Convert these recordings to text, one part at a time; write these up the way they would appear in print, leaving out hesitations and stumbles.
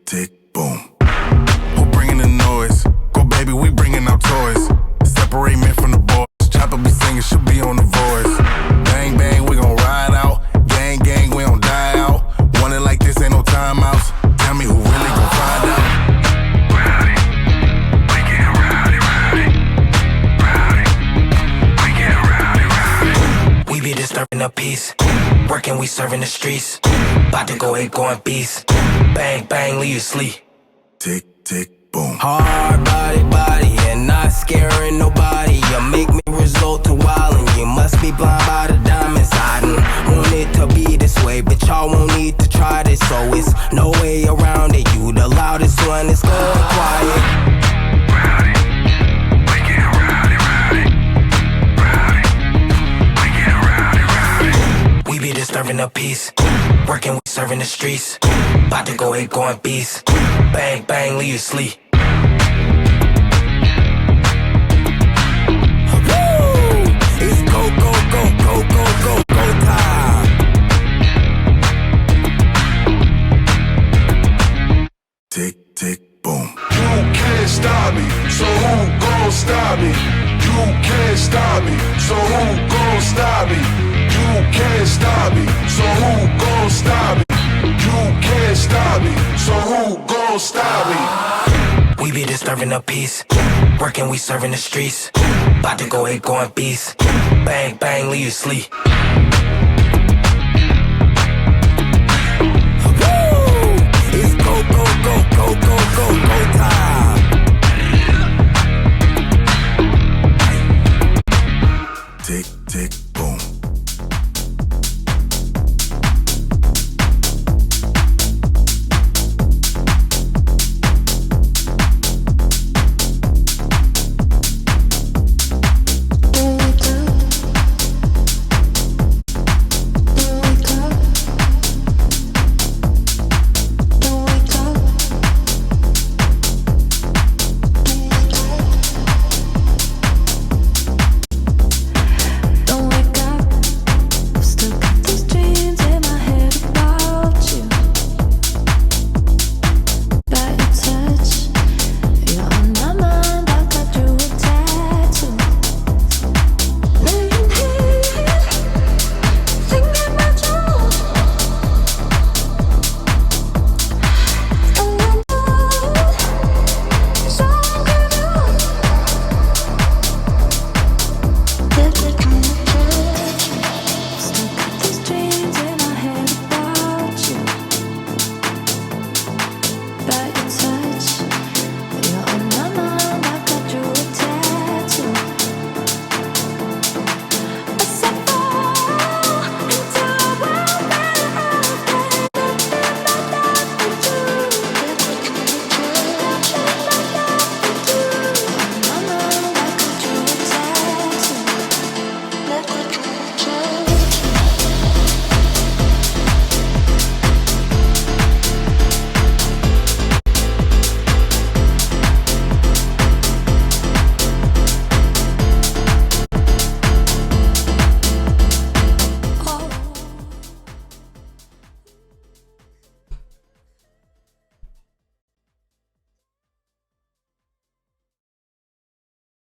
tick, boom. Who bringing the noise? Go baby, we bringing our toys. Separate men from the boys. Chopper be singing, she'll be on the voice. Bang bang, we gon' ride out. Gang gang, we don't die out. Want it like this, ain't no timeouts. Tell me who really gon' find out. Rowdy, we get rowdy, rowdy, rowdy, we get rowdy, rowdy. We be disturbing the peace. Working, we serving the streets. About to go 8 going beast. Bang bang, leave you sleep. Tick tick, boom. Hard body, and not scaring nobody. You make me resort to wildin'. You must be blind by the diamonds. I done want it to be this way, but y'all won't need to try this. So it's no way around it. You the loudest one, it's going quiet. Rowdy, we get rowdy, rowdy, rowdy, we get rowdy, rowdy. We be disturbing the peace. Working, we serving the streets. About to go 8 going beast. Bang bang, leave you sleep. It's go, go, go, go, go, go, go time. Tick tick, boom. You can't stop me, so who gon' stop me? You can't stop me, so who gon' stop me? You can't stop me, so who gon' stop me? You can't stop me, so who gon' stop me? We be disturbing the peace. Working, we serving the streets. About to go 8 going beast. Bang bang, leave you sleep. It's go, go, go, go, go, go, go time. Tick tick, boom.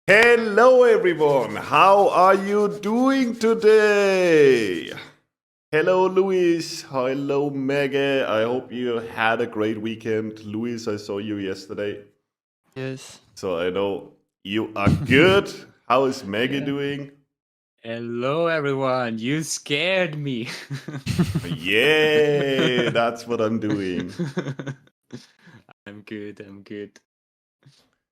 Hello everyone, how are you doing today? Hello Luis, hello Maggie, I hope you had a great weekend. Luis, I saw you yesterday, Yes. so I know you are good. How is Maggie doing? Hello, everyone. You scared me. Yeah, that's what I'm doing. I'm good. I'm good.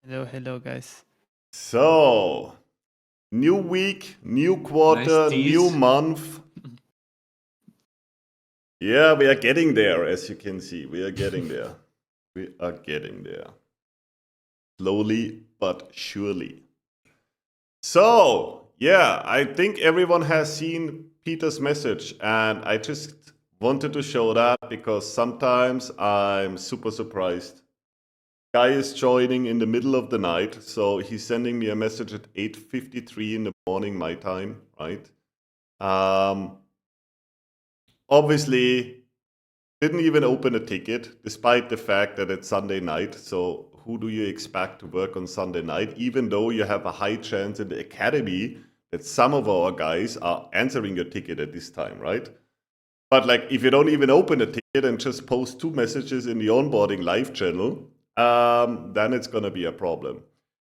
Hello, guys. So, new week, new quarter, Nice new tease. month. Yeah, we are getting there, as you can see. We are getting there. We are getting there. Slowly but surely. So, yeah, I think everyone has seen Peter's message, and I just wanted to show that because sometimes I'm super surprised. Guy is joining in the middle of the night, so he's sending me a message at 8:53 in the morning, my time, right? Obviously, didn't even open a ticket, despite the fact that it's Sunday night. So who do you expect to work on Sunday night? Even though you have a high chance in the academy that some of our guys are answering your ticket at this time, right? But like, if you don't even open a ticket and just post 2 messages in the onboarding live channel, then it's going to be a problem.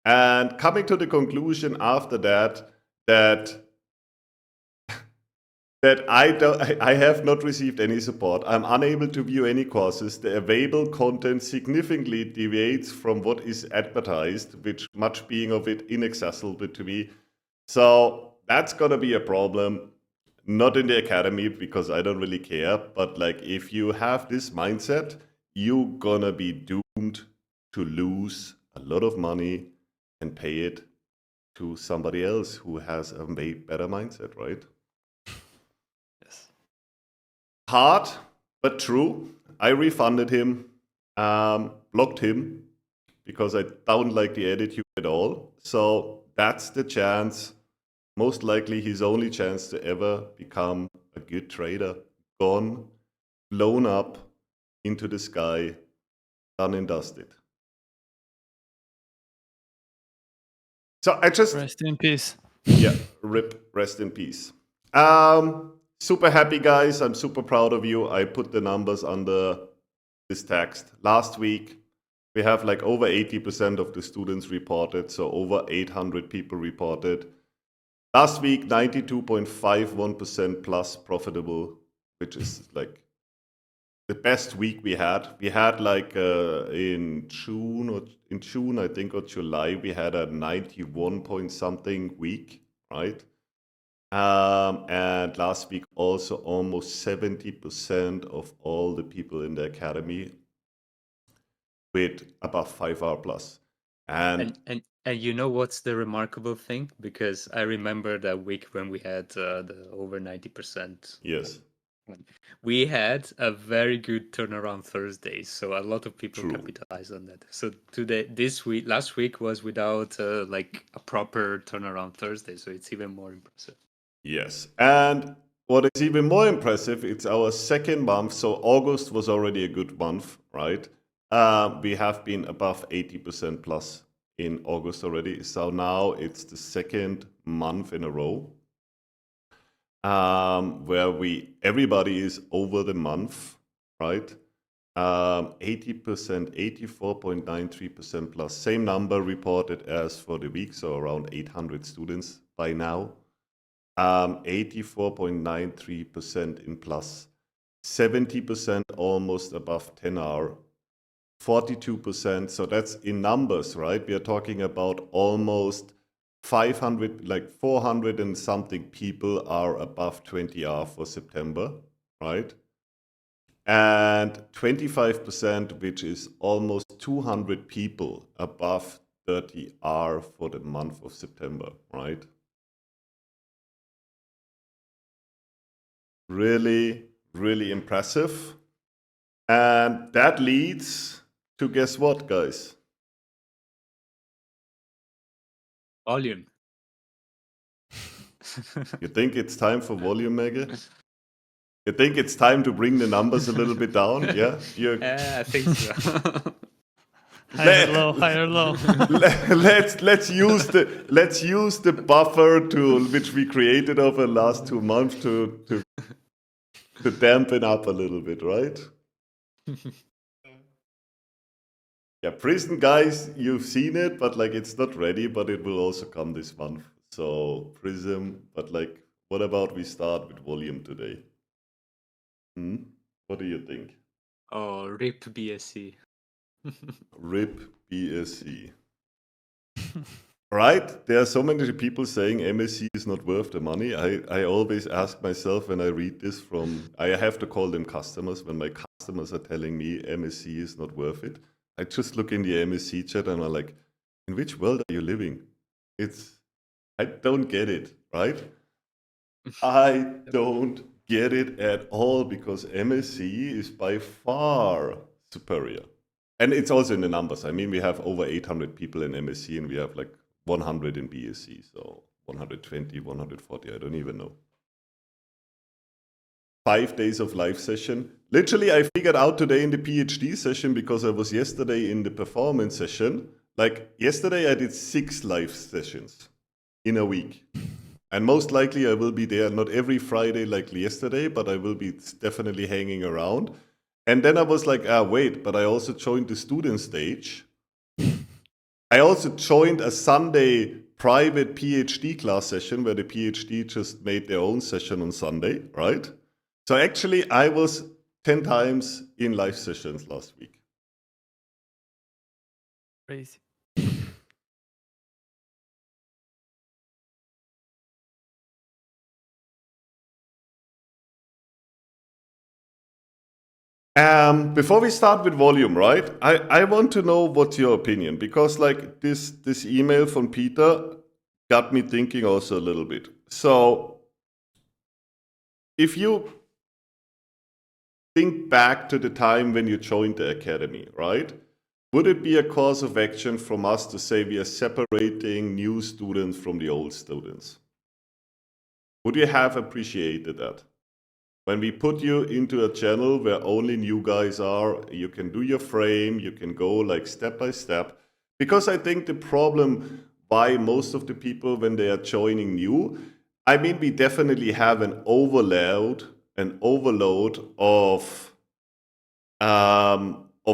And coming to the conclusion after that I have not received any support. I'm unable to view any courses. The available content significantly deviates from what is advertised, which much being of it inaccessible to me. So that's gonna be a problem. Not in the academy because I don't really care. But like, if you have this mindset, you're gonna be doomed to lose a lot of money and pay it to somebody else who has a better mindset, right? Yes. Hard, but true. I refunded him, blocked him, because I don't like the attitude at all. So that's the chance, most likely his only chance to ever become a good trader. Gone, blown up into the sky, done and dusted. So I just... Rest in peace. Yeah, rip, rest in peace. Super happy, guys. I'm super proud of you. I put the numbers under this text. Last week, we have like over 80% of the students reported, so over 800 people reported. Last week, 92.51% plus profitable, which is like the best week we had. We had like in June, I think, or July, we had a 91 point something week, right? And last week also almost 70% of all the people in the academy with above 5 hour plus. And you know what's the remarkable thing? Because I remember that week when we had the over 90%. Yes. We had a very good turnaround Thursday, so a lot of people True. capitalized on that. So last week was without like a proper turnaround Thursday, so it's even more impressive. Yes. And what is even more impressive, it's our second month. So August was already a good month, right? We have been above 80% plus in August already. So now it's the second month in a row where everybody is over the month, right? 80%, 84.93% plus. Same number reported as for the week, so around 800 students by now. 84.93% in plus. 70% almost above 10 hour. 42%, so that's in numbers, right? We are talking about almost 500, like 400 and something people are above 20 hour for September, right? And 25%, which is almost 200 people above 30 hour for the month of September, right? Really, really impressive. And that leads to, guess what, guys? Volume. You think it's time for volume, Mega? You think it's time to bring the numbers a little bit down? Yeah? I think so. Higher low, higher low. let's use the buffer tool which we created over the last 2 months to dampen up a little bit, right? Yeah, Prism, guys, you've seen it, but like it's not ready, but it will also come this month. So Prism, but like, what about we start with volume today? What do you think? Oh, RIP BSC. RIP BSC. Right? There are so many people saying MSC is not worth the money. I always ask myself when I read this I have to call them customers, when my customers are telling me MSC is not worth it. I just look in the MSC chat and I'm like, in which world are you living? I don't get it, right? I don't get it at all because MSC is by far superior. And it's also in the numbers. I mean, we have over 800 people in MSC and we have like 100 in BSC. So 120, 140, I don't even know. 5 days of live session. Literally, I figured out today in the PhD session because I was yesterday in the performance session. Like yesterday, I did 6 live sessions in a week. And most likely I will be there, not every Friday like yesterday, but I will be definitely hanging around. And then I was like, wait, but I also joined the student stage. I also joined a Sunday private PhD class session where the PhD just made their own session on Sunday, right? So actually I was 10 times in live sessions last week. Crazy. Before we start with volume, right? I want to know what's your opinion, because like this email from Peter got me thinking also a little bit. So if you think back to the time when you joined the academy, right? Would it be a course of action from us to say we are separating new students from the old students? Would you have appreciated that? When we put you into a channel where only new guys are, you can do your frame, you can go like step by step. Because I think the problem why most of the people when they are joining new, I mean, we definitely have an overload of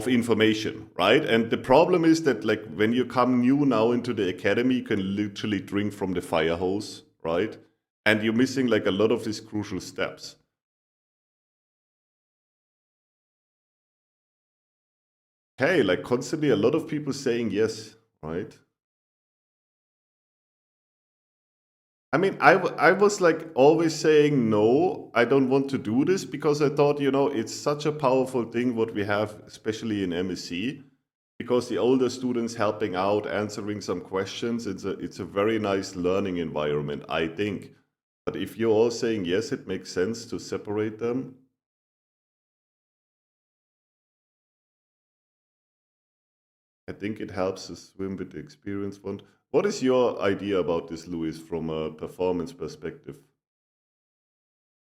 information, right? And the problem is that like when you come new now into the academy, you can literally drink from the fire hose, right? And you're missing like a lot of these crucial steps. Hey, like constantly a lot of people saying yes, right? I mean, I was like always saying no, I don't want to do this because I thought, you know, it's such a powerful thing what we have, especially in MSc, because the older students helping out, answering some questions, it's a very nice learning environment, I think. But if you're all saying yes, it makes sense to separate them. I think it helps to swim with the experienced one. What is your idea about this, Luis, from a performance perspective?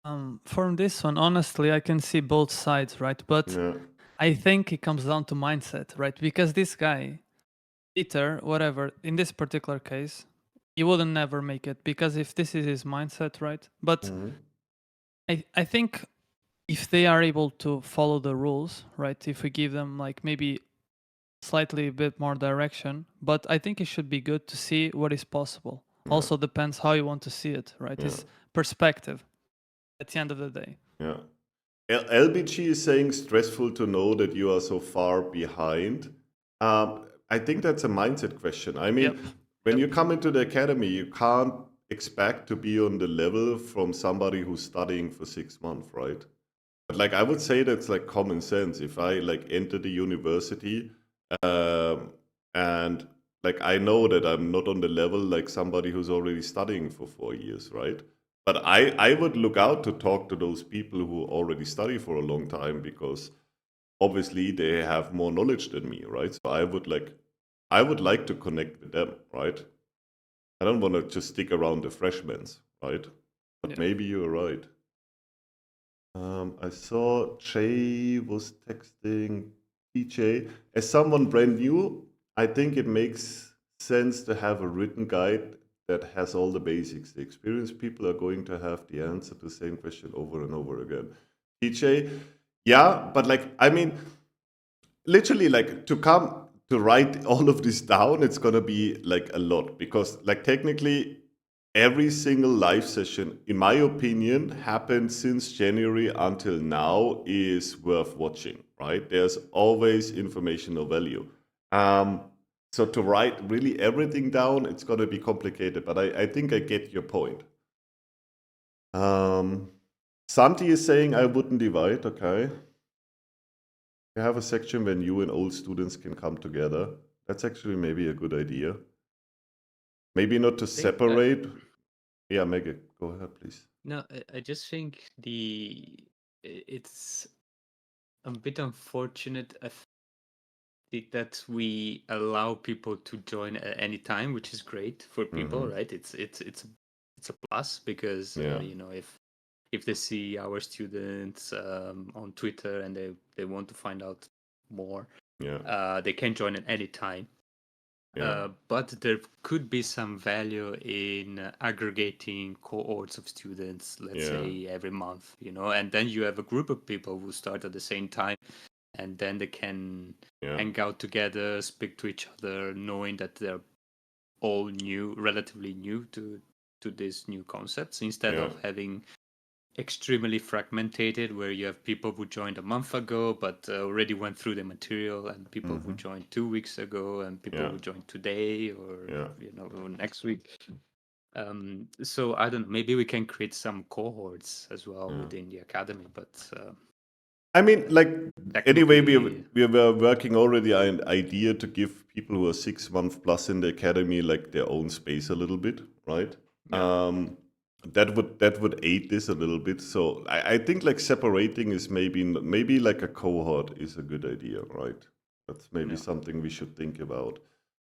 From this one, honestly, I can see both sides, right? But Yeah. I think it comes down to mindset, right? Because this guy, Peter, whatever, in this particular case, he wouldn't never make it because if this is his mindset, right? But Mhm. I think if they are able to follow the rules, right? If we give them like maybe slightly a bit more direction, but I think it should be good to see what is possible. Yeah. Also depends how you want to see it, right? Yeah. It's perspective at the end of the day. Yeah. LBG is saying stressful to know that you are so far behind. I think that's a mindset question. I mean, Yep. when you come into the academy, you can't expect to be on the level from somebody who's studying for 6 months, right? But like I would say that's like common sense. If I like enter the university and like I know that I'm not on the level like somebody who's already studying for 4 years, right? But I would look out to talk to those people who already study for a long time because obviously they have more knowledge than me, right? So I would like to connect with them, right? I don't want to just stick around the freshmen, right? But Yeah. maybe you're right. I saw Jay was texting PJ. As someone brand new, I think it makes sense to have a written guide that has all the basics. The experienced people are going to have the answer to the same question over and over again. PJ, yeah, but like, I mean, literally, like to write all of this down, it's gonna be like a lot because, like, technically, every single live session, in my opinion, happened since January until now is worth watching, right? There's always informational value. So to write really everything down, it's going to be complicated, but I think I get your point. Santi is saying I wouldn't divide, okay. You have a section where new and old students can come together. That's actually maybe a good idea. Maybe not to separate. Yeah, Meg, go ahead, please. No, I just think it's a bit unfortunate that we allow people to join at any time, which is great for people, right? It's a plus because Yeah. you know, if if they see our students on Twitter and they want to find out more, Yeah. they can join at any time. Yeah. But there could be some value in aggregating cohorts of students, let's Yeah. say every month, and then you have a group of people who start at the same time, and then they can Yeah. hang out together, speak to each other, knowing that they're all new, relatively new to these new concepts, instead Yeah. of having extremely fragmented where you have people who joined a month ago but already went through the material, and people who joined 2 weeks ago, and people Yeah. who joined today or Yeah. next week. So I don't know, maybe we can create some cohorts as well within the academy, but I mean, like, anyway, technically, we were working already on an idea to give people who are 6 months plus in the academy like their own space a little bit, right? That would aid this a little bit. So I think like separating is maybe like a cohort is a good idea, right? That's maybe something we should think about.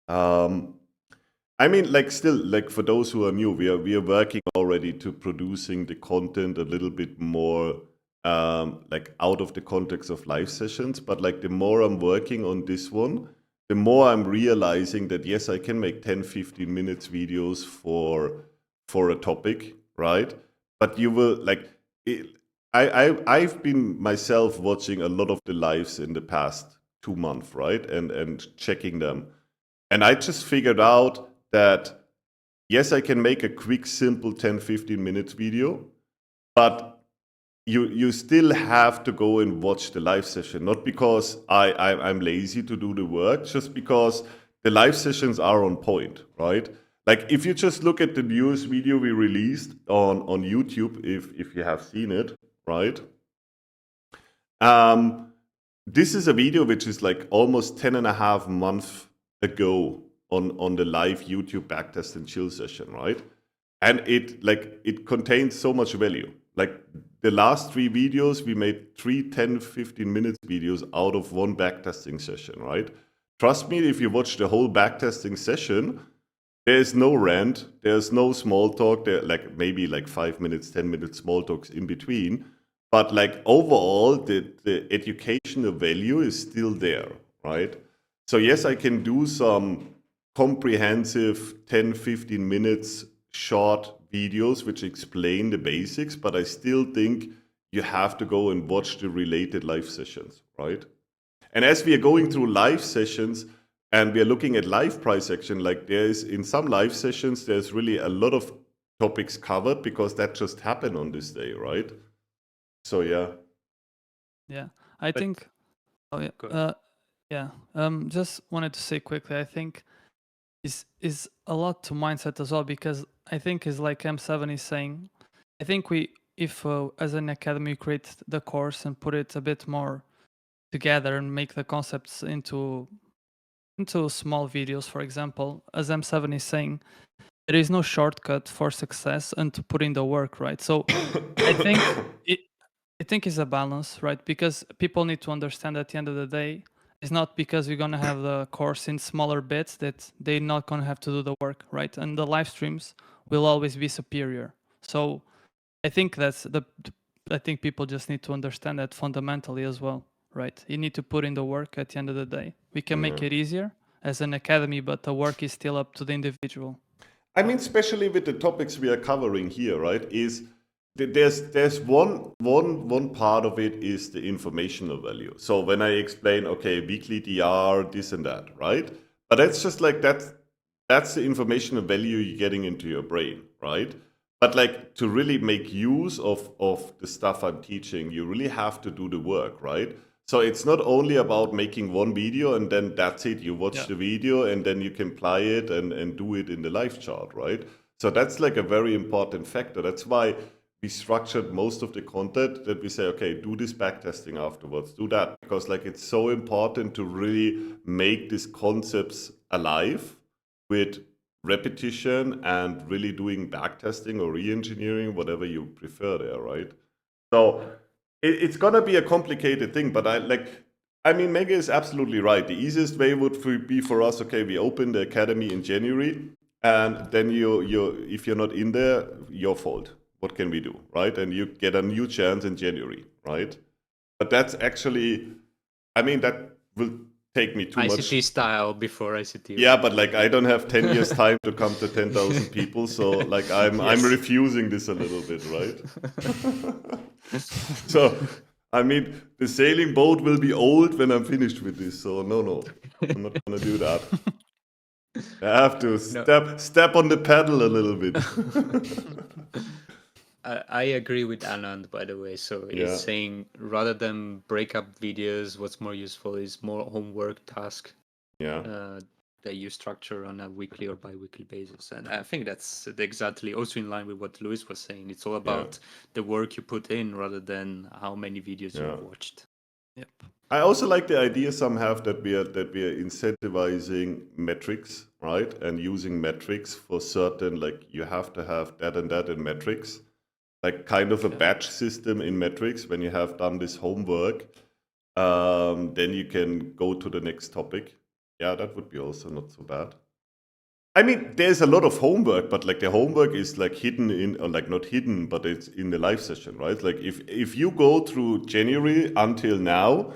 I mean, like, still, like, for those who are new, we are working already to producing the content a little bit more like out of the context of live sessions. But like, the more I'm working on this one, the more I'm realizing that yes, I can make 10-15 minutes videos for a topic, right? But you will like I've been myself watching a lot of the lives in the past 2 months, right? And checking them. And I just figured out that yes, I can make a quick, simple 10-15 minutes video, but you still have to go and watch the live session. Not because I'm lazy to do the work, just because the live sessions are on point, right? Like, if you just look at the newest video we released on YouTube, if you have seen it, right? This is a video which is like almost 10.5 months ago on the live YouTube backtest and chill session, right? And it contains so much value. Like, the last 3 videos, we made 3 10-15 minutes videos out of one backtesting session, right? Trust me, if you watch the whole backtesting session, there's no rant, there's no small talk, there like maybe like 5 minutes, 10 minutes small talks in between. But like, overall, the educational value is still there, right? So yes, I can do some comprehensive 10-15 minutes short videos which explain the basics, but I still think you have to go and watch the related live sessions, right? And as we are going through live sessions and we are looking at live price action, like, there's in some live sessions, there's really a lot of topics covered because that just happened on this day, right? So Yeah, I think. Oh yeah. Go Yeah. Just wanted to say quickly. I think is a lot to mindset as well, because I think is like M7 is saying. I think if as an academy create the course and put it a bit more together and make the concepts into small videos, for example, as M7 is saying, there is no shortcut for success and to put in the work, right? So I think it's a balance, right? Because people need to understand at the end of the day, it's not because we're gonna have the course in smaller bits that they're not gonna have to do the work, right? And the live streams will always be superior. So I think I think people just need to understand that fundamentally as well, right? You need to put in the work at the end of the day. We can make it easier as an academy, but the work is still up to the individual. I mean, especially with the topics we are covering here, right? Is there's one part of it is the informational value. So when I explain, okay, weekly DR, this and that, right? But that's just like that's the informational value you're getting into your brain, right? But like, to really make use of the stuff I'm teaching, you really have to do the work, right? So it's not only about making one video and then that's it. You watch the video and then you can apply it and do it in the live chart, right? So that's like a very important factor. That's why we structured most of the content, that we say, okay, do this backtesting afterwards, do that. Because like, it's so important to really make these concepts alive with repetition and really doing backtesting or re-engineering, whatever you prefer there, right? So it's gonna be a complicated thing, but I mean, Mega is absolutely right. The easiest way would be for us, okay, we open the academy in January, and then you if you're not in there, your fault. what can we do, right? And you get a new chance in January, right? But that's actually, I mean, that will take me too ICT much. style before ICT. Yeah, but like I don't have 10 years time to come to 10,000 people, so like I'm Yes. refusing this a little bit, right? So I mean, the sailing boat will be old when I'm finished with this, so no, I'm not gonna do that. I have to step on the pedal a little bit. I agree with Anand, by the way. So Yeah. he's saying rather than break up videos, what's more useful is more homework task Yeah, that you structure on a weekly or bi-weekly basis. And I think that's exactly also in line with what Luis was saying. It's all about the work you put in rather than how many videos Yeah. you've watched. Yep. I also like the idea some have that we are incentivizing metrics, right? And using metrics for certain, like you have to have that and that in metrics, like kind of a batch system in metrics. When you have done this homework, then you can go to the next topic. Yeah, that would be also not so bad. I mean, there's a lot of homework, but like the homework is like hidden in, or like not hidden, but it's in the live session, right? Like if you go through January until now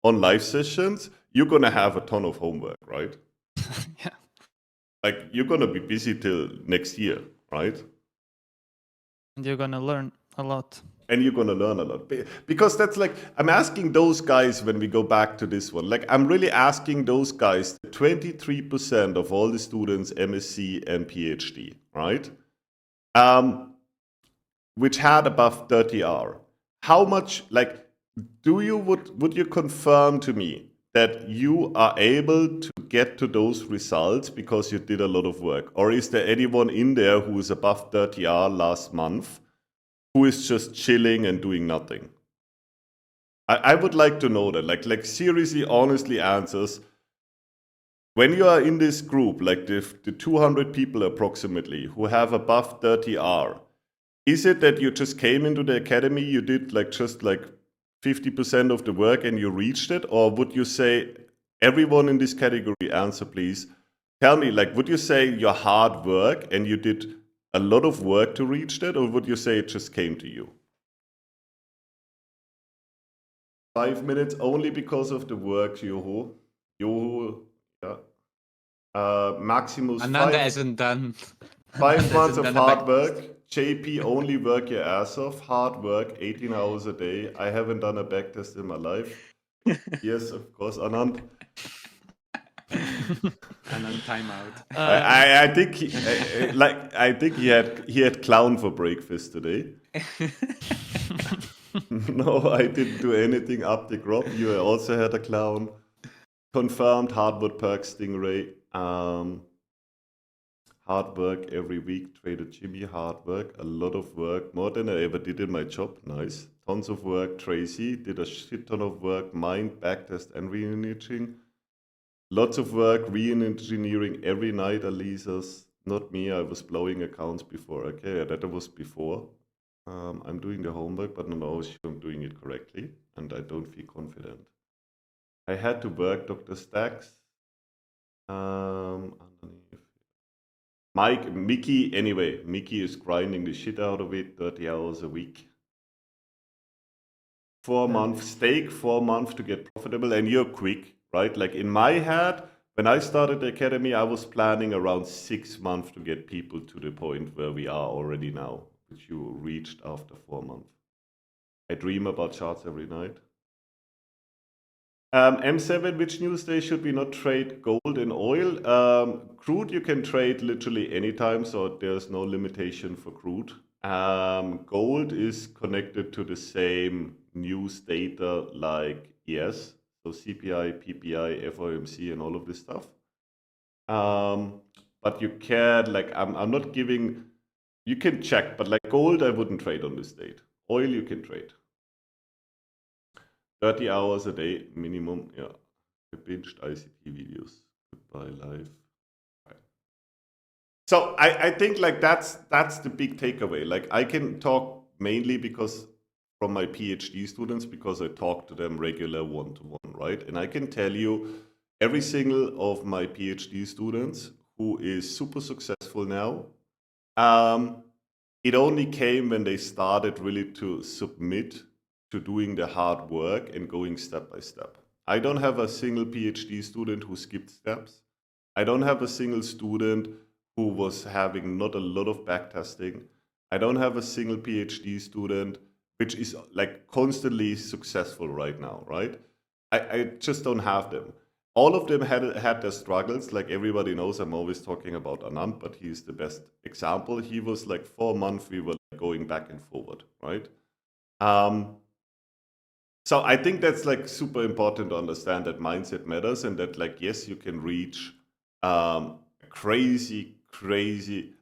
on live sessions, you're gonna have a ton of homework, right? Yeah. Like you're gonna be busy till next year, right? And you're gonna learn a lot. And you're gonna learn a lot. Because that's like, I'm asking those guys when we go back to this one, like I'm really asking those guys, 23% of all the students, MSc and PhD, right? Which had above 30 hours. How much, like, would you confirm to me that you are able to get to those results because you did a lot of work? Or is there anyone in there who is above 30 hours last month who is just chilling and doing nothing? I would like to know that, like seriously, honestly answers. When you are in this group, like the 200 people approximately who have above 30 hours, is it that you just came into the academy, you did like just like 50% of the work and you reached it? Or would you say, everyone in this category, answer please, tell me, like, would you say your hard work and you did a lot of work to reach that, or would you say it just came to you? 5 minutes only because of the work, Yoho. Yeah. Maximus Ananda hasn't done 5 months of done a hard back work. JP, only work your ass off. Hard work, 18 hours a day. I haven't done a back test in my life. Yes, of course, Anand. Anand timeout. I think I think he had clown for breakfast today. No, I didn't do anything up the grub. You also had a clown. Confirmed hardwood perk Stingray. Hard work every week. Trader Jimmy, hard work. A lot of work. More than I ever did in my job. Nice. Tons of work. Tracy did a shit ton of work. Mind, backtest, and re-engineering. Lots of work. Re-engineering every night, Alisa's. Not me. I was blowing accounts before. Okay, that was before. I'm doing the homework, but I'm not always sure I'm doing it correctly, and I don't feel confident. I had to work, Dr. Stacks. Underneath. Mickey, anyway, Mickey is grinding the shit out of it, 30 hours a week. 4 months, stake 4 months to get profitable, and you're quick, right? Like in my head, when I started the academy, I was planning around 6 months to get people to the point where we are already now, which you reached after 4 months. I dream about charts every night. M7, which news day should we not trade gold and oil? Crude you can trade literally anytime, so there's no limitation for crude. Gold is connected to the same news data like ES, so CPI, PPI, FOMC, and all of this stuff. But you can, like, I'm not giving, you can check, but like gold, I wouldn't trade on this date. Oil, you can trade. 30 hours a day minimum, yeah. I binged ICT videos. Goodbye life. Right. So I think like that's the big takeaway. Like I can talk mainly because from my PhD students, because I talk to them regular one-to-one, right? And I can tell you every single of my PhD students who is super successful now it only came when they started really to submit to doing the hard work and going step by step. I don't have a single PhD student who skipped steps. I don't have a single student who was having not a lot of backtesting. I don't have a single PhD student which is like constantly successful right now, right? I just don't have them. All of them had their struggles. Like everybody knows, I'm always talking about Anand, but he's the best example. He was like 4 months, we were like going back and forward, right? So I think that's like super important to understand that mindset matters, and that like, yes, you can reach crazy,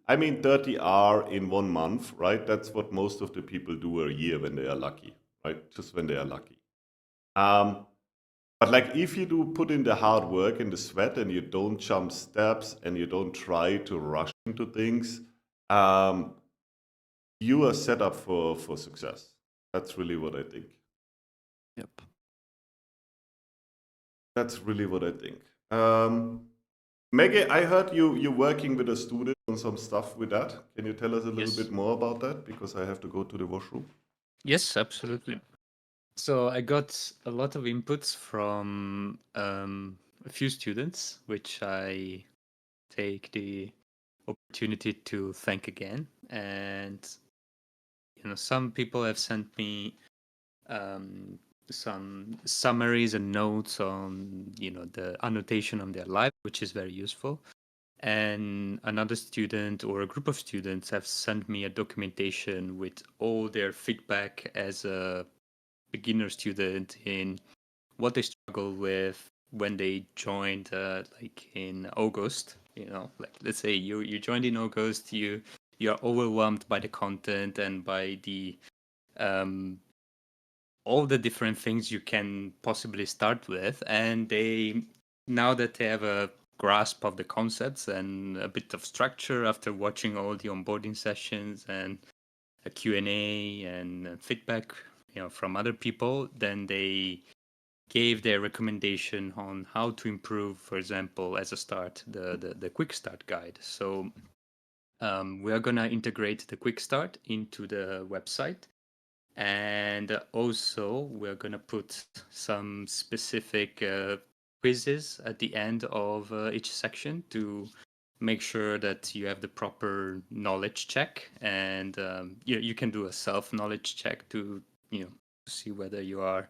I mean 30R in 1 month, right? That's what most of the people do a year when they are lucky, right? Just when they are lucky. But like if you do put in the hard work and the sweat and you don't jump steps and you don't try to rush into things, you are set up for success. That's really what I think. Yep. That's really what I think. Maggie, I heard you're working with a student on some stuff with that. Can you tell us a little bit more about that? Because I have to go to the washroom. Yes, absolutely. So I got a lot of inputs from a few students, which I take the opportunity to thank again. And some people have sent me some summaries and notes on the annotation on their life, which is very useful. And another student or a group of students have sent me a documentation with all their feedback as a beginner student in what they struggle with when they joined like in August. Like let's say you joined in August, you are overwhelmed by the content and by the all the different things you can possibly start with, and now that they have a grasp of the concepts and a bit of structure after watching all the onboarding sessions and a Q&A and feedback from other people, then they gave their recommendation on how to improve, for example, as a start, the quick start guide. So we are going to integrate the quick start into the website. And also we're going to put some specific quizzes at the end of each section to make sure that you have the proper knowledge check, and you can do a self-knowledge check to see whether you are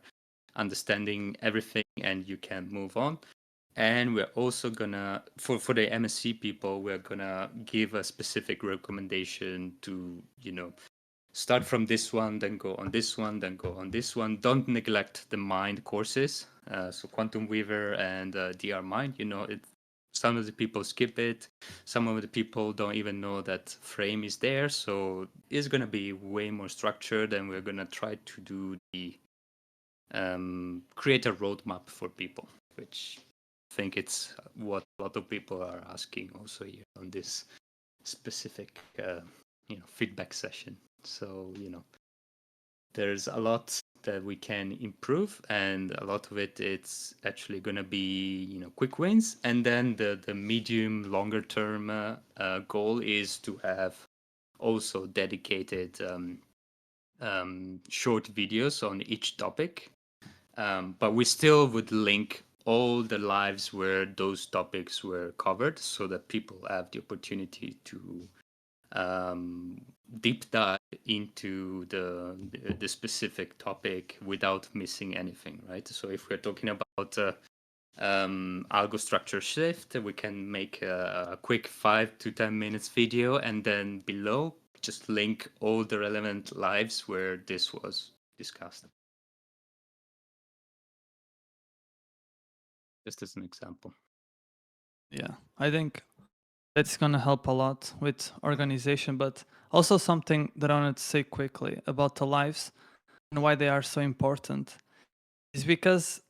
understanding everything and you can move on. And we're also gonna for the MSc people, we're gonna give a specific recommendation to start from this one, then go on this one, then go on this one. Don't neglect the Mind courses. So Quantum Weaver and DR Mind, some of the people skip it. Some of the people don't even know that Frame is there. So it's going to be way more structured, and we're going to try to do the create a roadmap for people, which I think it's what a lot of people are asking also here on this specific feedback session. So there's a lot that we can improve, and a lot of it's actually going to be quick wins. And then the medium longer term goal is to have also dedicated short videos on each topic, but we still would link all the lives where those topics were covered, so that people have the opportunity to deep dive into the specific topic without missing anything, right? So if we're talking about algo structure shift, we can make a quick 5 to 10 minutes video, and then below just link all the relevant lives where this was discussed. Just as an example. Yeah, I think that's going to help a lot with organization, but also something that I wanted to say quickly about the lives and why they are so important is because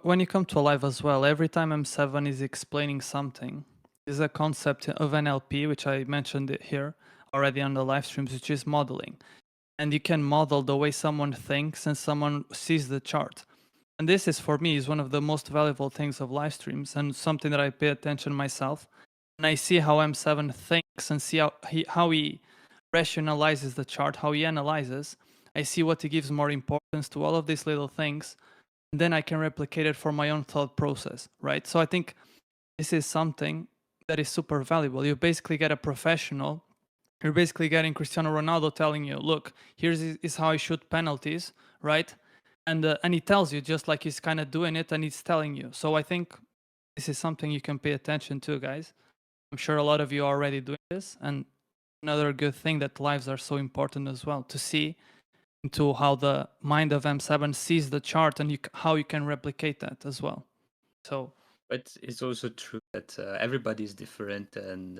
when you come to a live as well, every time M7 is explaining something, is a concept of NLP, which I mentioned it here already on the live streams, which is modeling. And you can model the way someone thinks and someone sees the chart. And this is, for me, is one of the most valuable things of live streams, and something that I pay attention myself. And I see how M7 thinks and see how he rationalizes the chart, how he analyzes, I see what he gives more importance to all of these little things, and then I can replicate it for my own thought process, right? So I think this is something that is super valuable. You basically get a professional. You're basically getting Cristiano Ronaldo telling you, look, here's is how I shoot penalties, right? And he tells you just like he's kind of doing it and he's telling you. So I think this is something you can pay attention to, guys. I'm sure a lot of you are already doing this. And another good thing that lives are so important as well, to see into how the mind of M7 sees the chart and how you can replicate that as well. So But it's also true that everybody is different, and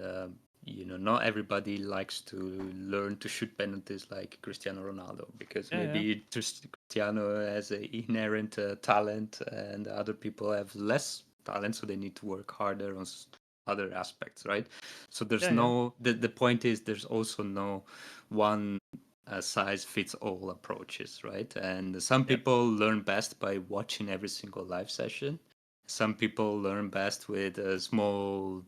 not everybody likes to learn to shoot penalties like Cristiano Ronaldo, because Yeah, maybe just Cristiano has an inherent talent, and other people have less talent, so they need to work harder on other aspects, right? So there's Yeah, yeah. the point is there's also no one size fits all approaches, right? And some people learn best by watching every single live session. Some people learn best with small,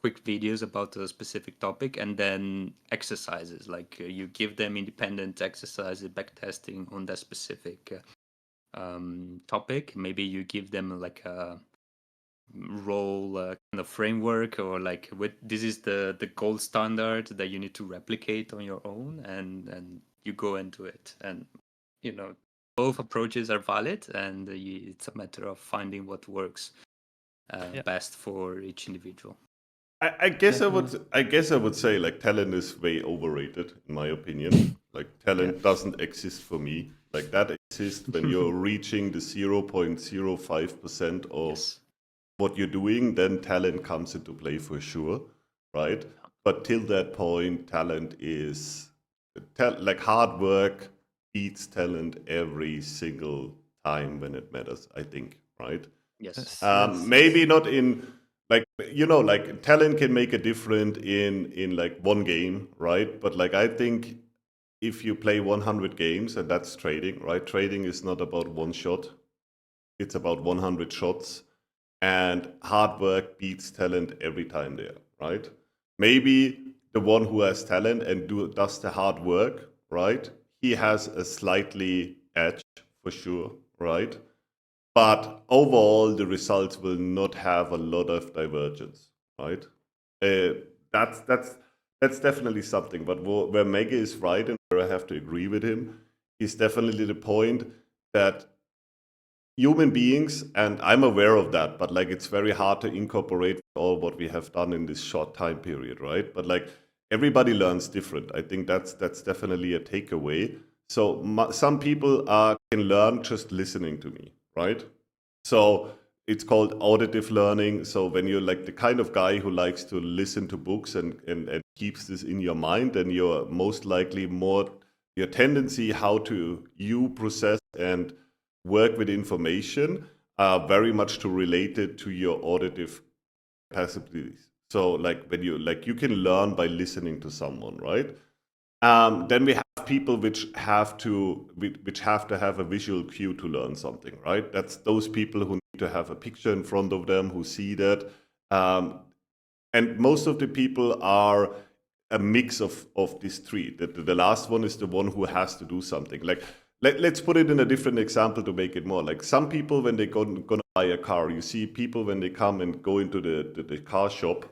quick videos about a specific topic, and then exercises. Like you give them independent exercises, back testing on that specific topic. Maybe you give them like a role kind of framework, or like this is the gold standard that you need to replicate on your own, and you go into it. And both approaches are valid, and it's a matter of finding what works best for each individual. I guess I would say like talent is way overrated in my opinion. Like talent doesn't exist for me. Like that exists when you're reaching the 0.05% of what you're doing, then talent comes into play for sure, right? But till that point, talent is like hard work beats talent every single time when it matters, I think, right? Yes. Maybe not in like like talent can make a difference in like one game, right? But like I think if you play 100 games, and that's trading, right? Trading is not about one shot; it's about 100 shots, and hard work beats talent every time there, right? Maybe the one who has talent and does the hard work, right? He has a slightly edge for sure, right? But overall, the results will not have a lot of divergence, right? That's definitely something. But where Mega is right, and where I have to agree with him, is definitely the point that human beings, and I'm aware of that, but like it's very hard to incorporate all what we have done in this short time period, right? But like everybody learns different. I think that's definitely a takeaway. So some people can learn just listening to me, right? So it's called auditive learning. So when you're like the kind of guy who likes to listen to books and keeps this in your mind, then you're most likely your tendency how to you process and work with information are very much related to your auditive capacities. So like when you can learn by listening to someone, right? Then we have people which have to have a visual cue to learn something, right? That's those people who need to have a picture in front of them, who see that. And most of the people are a mix of these three. The last one is the one who has to do something. Like let's put it in a different example to make it more like some people when they gonna buy a car, you see people when they come and go into the car shop.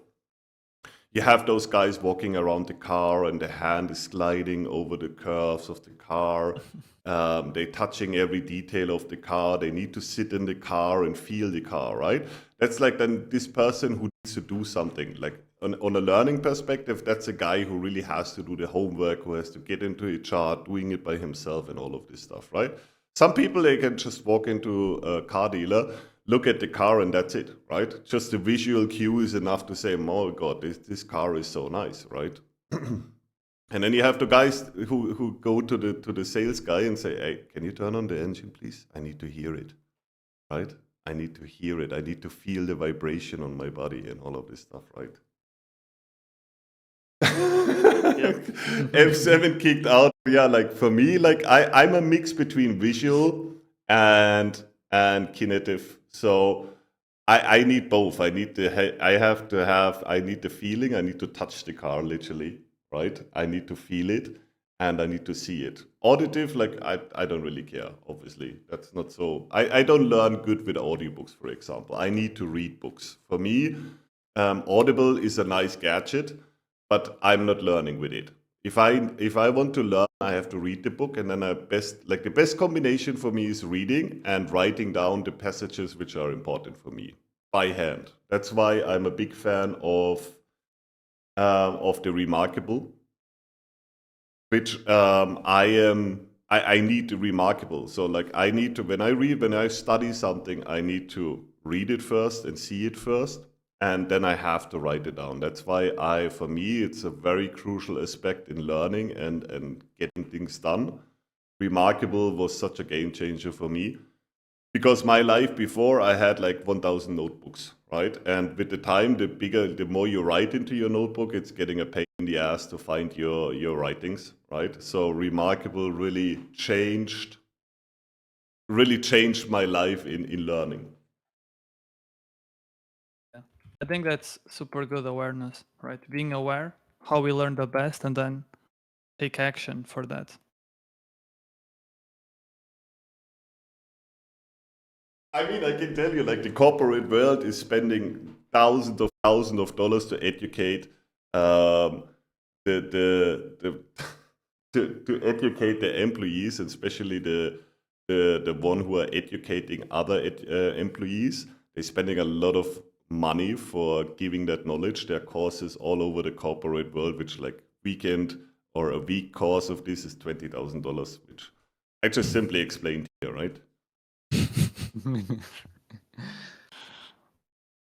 You have those guys walking around the car and the hand is gliding over the curves of the car. They're touching every detail of the car. They need to sit in the car and feel the car, right? That's like then this person who needs to do something. Like on a learning perspective, that's a guy who really has to do the homework, who has to get into a chart, doing it by himself and all of this stuff, right? Some people, they can just walk into a car dealer, look at the car, and that's it, right? Just the visual cue is enough to say, oh God, this car is so nice, right? And then you have the guys who go to the sales guy and say, hey, can you turn on the engine, please? I need to hear it, right? I need to hear it. I need to feel the vibration on my body and all of this stuff, right? M7 kicked out. Yeah, like for me, like I'm a mix between visual and kinetic. So I need both. I need the feeling. I need to touch the car literally, right? I need to feel it and I need to see it. Auditive, like I don't really care, obviously. That's not so. I don't learn good with audiobooks, for example. I need to read books. For me, Audible is a nice gadget, but I'm not learning with it. If I want to learn, I have to read the book, and then the best combination for me is reading and writing down the passages which are important for me by hand. That's why I'm a big fan of the Remarkable, which I need the Remarkable. So like I need to when I study something, I need to read it first and see it first, and then I have to write it down. That's why for me, it's a very crucial aspect in learning and getting things done. Remarkable was such a game changer for me because my life before I had like 1,000 notebooks, right? And with the time, the more you write into your notebook, it's getting a pain in the ass to find your writings, right? So Remarkable really changed my life in learning. I think that's super good awareness, right? Being aware how we learn the best and then take action for that. I mean, I can tell you, like the corporate world is spending thousands of dollars to educate the to educate the employees, and especially the one who are educating other employees. They're spending a lot of money for giving that knowledge. There are courses all over the corporate world, which like weekend or a week course of this is $20,000, which I just simply explained here, right?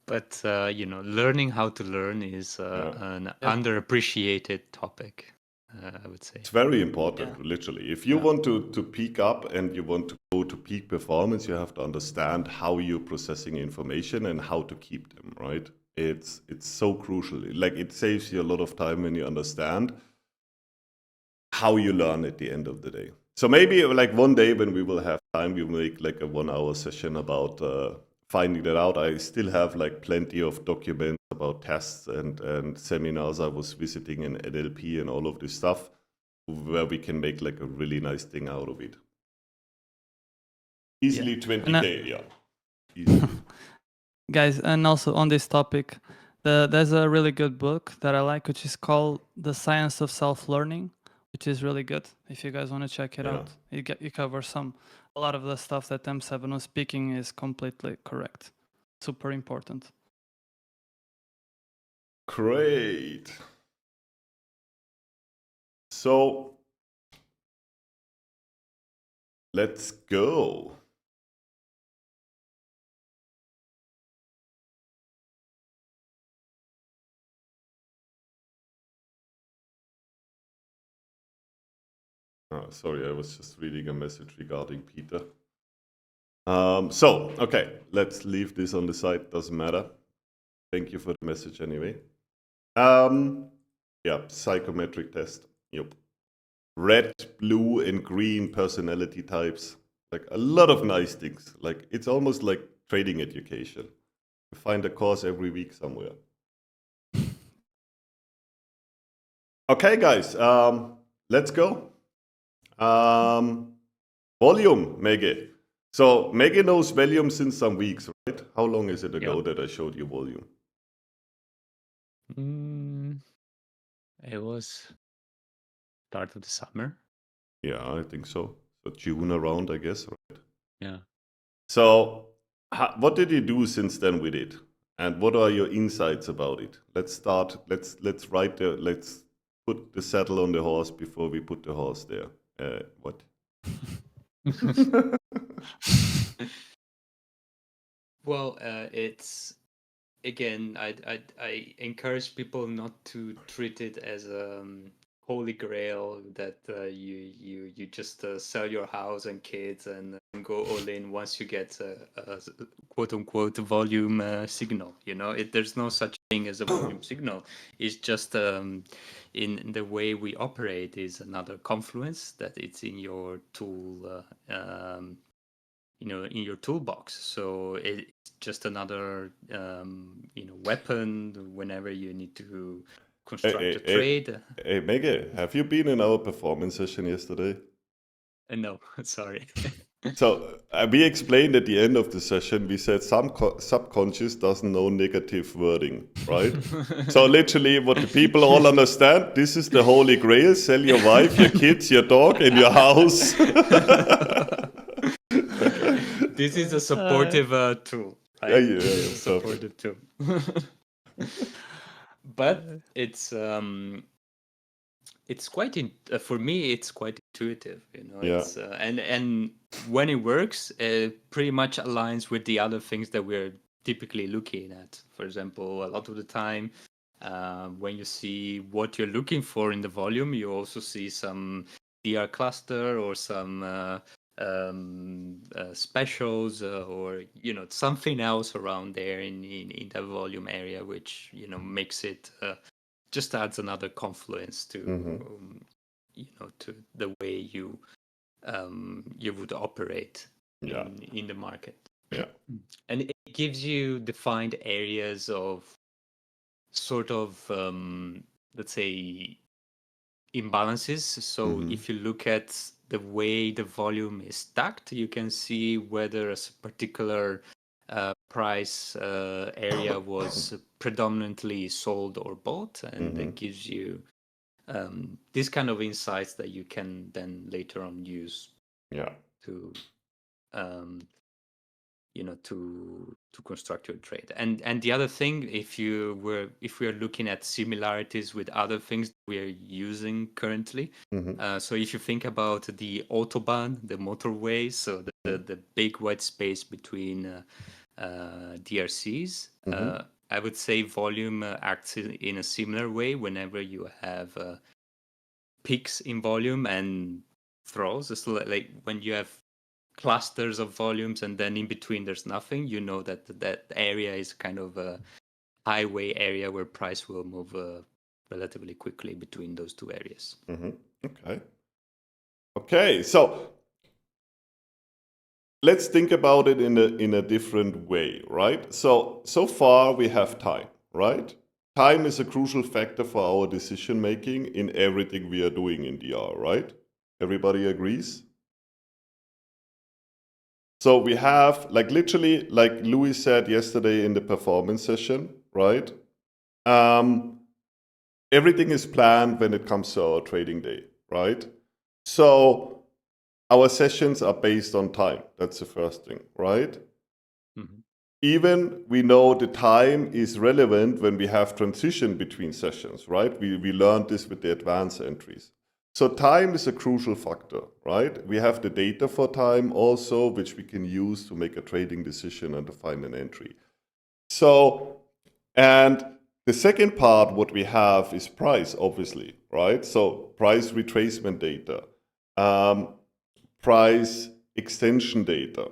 But learning how to learn is an underappreciated topic, I would say. It's very important, literally. If you want to peak up and you want to go to peak performance, you have to understand how you're processing information and how to keep them, right? It's so crucial. Like it saves you a lot of time when you understand how you learn at the end of the day. So maybe like one day when we will have time, we will make like a 1-hour session about finding that out. I still have like plenty of documents about tests and seminars I was visiting in NLP and all of this stuff where we can make like a really nice thing out of it. Easily 20K, yeah. Easily. Guys, and also on this topic, there's a really good book that I like, which is called The Science of Self-Learning, which is really good. If you guys want to check it out, it covers a lot of the stuff that M7 was speaking is completely correct. Super important. Great. So let's go. Oh, sorry, I was just reading a message regarding Peter. Okay, let's leave this on the side. Doesn't matter. Thank you for the message anyway. Psychometric test. Yep. Red, blue, and green personality types. Like a lot of nice things. Like it's almost like trading education. You find a course every week somewhere. Okay, guys. Let's go. Volume, Mege. So Mege knows volume since some weeks, right? How long is it ago that I showed you volume? It was start of the summer. Yeah, I think so. So June around, I guess, right? Yeah. So what did you do since then with it? And what are your insights about it? Let's start. Let's put the saddle on the horse before we put the horse there. What? Well, it's again, I encourage people not to treat it as a holy grail that you just sell your house and kids and go all in once you get a quote unquote volume signal. There's no such thing as a volume signal. It's just in the way we operate is another confluence that it's in your tool. In your toolbox. So it's just another, weapon whenever you need to construct a Hey, trade. hey, Mege, have you been in our performance session yesterday? No, sorry. So we explained at the end of the session, we said some subconscious doesn't know negative wording, right? So literally what the people all understand, this is the holy grail, sell your wife, your kids, your dog, and your house. This is a supportive tool. Right? Yeah, This is a perfect. supportive tool. But it's quite for me it's quite intuitive, you know. Yeah. It's and when it works, it pretty much aligns with the other things that we're typically looking at. For example, a lot of the time, when you see what you're looking for in the volume, you also see some DR cluster or some specials, or you know, something else around there in the volume area, which, you know, makes it just adds another confluence to you know, to the way you would operate Yeah. in the market. Yeah. And it gives you defined areas of sort of let's say imbalances. So if you look at the way the volume is stacked, you can see whether a particular price area was predominantly sold or bought, and it gives you this kind of insights that you can then later on use Yeah. to you know, to construct your trade. And the other thing, if we are looking at similarities with other things we are using currently, so if you think about the autobahn, the motorway, so the big white space between DRCs, I would say volume acts in a similar way whenever you have peaks in volume and throws. So like when you have clusters of volumes and then in between there's nothing, you know that that area is kind of a highway area where price will move relatively quickly between those two areas. Okay, so let's think about it in a different way, right? So far we have time, right? Time is a crucial factor for our decision making in everything we are doing in DR, right? Everybody agrees? So we have, like, literally, like Louis said yesterday in the performance session, right? Everything is planned when it comes to our trading day, right? So our sessions are based on time. That's the first thing, right? Even we know the time is relevant when we have transition between sessions, right? We learned this with the advanced entries. So time is a crucial factor, right? We have the data for time also, which we can use to make a trading decision and to find an entry. So, and the second part, what we have is price, obviously, right? So price retracement data, price extension data.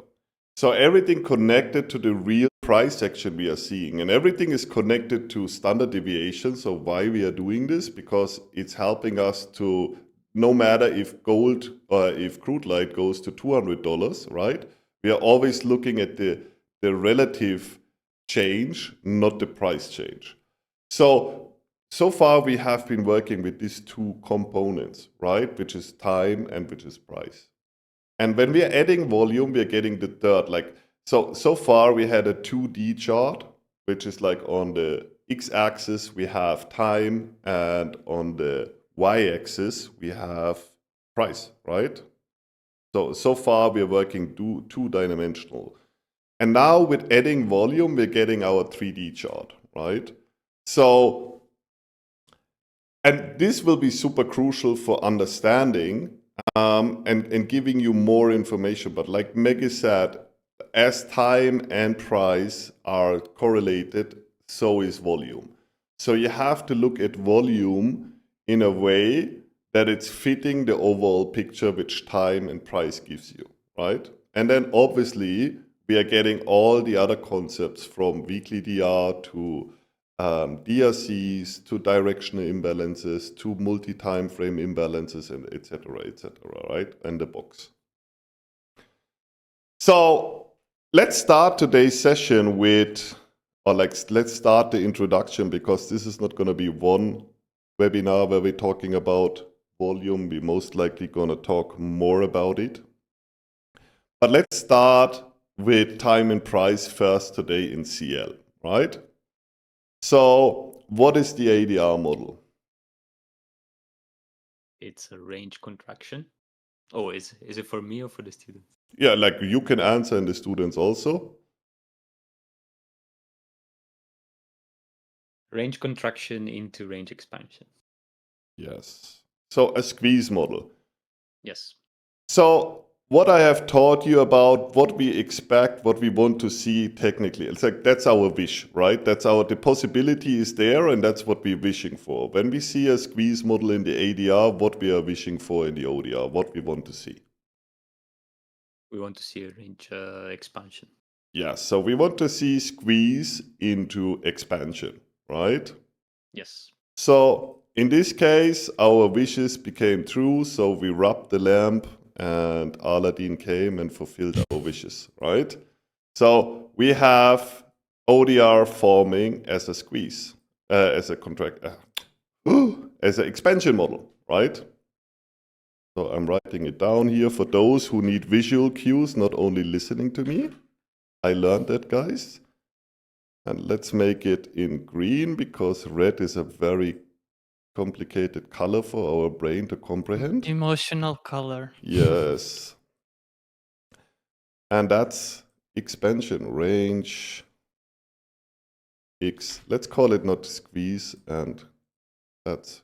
So everything connected to the real price action we are seeing, and everything is connected to standard deviation. So why we are doing this? Because it's helping us to, no matter if gold or if crude light goes to $200, right? We are always looking at the relative change, not the price change. So far we have been working with these two components, right? Which is time and which is price. And when we are adding volume, we are getting the third, like, so far we had a 2D chart, which is like on the x-axis we have time, and on the y-axis we have price, right? So far we are working two-dimensional. And now with adding volume, we're getting our 3D chart, right? So, and this will be super crucial for understanding and giving you more information. But like Maggie said, as time and price are correlated, so is volume. So you have to look at volume in a way that it's fitting the overall picture which time and price gives you, right? And then obviously we are getting all the other concepts from weekly DR to DRCs to directional imbalances to multi-time frame imbalances, and etc., right? And the box. So let's start today's session with, or like, let's start the introduction, because this is not going to be one webinar where we're talking about volume. We're most likely going to talk more about it. But let's start with time and price first today in CL, right? So what is the ADR model? It's a range contraction. Oh, is it for me or for the students? Yeah, like you can answer and the students also. Range contraction into range expansion. Yes. So a squeeze model. Yes. So what I have taught you about what we expect, what we want to see technically, it's like that's our wish, right? The possibility is there and that's what we're wishing for. When we see a squeeze model in the ADR, what we are wishing for in the ODR, what we want to see. We want to see a range expansion. Yeah, so we want to see squeeze into expansion, right? Yes. So in this case, our wishes became true. So we rubbed the lamp and Aladdin came and fulfilled our wishes, right? So we have ODR forming as a squeeze, as a contract, as an expansion model, right? So I'm writing it down here for those who need visual cues, not only listening to me. I learned that, guys. And let's make it in green because red is a very complicated color for our brain to comprehend. Emotional color. Yes. And that's expansion range X. Let's call it not squeeze, and that's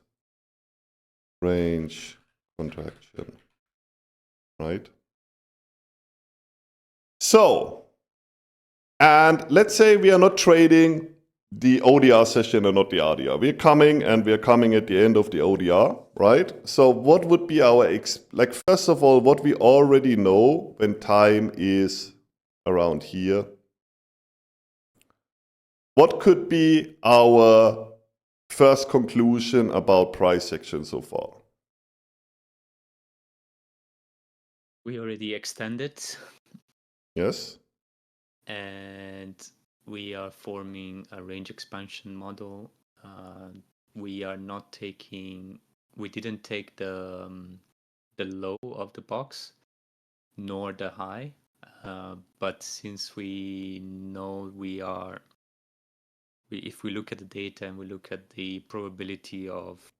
range contraction, right? So, and let's say we are not trading the ODR session and not the RDR. We're coming at the end of the ODR, right? So what would be our, like first of all, what we already know when time is around here? What could be our first conclusion about price action so far? We already extended. Yes? And we are forming a range expansion model. We didn't take the low of the box nor the high, but since we know if we look at the data and we look at the probability of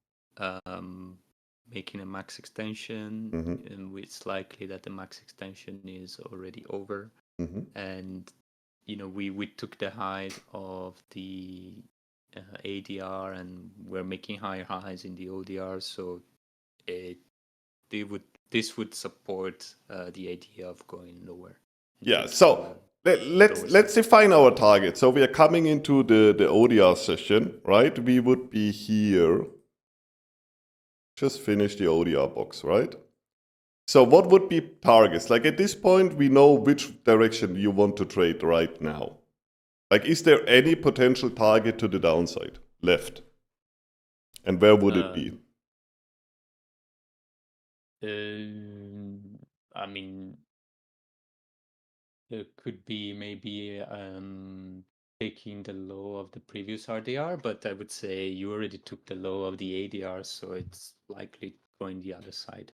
making a max extension, and it's likely that the max extension is already over. And we took the height of the ADR and we're making higher highs in the ODR, so this would support the idea of going lower. Yeah, so let's define our target. So we are coming into the ODR session, right? We would be here. Just finish the ODR box, right? So what would be targets? Like at this point, we know which direction you want to trade right now. Like, is there any potential target to the downside left? And where would it be? I mean, it could be maybe taking the low of the previous RDR, but I would say you already took the low of the ADR, so it's likely going the other side.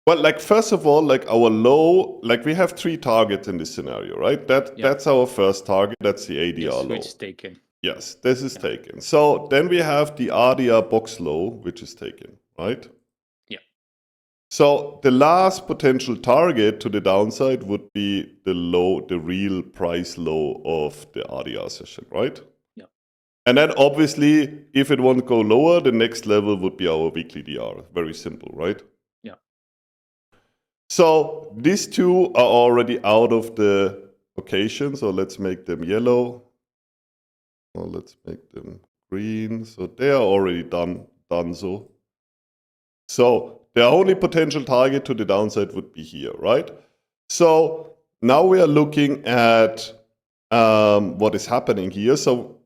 Well, like first of all, like our low, like we have 3 targets in this scenario, right? That's our first target. That's the ADR low. Which is taken. Yes, this is taken. So then we have the RDR box low, which is taken, right? Yeah. So the last potential target to the downside would be the real price low of the RDR session, right? Yeah. And then obviously, if it won't go lower, the next level would be our weekly DR. Very simple, right? Yeah. So these 2 are already out of the occasion. So let's make them yellow. Or let's make them green. So they are already done so. So the only potential target to the downside would be here, right? So now we are looking at what is happening here. So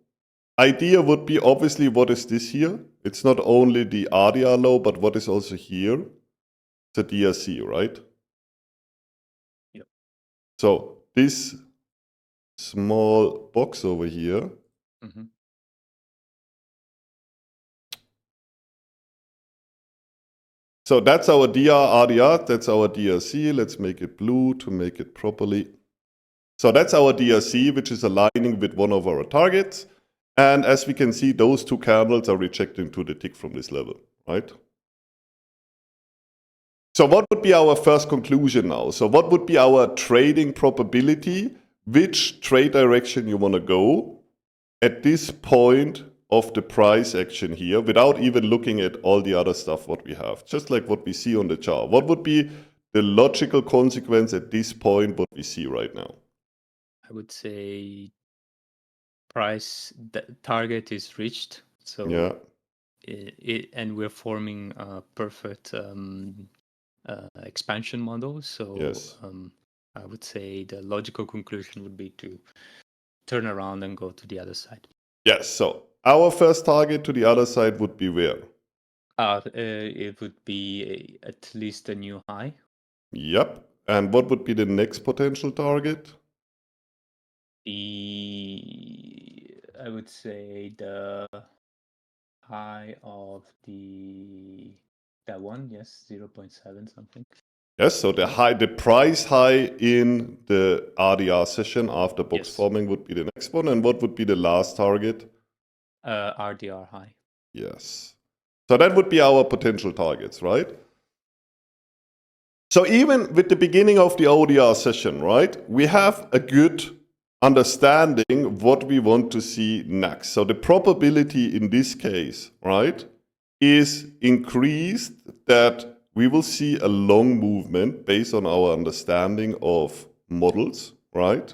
idea would be obviously what is this here? It's not only the RDR low, but what is also here? It's a DRC, right? Yep. So this small box over here So that's our DR, RDR, that's our DRC. Let's make it blue to make it properly. So that's our DRC, which is aligning with one of our targets. And as we can see, those two candles are rejecting to the tick from this level, right? So what would be our first conclusion now? So what would be our trading probability? Which trade direction you want to go at this point of the price action here without even looking at all the other stuff what we have, just like what we see on the chart. What would be the logical consequence at this point what we see right now? I would say price target is reached. So Yeah. And we're forming a perfect expansion model. So Yes. I would say the logical conclusion would be to turn around and go to the other side. Yes, so our first target to the other side would be where? It would be at least a new high. Yep. And what would be the next potential target? I would say the high of that one, yes, 0.7 something. Yes, so the price high in the RDR session after box Yes. forming would be the next one. And what would be the last target? RDR high. Yes. So that would be our potential targets, right? So even with the beginning of the ODR session, right, we have a good understanding what we want to see next. So the probability in this case, right, is increased that we will see a long movement based on our understanding of models, right?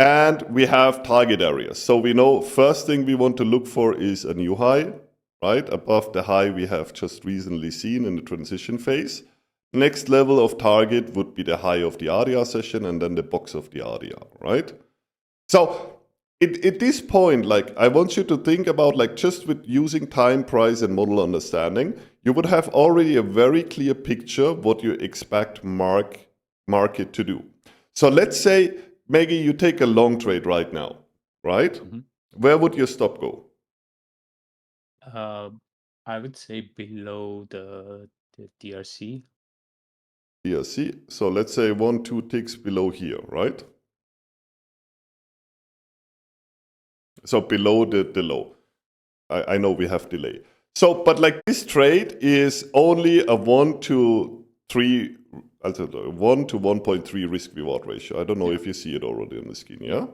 And we have target areas. So we know first thing we want to look for is a new high, right? Above the high we have just recently seen in the transition phase. Next level of target would be the high of the RDR session and then the box of the RDR, right? So at this point, like I want you to think about like just with using time, price and model understanding, you would have already a very clear picture what you expect market to do. So let's say, Maggie, you take a long trade right now, right? Mhm. Where would your stop go? I would say below the DRC. DRC. So let's say 1-2 ticks below here, right? So below the low. I know we have delay. So, but like this trade is only a 1 to 1.3 risk reward ratio. I don't know if you see it already on the screen, yeah?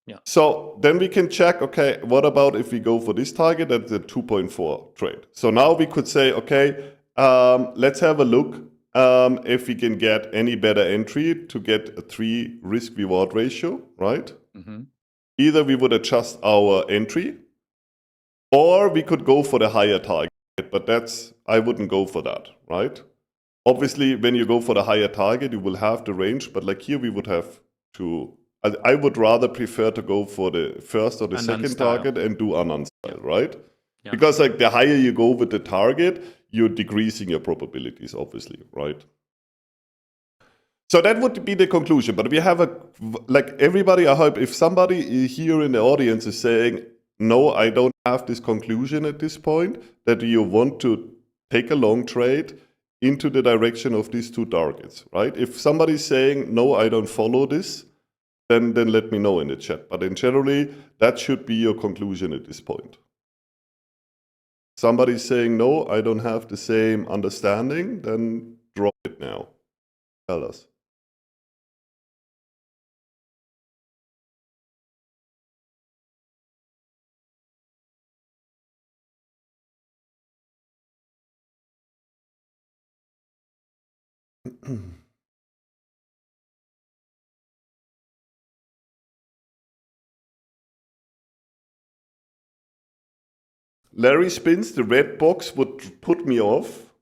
Yeah. So then we can check, okay, what about if we go for this target at the 2.4 trade? So now we could say, okay, let's have a look if we can get any better entry to get a 3 risk reward ratio, right? Mm-hmm. Either we would adjust our entry or we could go for the higher target, but I wouldn't go for that, right? Obviously, when you go for the higher target, you will have the range, but like here we would have to, I would rather prefer to go for the first or the Anand second style. target and do Anand style, right? Yeah. Because like the higher you go with the target, you're decreasing your probabilities, obviously, right? So that would be the conclusion. But we have everybody, I hope if somebody here in the audience is saying, no, I don't have this conclusion at this point, that you want to take a long trade into the direction of these two targets, right? If somebody's saying, no, I don't follow this, then let me know in the chat. But in generally, that should be your conclusion at this point. Somebody's saying, no, I don't have the same understanding, then drop it now. Tell us. Larry spins, the red box would put me off.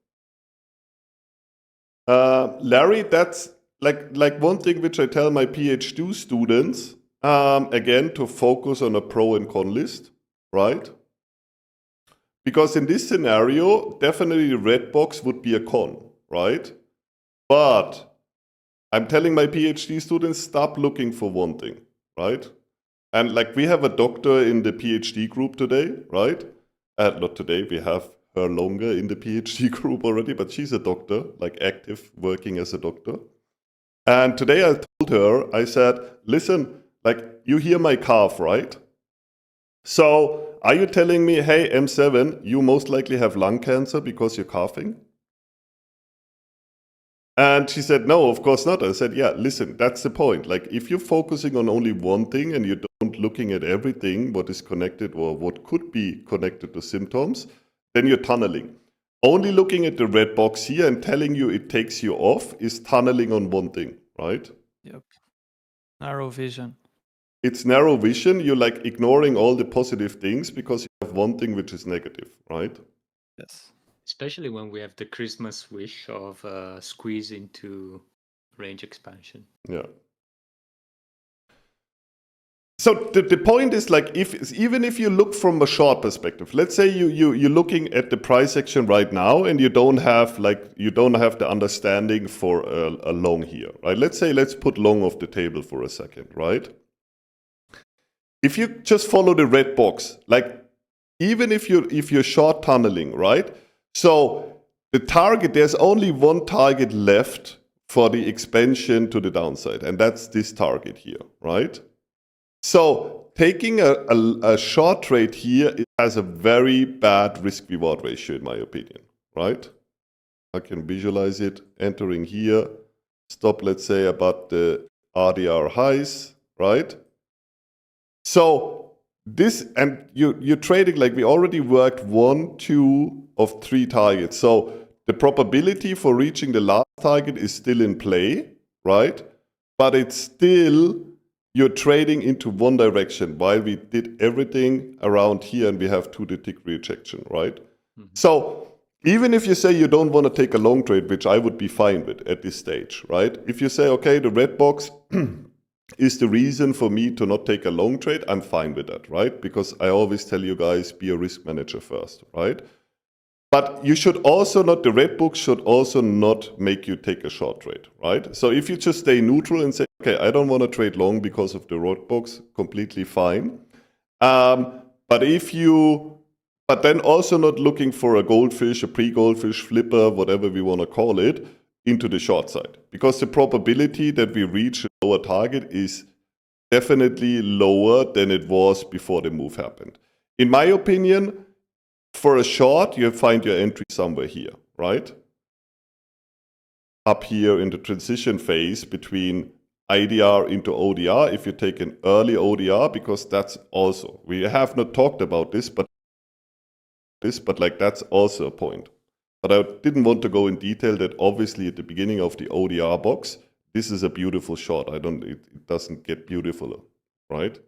Larry, that's like one thing which I tell my PhD students, again, to focus on a pro and con list, right? Because in this scenario, definitely the red box would be a con, right? But I'm telling my PhD students, stop looking for one thing, right? And like we have a doctor in the PhD group today, right? Not today, we have her longer in the PhD group already, but she's a doctor, like active, working as a doctor. And today I told her, I said, listen, like you hear my cough, right? So are you telling me, hey, M7, you most likely have lung cancer because you're coughing? And she said, no, of course not. I said, yeah, listen, that's the point. Like if you're focusing on only one thing and you don't looking at everything, what is connected or what could be connected to symptoms, then you're tunneling. Only looking at the red box here and telling you it takes you off is tunneling on one thing, right? Yep. Narrow vision. It's narrow vision. You're like ignoring all the positive things because you have one thing which is negative, right? Yes. Especially when we have the Christmas wish of squeeze into range expansion. Yeah. So the point is like even if you look from a short perspective, let's say you're looking at the price action right now and you don't have the understanding for a long here, right? Let's put long off the table for a second, right? If you just follow the red box, like even if you're short tunneling, right? So the target, there's only one target left for the expansion to the downside, and that's this target here, right? So taking a short trade here, it has a very bad risk-reward ratio, in my opinion, right? I can visualize it entering here, stop, let's say, about the RDR highs, right? So this, and you're trading, like we already worked 1, 2 of 3 targets. So the probability for reaching the last target is still in play, right? But it's still, you're trading into one direction while we did everything around here and we have 2-tick rejection, right? Mm-hmm. So even if you say you don't want to take a long trade, which I would be fine with at this stage, right? If you say, okay, the red box is the reason for me to not take a long trade, I'm fine with that, right? Because I always tell you guys, be a risk manager first, right? But you should also not, the red book should also not make you take a short trade, right? So if you just stay neutral and say, okay, I don't want to trade long because of the red box, completely fine. But then also not looking for a goldfish, a pre-goldfish, flipper, whatever we want to call it, into the short side. Because the probability that we reach a lower target is definitely lower than it was before the move happened. In my opinion, for a short, you find your entry somewhere here, right? Up here in the transition phase between IDR into ODR, if you take an early ODR, because that's also, we have not talked about this, but like that's also a point. But I didn't want to go in detail that obviously at the beginning of the ODR box, this is a beautiful shot. It doesn't get beautifuler, right?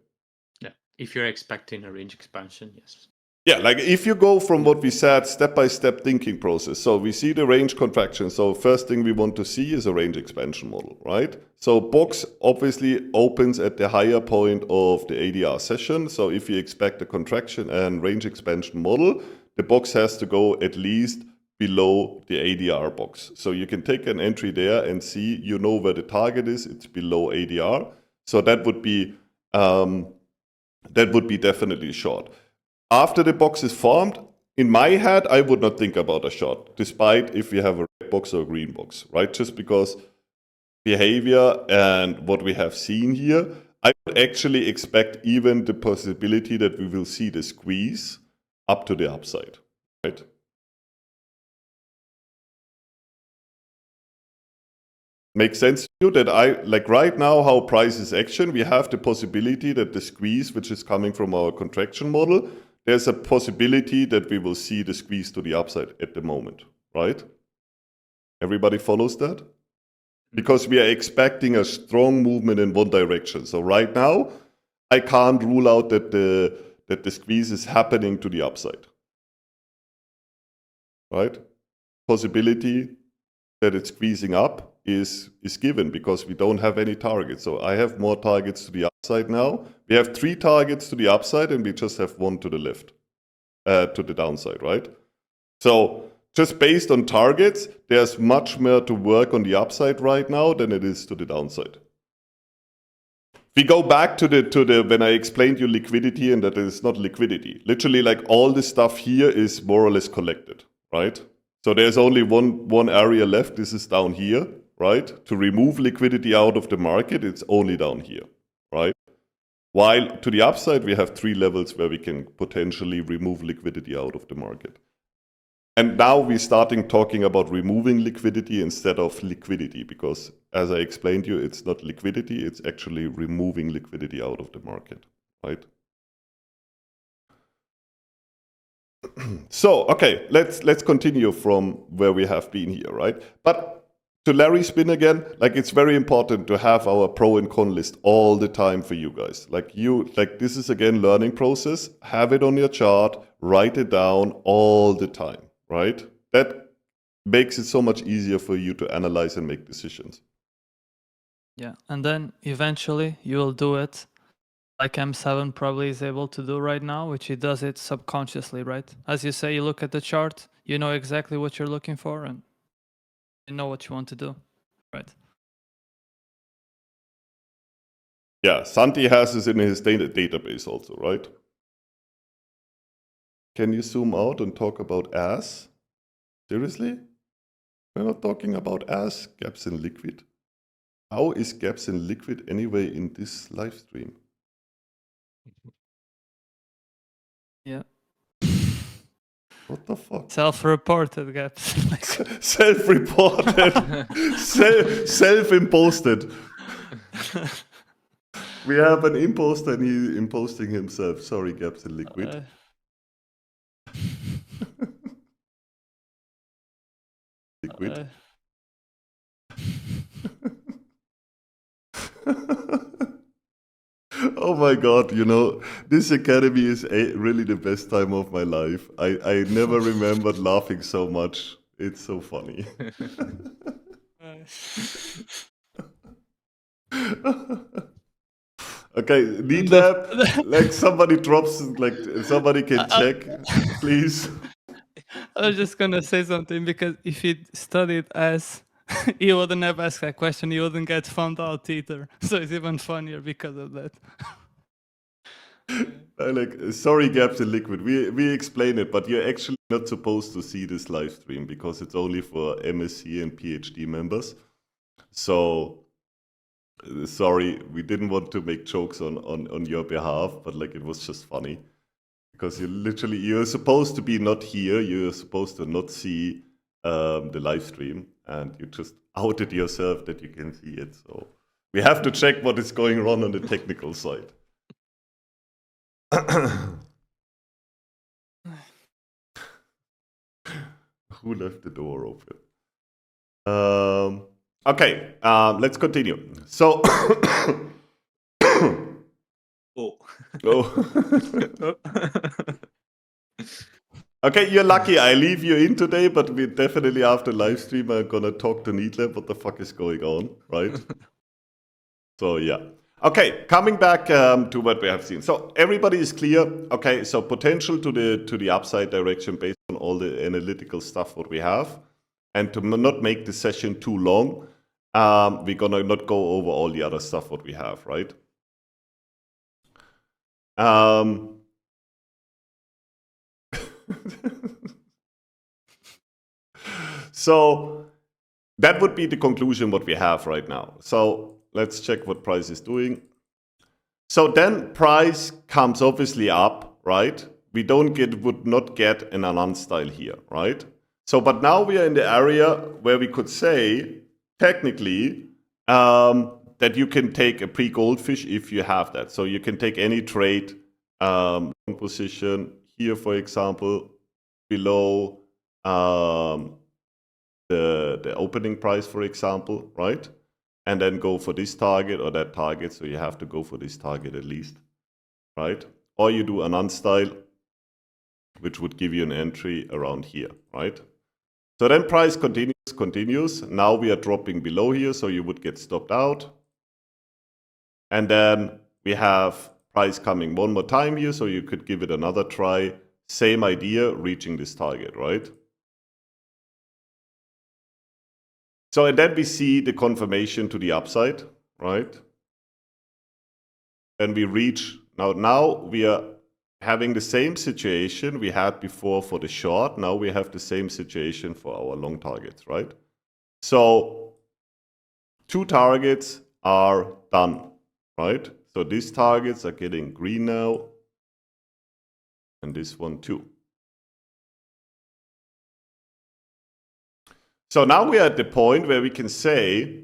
Yeah, if you're expecting a range expansion, yes. Yeah, like if you go from what we said, step-by-step thinking process. So we see the range contraction. So first thing we want to see is a range expansion model, right? So box obviously opens at the higher point of the ADR session. So if you expect a contraction and range expansion model, the box has to go at least below the ADR box. So you can take an entry there and see, you know where the target is, it's below ADR. So that would be definitely short. After the box is formed, in my head, I would not think about a short, despite if we have a red box or a green box, right? Just because behavior and what we have seen here, I would actually expect even the possibility that we will see the squeeze up to the upside, right? Makes sense to you that like right now how price is action, we have the possibility that the squeeze, which is coming from our contraction model, there's a possibility that we will see the squeeze to the upside at the moment, right? Everybody follows that? Because we are expecting a strong movement in one direction. So right now, I can't rule out that the squeeze is happening to the upside, right? Possibility that it's squeezing up is given because we don't have any targets. So I have more targets to the upside now. We have 3 targets to the upside and we just have 1 to the left, to the downside, right? So just based on targets, there's much more to work on the upside right now than it is to the downside. we go back to the when I explained you liquidity and that it's not liquidity. Literally, like all this stuff here is more or less collected, right? So there's only one area left. This is down here, right? To remove liquidity out of the market, it's only down here, right? While to the upside, we have 3 levels where we can potentially remove liquidity out of the market. And now we're starting talking about removing liquidity instead of liquidity, because as I explained you, it's not liquidity, it's actually removing liquidity out of the market, right? So, okay, let's continue from where we have been here, right? But to Larry's spin again, like it's very important to have our pro and con list all the time for you guys. Like this is again learning process. Have it on your chart, write it down all the time, right? That makes it so much easier for you to analyze and make decisions. Yeah, and then eventually you will do it like M7 probably is able to do right now, which he does it subconsciously, right? As you say, you look at the chart, you know exactly what you're looking for, and you know what you want to do, right? Yeah, Santi has this in his database also, right? Can you zoom out and talk about ass? Seriously? We're not talking about ass, gaps in liquid. How is gaps in liquid anyway in this live stream? Yeah. What the fuck? Self-reported gaps. Self-reported. Self-imposted. We have an imposter and he imposting himself. Sorry, gaps in liquid. Liquid. Oh my god, you know, this academy is really the best time of my life. I never remembered laughing so much. It's so funny. Okay, Need Lab, like somebody drops, like somebody can check, please. I was just gonna say something, because if he studied as he wouldn't have asked that question, he wouldn't get found out either. So it's even funnier because of that. Sorry, gaps in liquid. We explain it, but you're actually not supposed to see this live stream because it's only for MSc and PhD members. So sorry, we didn't want to make jokes on your behalf, but like it was just funny because you're supposed to be not here. You're supposed to not see the live stream, and you just outed yourself that you can see it. So we have to check what is going on the technical side. Who left the door open? Okay, let's continue. So, Oh. Okay, you're lucky. I leave you in today, but we definitely after live stream are gonna talk to Neatlab. What the fuck is going on, right? So yeah. Okay, coming back to what we have seen. So everybody is clear. Okay, so potential to the upside direction based on all the analytical stuff what we have, and to not make the session too long, we're gonna not go over all the other stuff what we have, right? So that would be the conclusion what we have right now. So let's check what price is doing. So then price comes obviously up, right? We would not get an Anand style here, right? So, but now we are in the area where we could say, technically, that you can take a pre-goldfish if you have that. So you can take any trade position here, for example, below the opening price, for example, right? And then go for this target or that target. So you have to go for this target at least, right? Or you do Anand style, which would give you an entry around here, right? So then price continues. Now we are dropping below here, so you would get stopped out. And then we have price coming one more time here, so you could give it another try. Same idea, reaching this target, right? So and then we see the confirmation to the upside, right? then we reach, now we are having the same situation we had before for the short. Now we have the same situation for our long targets, right? So 2 targets are done, right? So these targets are getting green now, and this one too. So now we are at the point where we can say,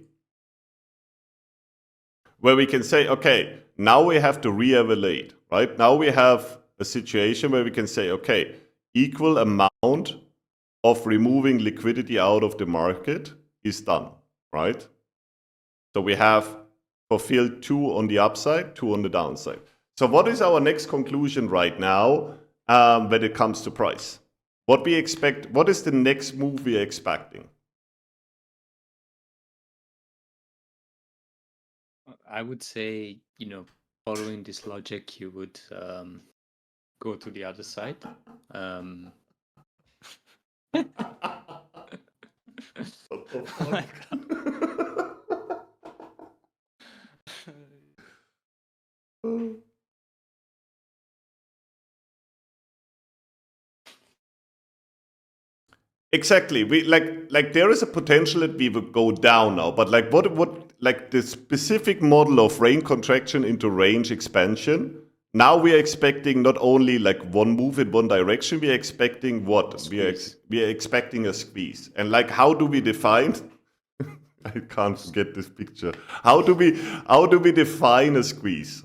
okay, now we have to re-evaluate, right? Now we have a situation where we can say, okay, equal amount of removing liquidity out of the market is done, right? So we have fulfilled 2 on the upside, 2 on the downside. So what is our next conclusion right now when it comes to price? What we expect, what is the next move we are expecting? I would say, following this logic, you would go to the other side. What the fuck? Exactly. We like there is a potential that we would go down now, but like what like the specific model of range contraction into range expansion. Now we are expecting not only like one move in one direction. We are expecting what? We are expecting a squeeze. And like, how do we define? I can't get this picture. How do we define a squeeze?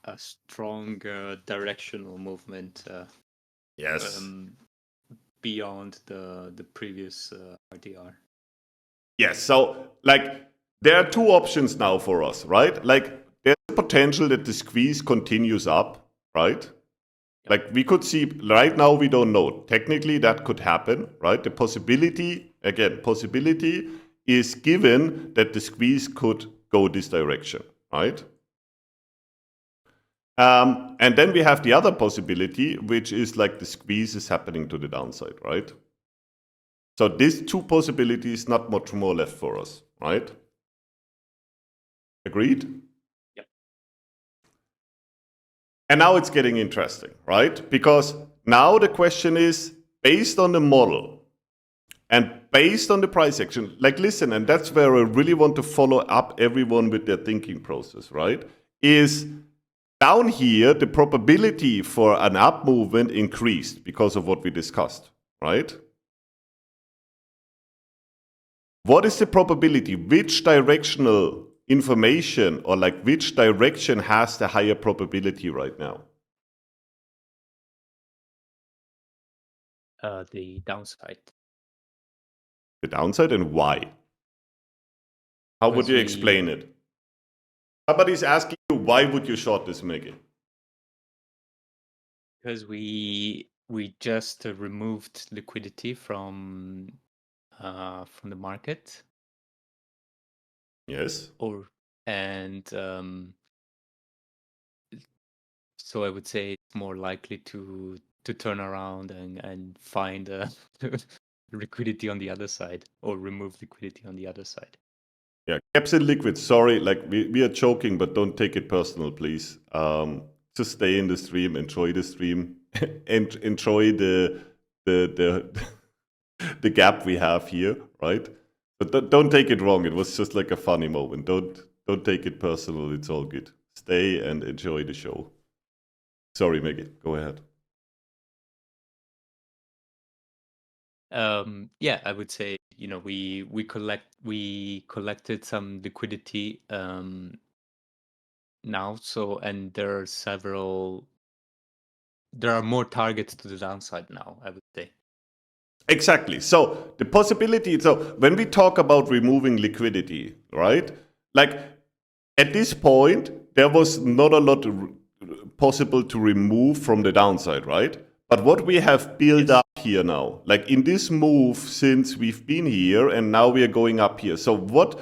A strong directional movement. Yes. Beyond the previous RDR. Yes. So like there are 2 options now for us, right? Like there's a potential that the squeeze continues up, right? Like we could see right now, we don't know. Technically that could happen, right? The possibility is given that the squeeze could go this direction, right? And then we have the other possibility, which is like the squeeze is happening to the downside, right? So these 2 possibilities, not much more left for us, right? Agreed? Yep. And now it's getting interesting, right? Because now the question is, based on the model and based on the price action, like listen, and that's where I really want to follow up everyone with their thinking process, right? Is down here, the probability for an up movement increased because of what we discussed, right? What is the probability? Which directional information or like which direction has the higher probability right now? The downside. The downside, and why? How would you explain it? Somebody's asking you, why would you short this, Maggie? Because we just removed liquidity from the market. Yes. So I would say it's more likely to turn around and find liquidity on the other side, or remove liquidity on the other side. Yeah, caps in liquid. Sorry, like we are joking, but don't take it personal, please. Just stay in the stream, enjoy the stream, and enjoy the gap we have here, right? But don't take it wrong. It was just like a funny moment. Don't take it personal. It's all good. Stay and enjoy the show. Sorry, Maggie. Go ahead. Yeah, I would say, we collected some liquidity now, and there are more targets to the downside now, I would say. Exactly. So the possibility, so when we talk about removing liquidity, right? Like at this point, there was not a lot possible to remove from the downside, right? But what we have built up here now, like in this move since we've been here and now we are going up here. So what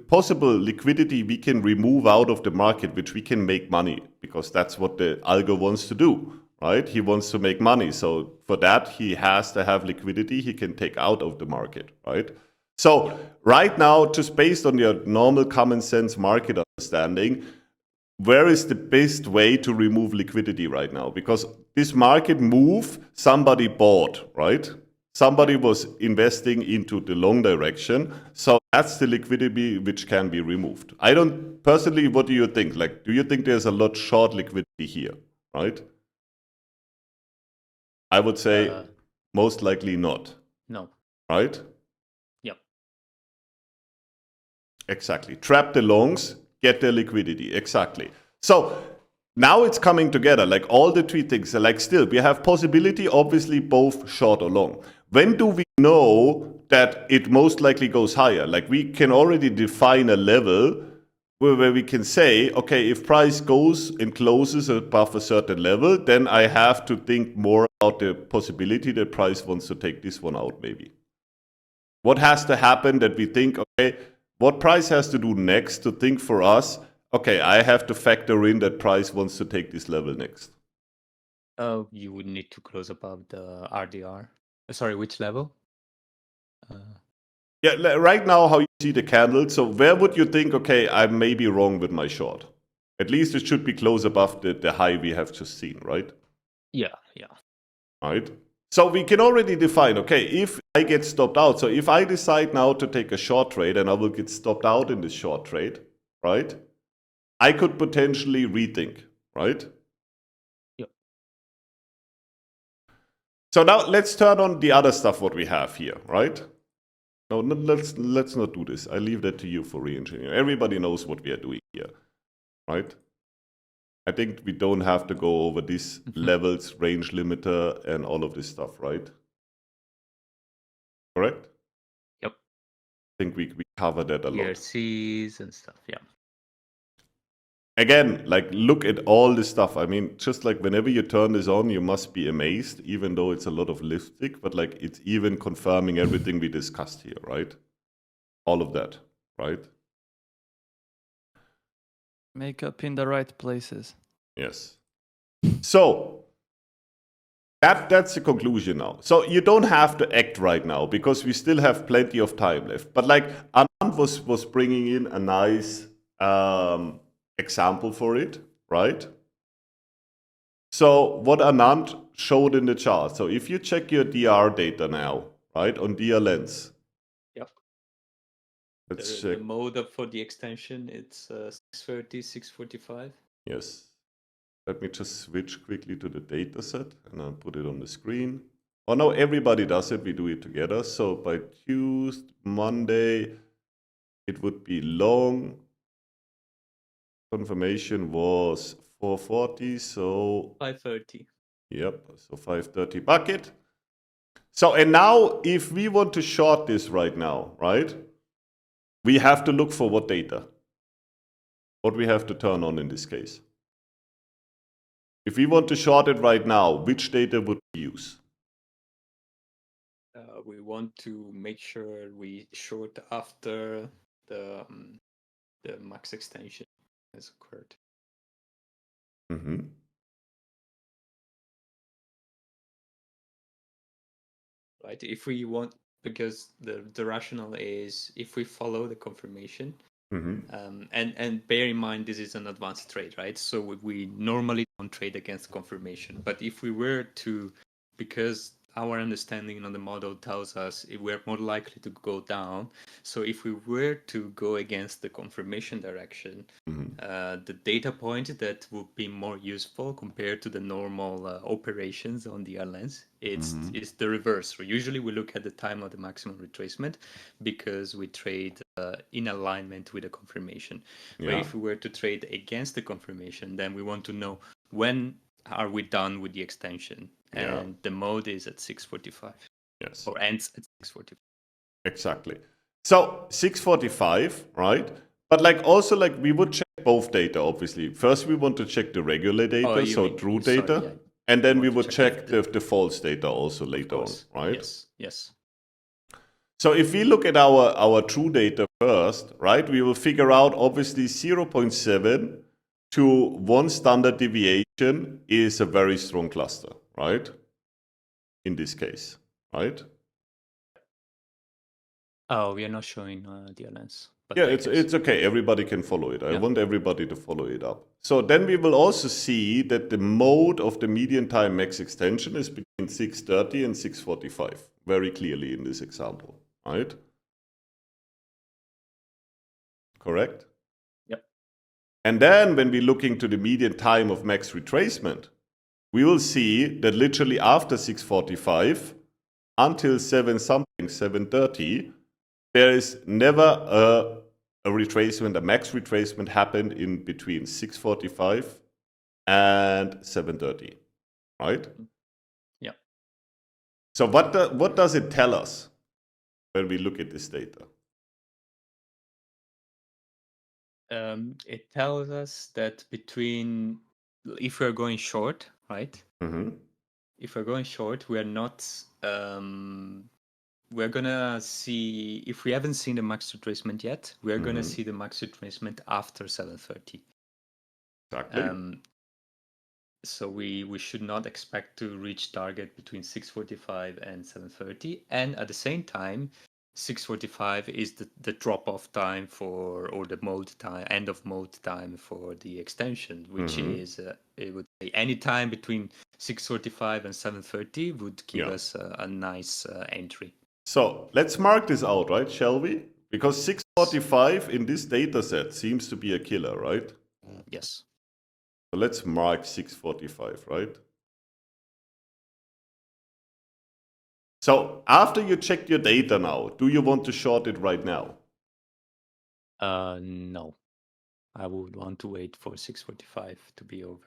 possible liquidity we can remove out of the market, which we can make money, because that's what the algo wants to do, right? He wants to make money. So for that, he has to have liquidity he can take out of the market, right? So right now, just based on your normal common sense market understanding, where is the best way to remove liquidity right now? Because this market move, somebody bought, right? Somebody was investing into the long direction. So that's the liquidity which can be removed. I don't, personally, what do you think? Like, do you think there's a lot short liquidity here, right? I would say most likely not, No. right? Yep. Exactly. Trap the longs, get their liquidity. Exactly. So now it's coming together, like all the three things. Like still, we have possibility, obviously, both short or long. When do we know that it most likely goes higher? Like we can already define a level where we can say, okay, if price goes and closes above a certain level, then I have to think more about the possibility that price wants to take this one out, maybe. What has to happen that we think, okay, what price has to do next to think for us, okay, I have to factor in that price wants to take this level next. You would need to close above the RDR. Sorry, which level? Yeah, right now, how you see the candle. So where would you think, okay, I may be wrong with my short? At least it should be close above the high we have just seen, right? Yeah. Right? So we can already define, okay, if I get stopped out, so if I decide now to take a short trade and I will get stopped out in this short trade, right? I could potentially rethink, right? Yep. So now let's turn on the other stuff what we have here, right? No, let's not do this. I leave that to you for re-engineering. Everybody knows what we are doing here, right? I think we don't have to go over these levels, range limiter, and all of this stuff, right? Correct? Yep. I think we covered that a lot. ERCs and stuff, yeah. Again, like look at all this stuff. I mean, just like whenever you turn this on, you must be amazed, even though it's a lot of lipstick, but like it's even confirming everything we discussed here, right? All of that, right? Makeup in the right places. Yes. So that's the conclusion now. So you don't have to act right now because we still have plenty of time left. But like Anand was bringing in a nice example for it, right? So what Anand showed in the chart. So if you check your DR data now, right, on DR Lens. Yep. Let's The check. mode up for the extension, it's 630, 645. Yes. Let me just switch quickly to the data set and I'll put it on the screen. Oh no, everybody does it. We do it together. So by Tuesday, Monday, it would be long. Confirmation was 440. So 530. yep. So 530 bucket. So and now if we want to short this right now, right? We have to look for what data? What we have to turn on in this case? If we want to short it right now, which data would we use? We want to make sure we short after the max extension has occurred. Mm-hmm. Right? If we want, because the rationale is if we follow the confirmation, and bear in mind this is an advanced trade, right? So we normally don't trade against confirmation, but if we were to, because our understanding on the model tells us if we're more likely to go down, so if we were to go against the confirmation direction, the data point that would be more useful compared to the normal operations on the lens, is the reverse. So usually we look at the time of the maximum retracement because we trade in alignment with the confirmation. Yeah. But if we were to trade against the confirmation, then we want to know when are we done with the extension, and the mode is at 6:45. Yes. Or ends at 6:45. Exactly. So 6:45, right? But like also like we would check both data, obviously. First we want to check the regular data, so true data. And then we would check the false data also later on, right? Yes. So if we look at our true data first, right, we will figure out obviously 0.7 to 1 standard deviation is a very strong cluster, right? In this case, right? Oh, we are not showing DLNs. But Yeah, I it's can see. it's okay. Everybody can follow it. I Yeah. want everybody to follow it up. So then we will also see that the mode of the median time max extension is between 6:30 and 6:45, very clearly in this example, right? Correct? Yep. And then when we look into the median time of max retracement, we will see that literally after 6:45 until 7 something, 7:30, there is never a retracement, a max retracement happened in between 6:45 and 7:30, right? Yeah. So what does it tell us when we look at this data? It tells us that between, if we're going short, right? Mm-hmm. If we're going short, we're not. We're gonna see, if we haven't seen the max retracement yet, we're gonna Mhm. see the max retracement after 7:30. Exactly. So we should not expect to reach target between 6:45 and 7:30. And at the same time, 6:45 is the drop-off time for, or the mode time, end of mode time for the extension, which Mhm. is, it would say any time between 6:45 and 7:30 would give Yeah. us a nice entry. So let's mark this out, right? Shall we? Because 6:45 in this data set seems to be a killer, right? Yes. So let's mark 6:45, right? So after you checked your data now, do you want to short it right now? No. I would want to wait for 6:45 to be over.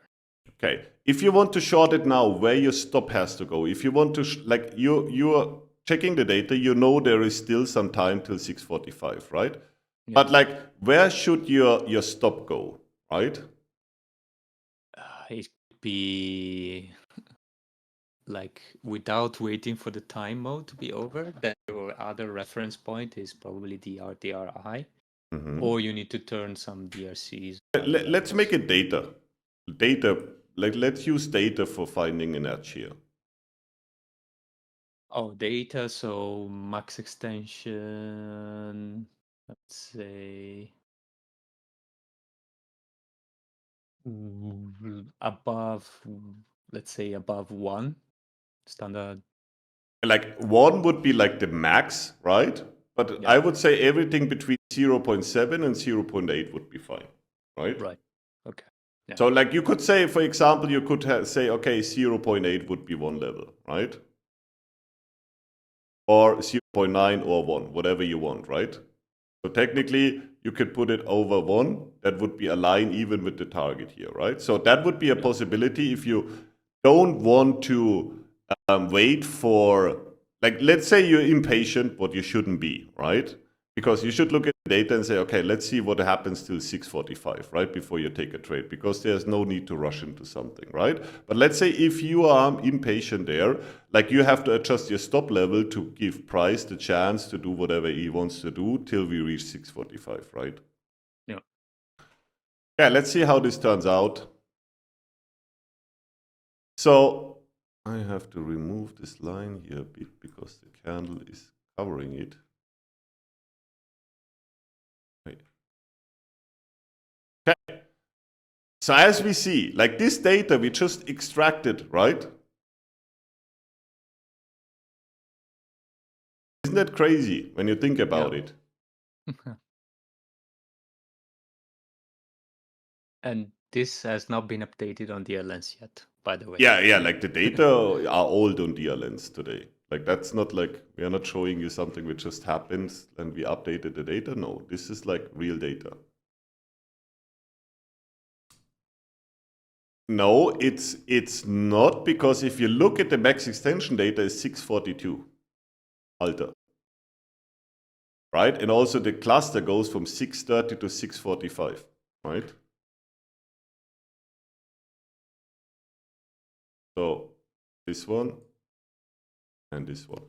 Okay. If you want to short it now, where your stop has to go. If you want to, like you're checking the data, you know there is still some time till 6:45, right? Yeah. But like, where should your stop go, right? It could be like without waiting for the time mode to be over, then your other reference point is probably the RTRI, Mhm. or you need to turn some DRCs. Let's make it data. Data, like let's use data for finding an edge here. Oh, data, so max extension, let's say above, let's say above 1 standard. Like 1 would be like the max, right? But Yeah. I would say everything between 0.7 and 0.8 would be fine, right? Right. Okay. Yeah. So like you could say, for example, you could say, okay, 0.8 would be one level, right? Or 0.9 or 1, whatever you want, right? So technically, you could put it over 1. That would be aligned even with the target here, right? So that would be a possibility if you don't want to wait for, like, let's say you're impatient, but you shouldn't be, right? Because you should look at the data and say, okay, let's see what happens till 6:45, right? Before you take a trade, because there's no need to rush into something, right? But let's say if you are impatient there, like you have to adjust your stop level to give price the chance to do whatever he wants to do till we reach 6:45, right? Yeah. Yeah, let's see how this turns out. So I have to remove this line here a bit because the candle is covering it. Wait. Okay. So as we see, like this data we just extracted, right? Isn't that crazy when you think about it? And this has not been updated on DLNs yet, by the way. Yeah, like the data are old on DLNs today. Like that's not like, we are not showing you something which just happened and we updated the data. No, this is like real data. No, it's not, because if you look at the max extension data is 642 Alter. Right? And also the cluster goes from 6:30 to 6:45, right? So this one and this one.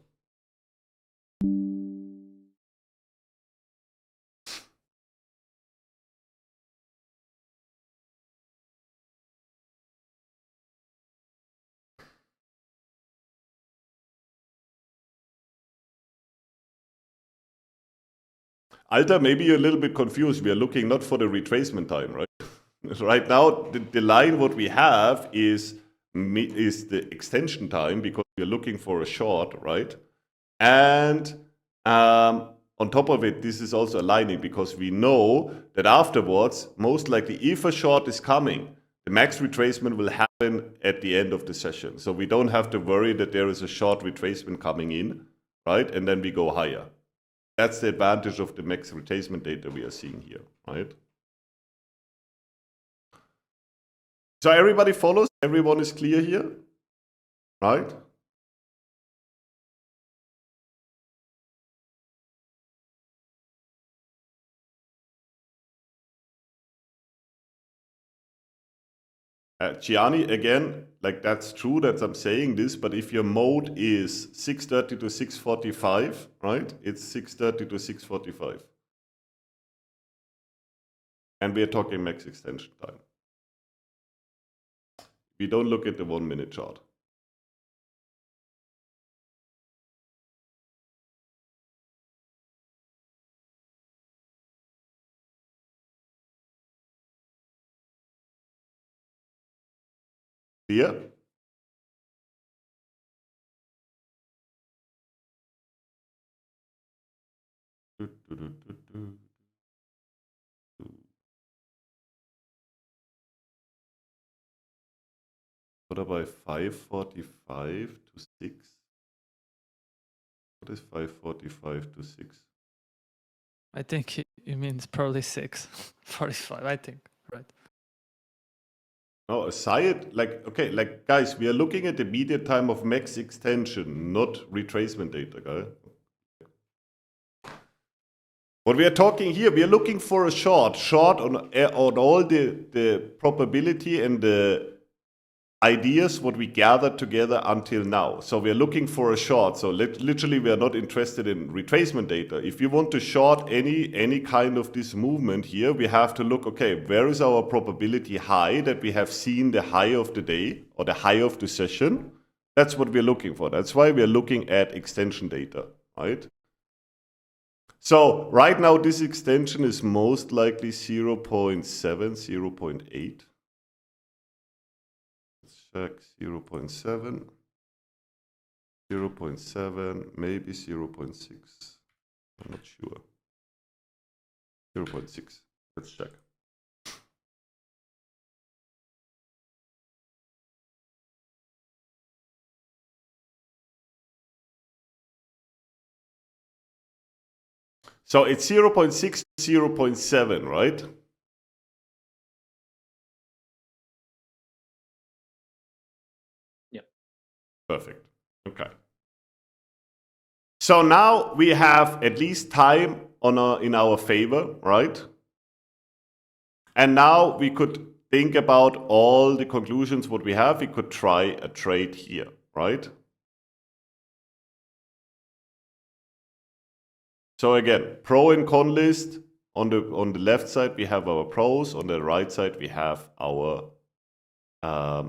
Alter, maybe you're a little bit confused. We are looking not for the retracement time, right? Right now, the line what we have is the extension time because we're looking for a short, right? And on top of it, this is also aligning because we know that afterwards, most likely, if a short is coming, the max retracement will happen at the end of the session. So we don't have to worry that there is a short retracement coming in, right? And then we go higher. That's the advantage of the max retracement data we are seeing here, right? So everybody follows, everyone is clear here, right? Gianni, again, like that's true that I'm saying this, but if your mode is 6:30 to 6:45, right? It's 6:30 to 6:45. And we're talking max extension time. We don't look at the 1 minute chart. Clear? What about 5:45 to 6? What is 5:45 to 6? I think it means probably 6:45. I think, right? No, aside, like, okay, like, guys, we are looking at the median time of max extension, not retracement data, guys. What we are talking here, we are looking for a short on all the probability and the ideas what we gathered together until now. So we are looking for a short. So literally, we are not interested in retracement data. If you want to short any kind of this movement here, we have to look, okay, where is our probability high that we have seen the high of the day or the high of the session? That's what we're looking for. That's why we're looking at extension data, right? So right now, this extension is most likely 0.7, 0.8. Check 0.7, 0.7, maybe 0.6. I'm not sure. 0.6. Let's check. So it's 0.6 to 0.7, right? Perfect. Okay. So now we have at least time in our favor, right? And now we could think about all the conclusions what we have. We could try a trade here, right? So again, pro and con list. On the left side, we have our pros. On the right side, we have our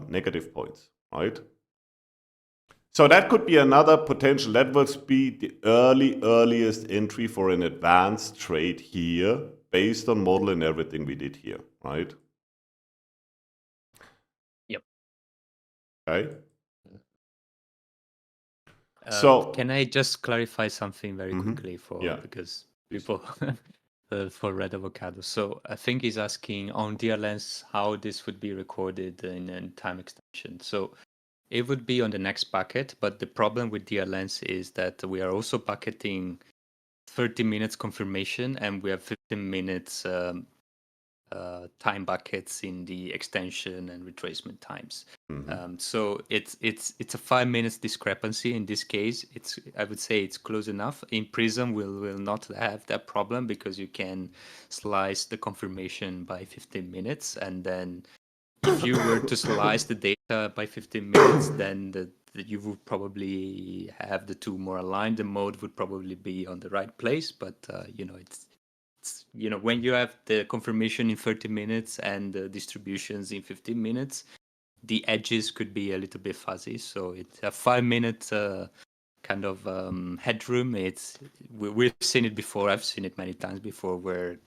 negative points, right? So that could be another potential. That will be the earliest entry for an advanced trade here based on model and everything we did here, right? Yep. Okay. So can I just clarify something very quickly because people for Red Avocado. So I think he's asking on DRLens how this would be recorded in time extension. So it would be on the next bucket, but the problem with DRLens is that we are also bucketing 30 minutes confirmation and we have 15 minutes time buckets in the extension and retracement times. So it's a 5 minutes discrepancy in this case. I would say it's close enough. In Prism, will not have that problem because you can slice the confirmation by 15 minutes, and then if you were to slice the data by 15 minutes, then you would probably have the two more aligned. The mode would probably be on the right place, but it's when you have the confirmation in 30 minutes and the distributions in 15 minutes, the edges could be a little bit fuzzy. So it's a 5 minute kind of headroom. We've seen it before. I've seen it many times before, where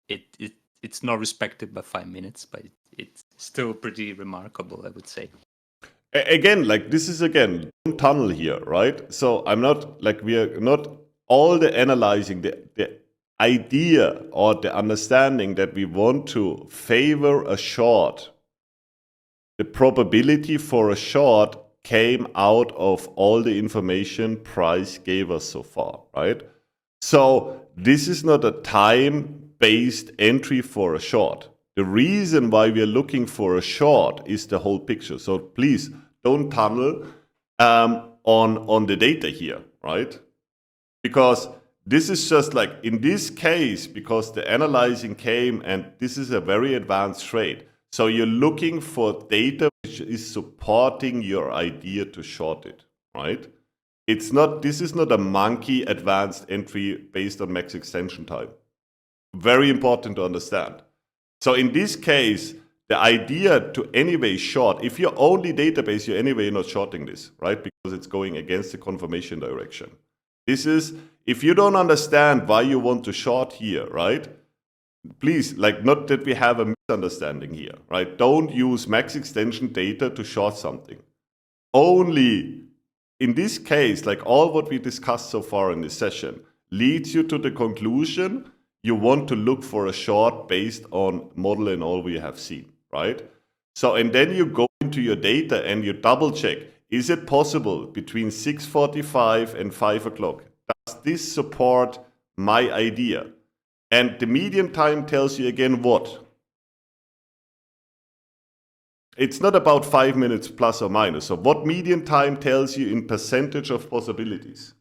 it's not respected by 5 minutes, but it's still pretty remarkable, I would say. Again, like this is again tunnel here, right? So I'm not like we are not all the analyzing the idea or the understanding that we want to favor a short. The probability for a short came out of all the information Price gave us so far, right? So this is not a time-based entry for a short. The reason why we are looking for a short is the whole picture. So please don't tunnel on the data here, right? Because this is just like in this case, because the analyzing came and this is a very advanced trade. So you're looking for data which is supporting your idea to short it, right? This is not a monkey advanced entry based on max extension time. Very important to understand. So in this case, the idea to anyway short, if you're only database, you're anyway not shorting this, right? Because it's going against the confirmation direction. This is, if you don't understand why you want to short here, right? Please, like not that we have a misunderstanding here, right? Don't use max extension data to short something. Only in this case, like all what we discussed so far in this session, leads you to the conclusion you want to look for a short based on model and all we have seen, right? So, and then you go into your data and you double check, is it possible between 6:45 and 5 o'clock? Does this support my idea? And the median time tells you again what? It's not about 5 minutes plus or minus. So what median time tells you in percentage of possibilities?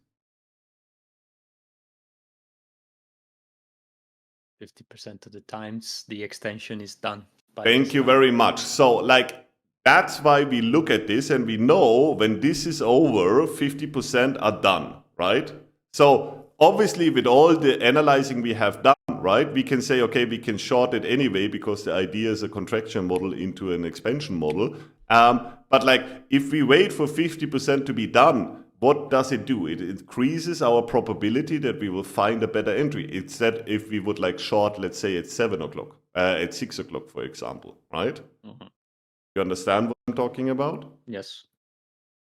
50% of the times the extension is done. Thank you very much. So like that's why we look at this and we know when this is over, 50% are done, right? So obviously with all the analyzing we have done, right, we can say, okay, we can short it anyway because the idea is a contraction model into an expansion model. But like if we wait for 50% to be done, what does it do? It increases our probability that we will find a better entry. It's that if we would like short, let's say at 7 o'clock, at 6 o'clock, for example, right? Mm-hmm. You understand what I'm talking about? Yes.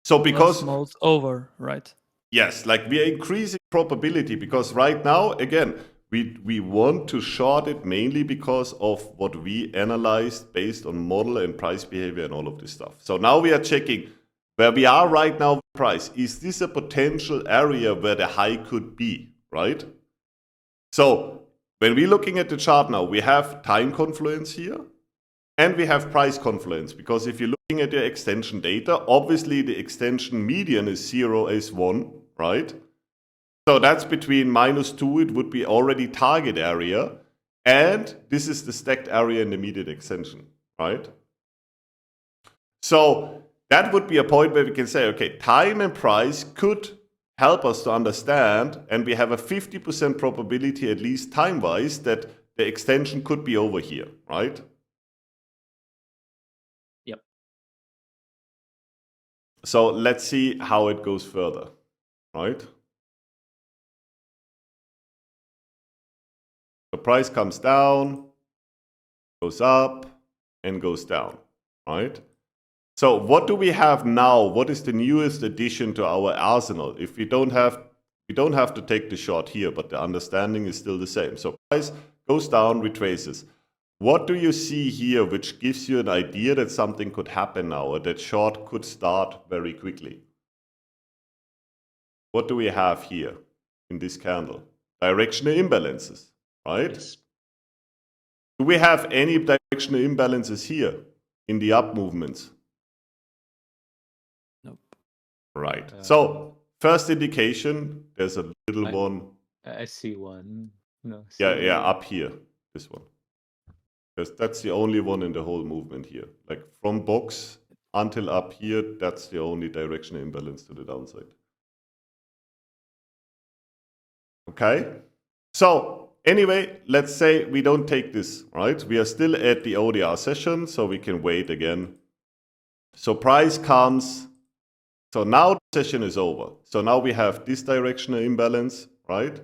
So because mode's over, right? Yes, like we are increasing probability because right now, again, we want to short it mainly because of what we analyzed based on model and price behavior and all of this stuff. So now we are checking where we are right now with price. Is this a potential area where the high could be, right? So when we're looking at the chart now, we have time confluence here and we have price confluence because if you're looking at your extension data, obviously the extension median is 0 is 1, right? So that's between -2, it would be already target area, and this is the stacked area in the median extension, right? So that would be a point where we can say, okay, time and price could help us to understand, and we have a 50% probability, at least time-wise, that the extension could be over here, right? Yep. So let's see how it goes further, right? The price comes down, goes up, and goes down, right? So what do we have now? What is the newest addition to our arsenal? If we don't have to take the short here, but the understanding is still the same. So price goes down, retraces. What do you see here which gives you an idea that something could happen now or that short could start very quickly? What do we have here in this candle? Directional imbalances, right? Yes. Do we have any directional imbalances here in the up movements? Nope. Right. So first indication, there's a little one. I see one. No. Yeah, up here, this one. Because that's the only one in the whole movement here. Like from box until up here, that's the only directional imbalance to the downside. Okay. So anyway, let's say we don't take this, right? We are still at the ODR session, so we can wait again. So price comes. So now session is over. So now we have this directional imbalance, right?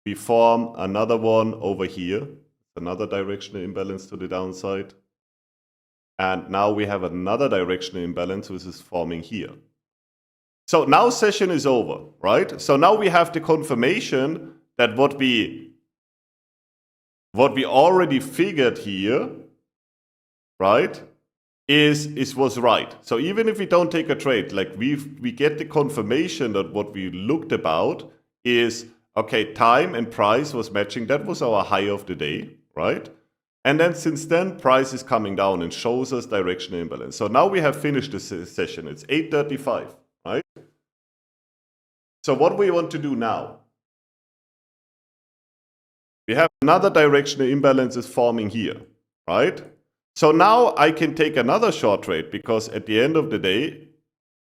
We form another one over here, another directional imbalance to the downside. And now we have another directional imbalance which is forming here. So now session is over, right? So now we have the confirmation that what we already figured here, right, was right. So even if we don't take a trade, like we get the confirmation that what we looked about is, okay, time and price was matching. That was our high of the day, right? And then since then, price is coming down and shows us directional imbalance. So now we have finished this session. It's 8:35, right? So what we want to do now? We have another directional imbalance is forming here, right? So now I can take another short trade because at the end of the day,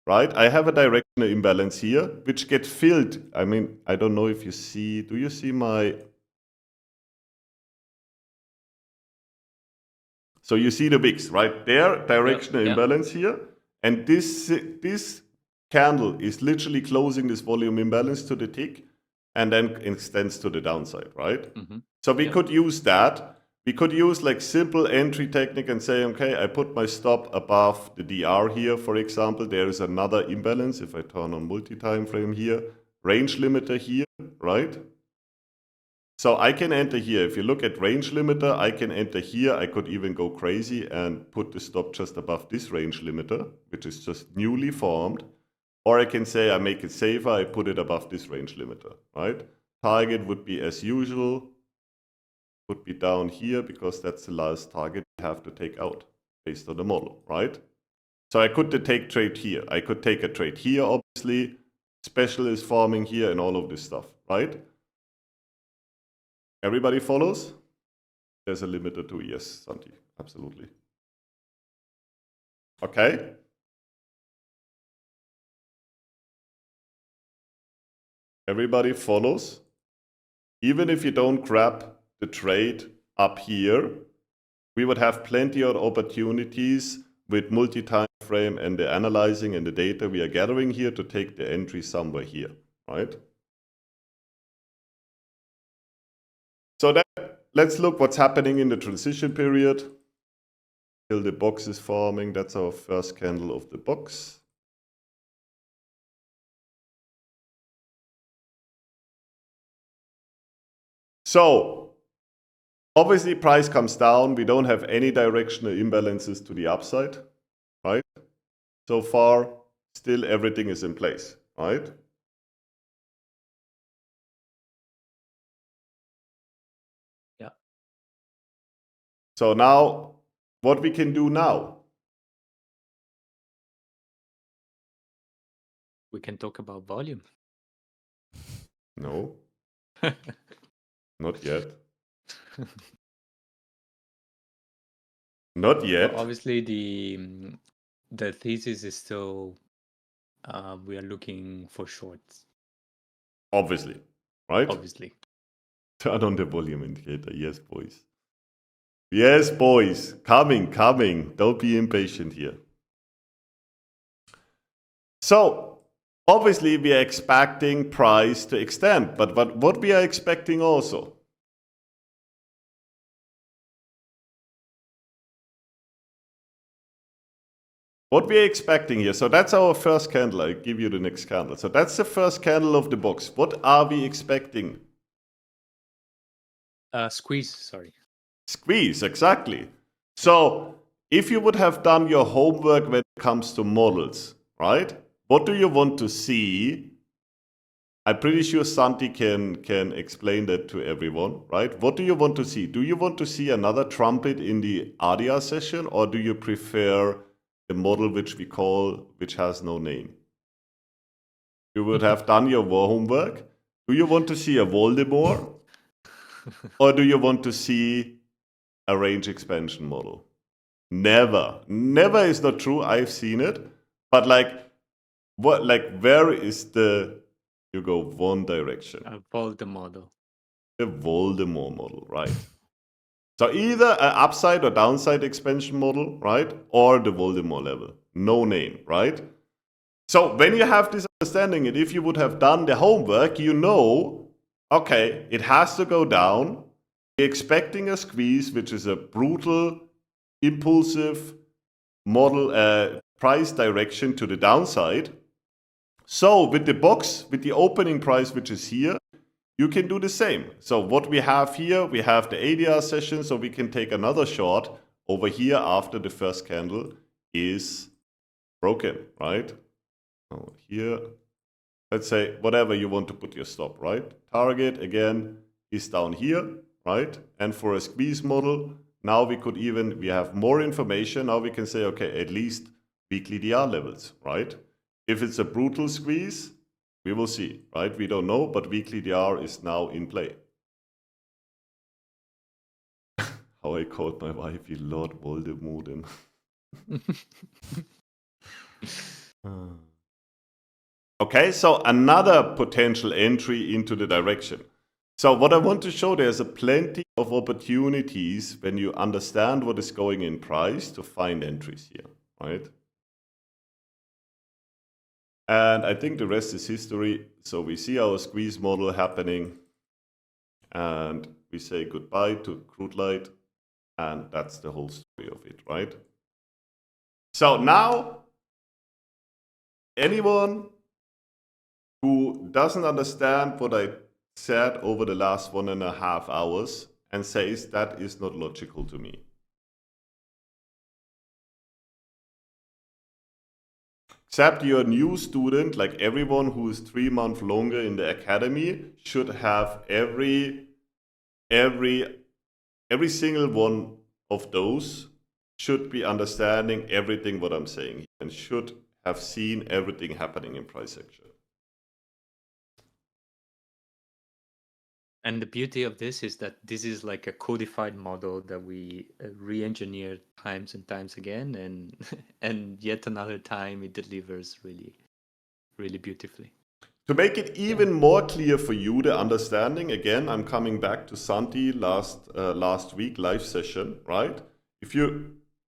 right, I have a directional imbalance here, which gets filled. I mean, I don't know if you see, do you see my... So you see the VIX, right? There, directional imbalance here. And this candle is literally closing this volume imbalance to the tick and then extends to the downside, right? So we could use that. We could use like simple entry technique and say, okay, I put my stop above the DR here, for example. There is another imbalance. If I turn on multi-time frame here, range limiter here, right? So I can enter here. If you look at range limiter, I can enter here. I could even go crazy and put the stop just above this range limiter, which is just newly formed. Or I can say I make it safer. I put it above this range limiter, right? Target would be as usual. Would be down here because that's the last target we have to take out based on the model, right? So I could take trade here. I could take a trade here, obviously. Special is forming here and all of this stuff, right? Everybody follows? There's a limiter too, yes, Santi, absolutely. Okay. Everybody follows? Even if you don't grab the trade up here, we would have plenty of opportunities with multi-time frame and the analyzing and the data we are gathering here to take the entry somewhere here, right? So then let's look what's happening in the transition period. Till the box is forming, that's our first candle of the box. So obviously, price comes down. We don't have any directional imbalances to the upside, right? So far, still everything is in place, right? Yeah. So now, what we can do now? We can talk about volume. No, not yet. Not yet. Well, obviously, the thesis is still we are looking for shorts. Obviously, right? Obviously. Turn on the volume indicator. Yes, boys. Yes, boys. Coming. Don't be impatient here. So, obviously, we are expecting price to extend. But what we are expecting also? What we are expecting here, so that's our first candle. I'll give you the next candle. So that's the first candle of the box. What are we expecting? Squeeze, sorry. Squeeze, exactly. So if you would have done your homework when it comes to models, right? What do you want to see? I'm pretty sure Santi can explain that to everyone, right? What do you want to see? Do you want to see another trumpet in the ADIA session, or do you prefer the model which has no name? You would have done your homework. Do you want to see a Voldemort? Or do you want to see a range expansion model? Never. Never is not true. I've seen it. But where is you go one direction. Voldemort model. The Voldemort model, right? So either an upside or downside expansion model, right? Or the Voldemort level. No name, right? So when you have this understanding, and if you would have done the homework, you know, okay, it has to go down. We're expecting a squeeze, which is a brutal, impulsive model price direction to the downside. So with the box, with the opening price, which is here, you can do the same. So what we have here, we have the ADR session, so we can take another short over here after the first candle is broken, right? So here, let's say whatever you want to put your stop, right? Target again is down here, right? And for a squeeze model, now we have more information. Now we can say, okay, at least weekly DR levels, right? If it's a brutal squeeze, we will see, right? We don't know, but weekly DR is now in play. How I called my wifey Lord Voldemort. Okay, so another potential entry into the direction. So what I want to show, there's a plenty of opportunities when you understand what is going in price to find entries here, right? And I think the rest is history. So we see our squeeze model happening and we say goodbye to crude light, and that's the whole story of it, right? So now, anyone who doesn't understand what I said over the last 1.5 hours and says that is not logical to me. Except you're a new student, like everyone who is 3 months longer in the academy should have every single one of those should be understanding everything what I'm saying and should have seen everything happening in price action. And the beauty of this is that this is like a codified model that we re-engineered times and times again, and and yet another time it delivers really, really beautifully. To make it even more clear for you, the understanding, again, I'm coming back to Santi last week live session, right? If you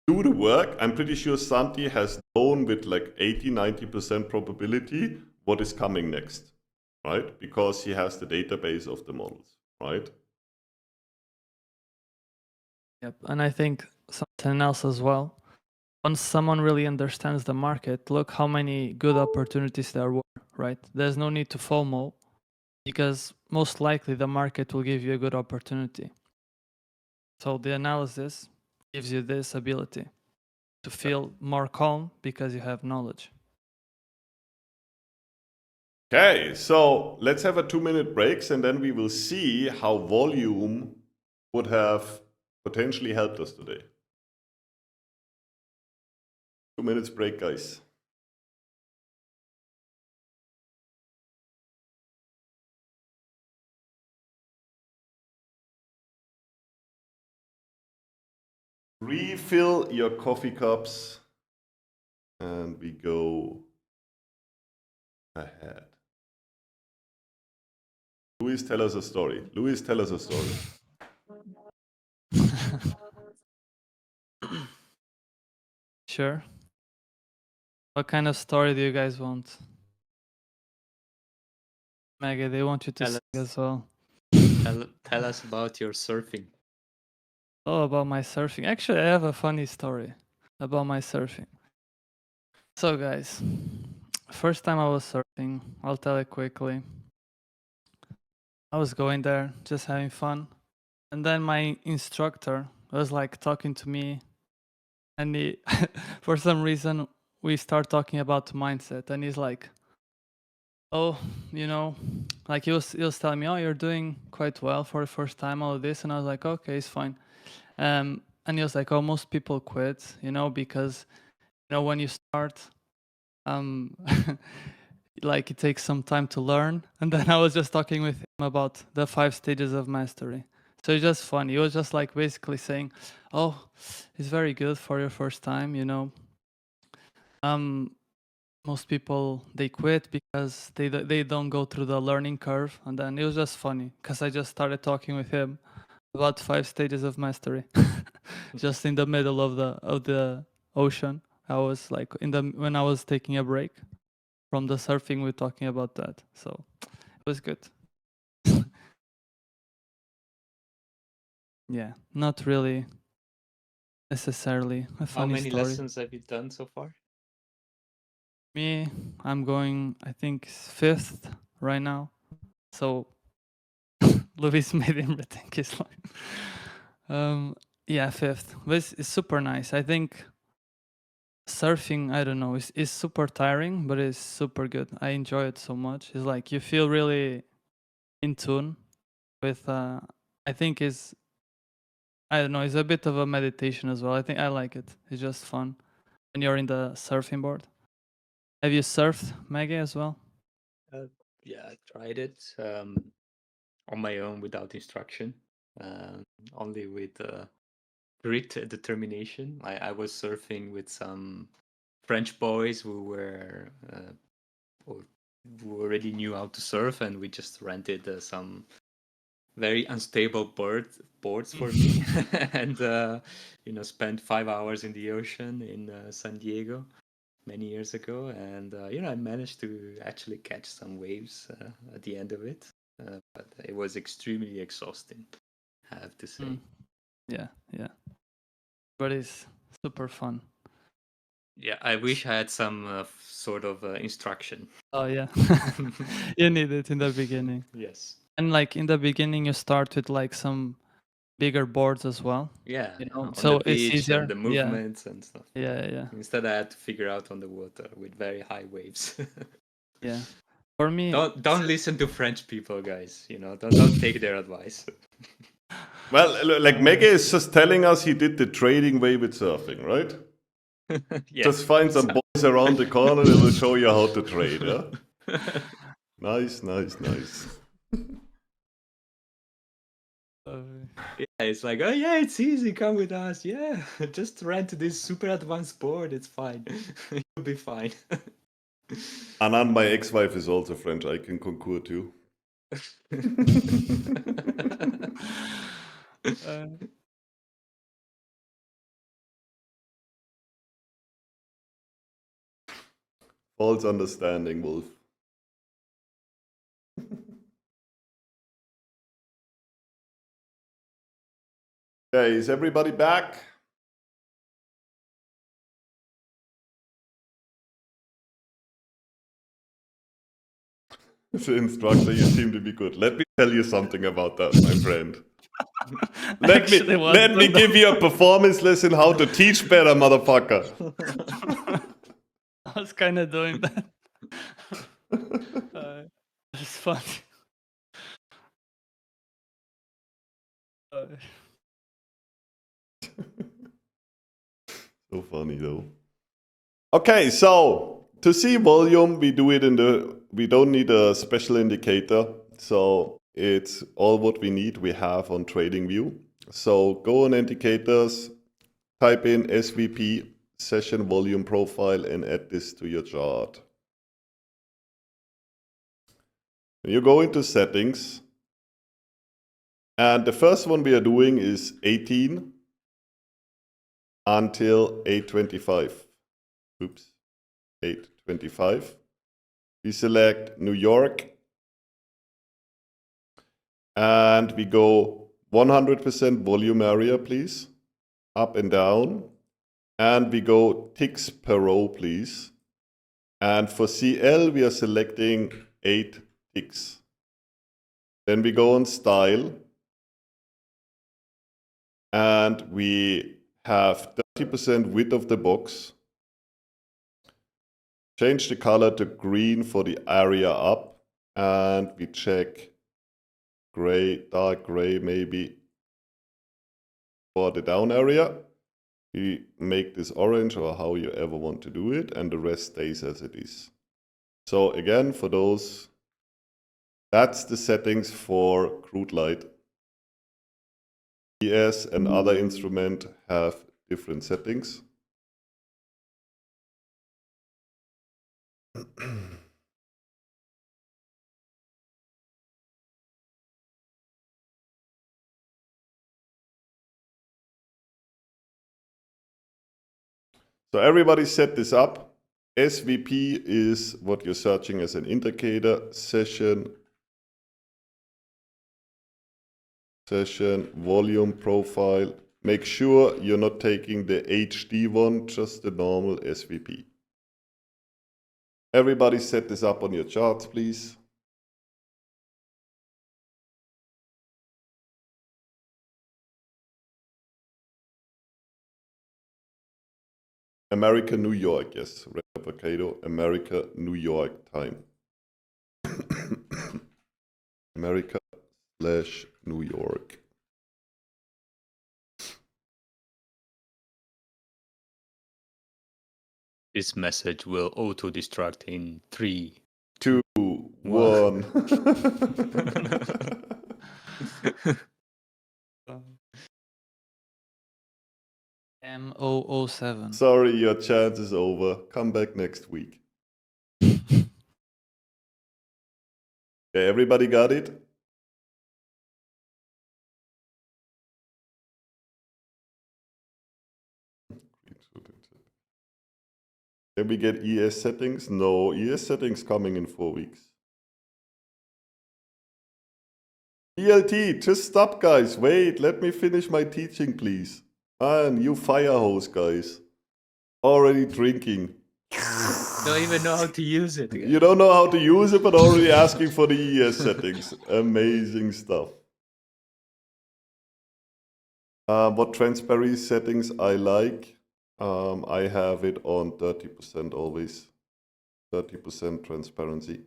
do the work, I'm pretty sure Santi has known with like 80-90% probability what is coming next. Right? Because he has the database of the models, right? Yep, and I think something else as well. Once someone really understands the market, look how many good opportunities there were, right? There's no need to FOMO because most likely the market will give you a good opportunity. So the analysis gives you this ability to feel more calm because you have knowledge. Okay, so let's have a 2-minute break and then we will see how volume would have potentially helped us today. 2 minutes break, guys. Refill your coffee cups and we go ahead. Luis, tell us a story. Luis, tell us a story. Sure. What kind of story do you guys want? Maggie, they want you to sing as well. Tell us about your surfing. Oh, about my surfing. Actually, I have a funny story about my surfing. So, guys, first time I was surfing, I'll tell it quickly. I was going there, just having fun. And then my instructor was like talking to me. And he, for some reason, we start talking about mindset. And he's like, oh, you know, like he was telling me, oh, you're doing quite well for the first time, all of this. And I was like, okay, it's fine. And he was like, oh, most people quit, you know, because, you know, when you start, like it takes some time to learn. And then I was just talking with him about the 5 stages of mastery. So it's just funny. He was just like basically saying, oh, it's very good for your first time, you know. Most people, they quit because they don't go through the learning curve. And then it was just funny because I just started talking with him about 5 stages of mastery, just in the middle of the ocean. I was like when I was taking a break. from the surfing, we're talking about that. So it was good. Yeah, not really necessarily a How funny many story. lessons have you done so far? Me, I'm going, I think, 5th right now. So Luis made him rethink his line. Yeah, 5th. But it's super nice. I think surfing, I don't know, is super tiring, but it's super good. I enjoy it so much. It's like you feel really in tune with, I think is, I don't know, it's a bit of a meditation as well. I think I like it. It's just fun when you're in the surfing board. Have you surfed, Maggie, as well? Yeah, I tried it on my own without instruction, only with grit and determination. I was surfing with some French boys who already knew how to surf, and we just rented some very unstable boards for me, and spent 5 hours in the ocean in San Diego many years ago, and I managed to actually catch some waves at the end of it, but it was extremely exhausting, I have to say. Yeah, yeah. But it's super fun. Yeah, I wish I had some sort of instruction. Oh yeah. You need it in the beginning. Yes. And like in the beginning you start with like some bigger boards as well. Yeah, You know, on so the it's beach easier. and the Yeah. movements and stuff. Yeah, yeah. Instead, I had to figure out on the water with very high waves. Yeah. For me Don't listen to French people, guys. Don't take their advice. Well, like Mega is just telling us he did the trading way with surfing, right? Yeah. Just find some boys around the corner and will show you how to trade, yeah? Nice, nice, nice. Yeah, it's like, oh yeah, it's easy. Come with us. Yeah, just rent this super advanced board. It's fine. You'll be fine. Anan, my ex-wife, is also French. I can concur too. False understanding, Wolf. Okay, is everybody back? The instructor, you seem to be good. Let me tell you something about that, my friend. Let me give you a performance lesson how to teach better, motherfucker. I was kind of doing that. It's funny. So funny though. Okay, so to see volume, we do it we don't need a special indicator. So it's all what we need we have on TradingView. So go on indicators, type in SVP, session volume profile, and add this to your chart. You go into settings, and the first one we are doing is 18 until 825. Oops, 825. We select New York, and we go 100% volume area, please, up and down. And we go ticks per row, please. And for CL, we are selecting 8 ticks. Then we go on style, and we have 30% width of the box. Change the color to green for the area up, and we check gray, dark gray maybe for the down area. We make this orange or how you ever want to do it, and the rest stays as it is. So again, for those, that's the settings for crude light. ES and other instrument have different settings. So everybody set this up. SVP is what you're searching as an indicator. Session, volume profile. Make sure you're not taking the HD one, just the normal SVP. Everybody set this up on your charts, please. America, New York, yes. Red Avocado, America, New York time. America/New York. This message will auto-destruct in 3, 2, 1. M007. Sorry, your chance is over. Come back next week. Okay, everybody got it? Can we get ES settings? No, ES settings coming in 4 weeks. ELT, just stop, guys. Wait, let me finish my teaching, please. And you fire hose, guys. Already drinking. don't even know how to use it. You don't know how to use it, but already asking for the ES settings. Amazing stuff. What transparency settings I like? I have it on 30% always. 30% transparency.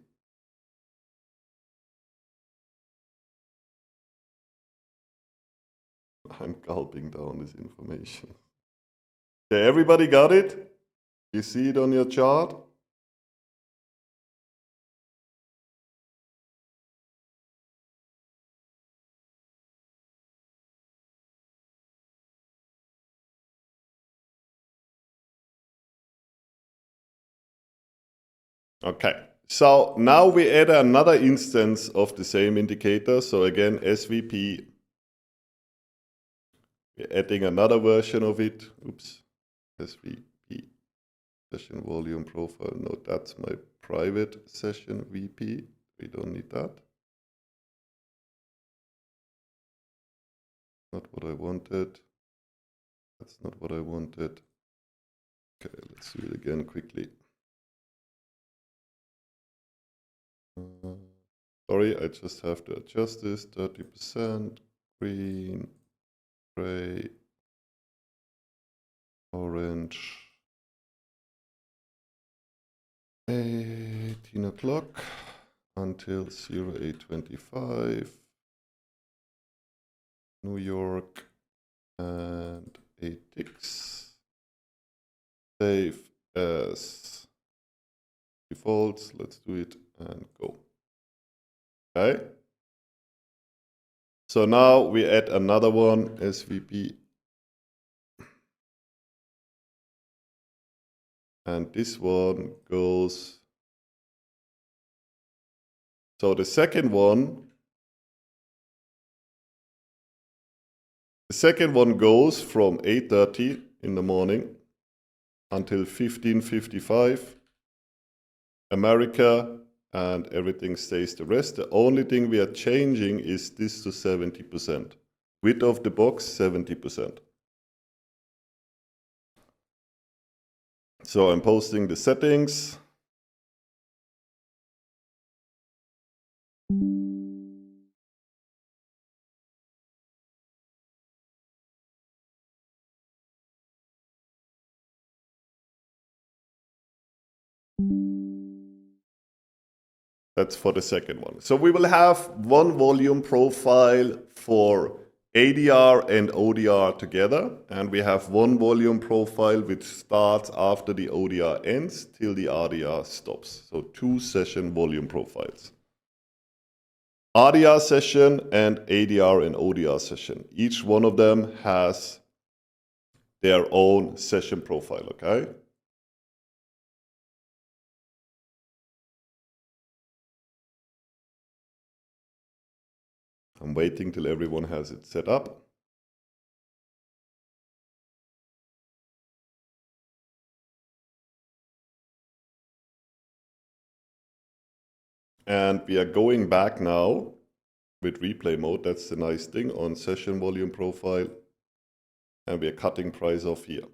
I'm gulping down this information. Okay, everybody got it? You see it on your chart? Okay, so now we add another instance of the same indicator. So again, SVP. We're adding another version of it. Oops, SVP, session volume profile. No, that's my private session VP. We don't need that. Not what I wanted. That's not what I wanted. Okay, let's do it again quickly. Sorry, I just have to adjust this. 30%, green, gray, orange. 18 o'clock until 0825. New York and 8 ticks. Save as defaults. Let's do it and go. Okay. So now we add another one, SVP. And this one goes. So the second one goes from 8:30 in the morning until 15:55. America, and everything stays the rest. The only thing we are changing is this to 70%. Width of the box, 70%. So I'm posting the settings. That's for the second one. So we will have one volume profile for ADR and ODR together, and we have one volume profile which starts after the ODR ends till the RDR stops. So 2 session volume profiles. RDR session and ADR and ODR session. Each one of them has their own session profile, okay? I'm waiting till everyone has it set up. And we are going back now with replay mode. That's the nice thing on session volume profile. And we are cutting price off here.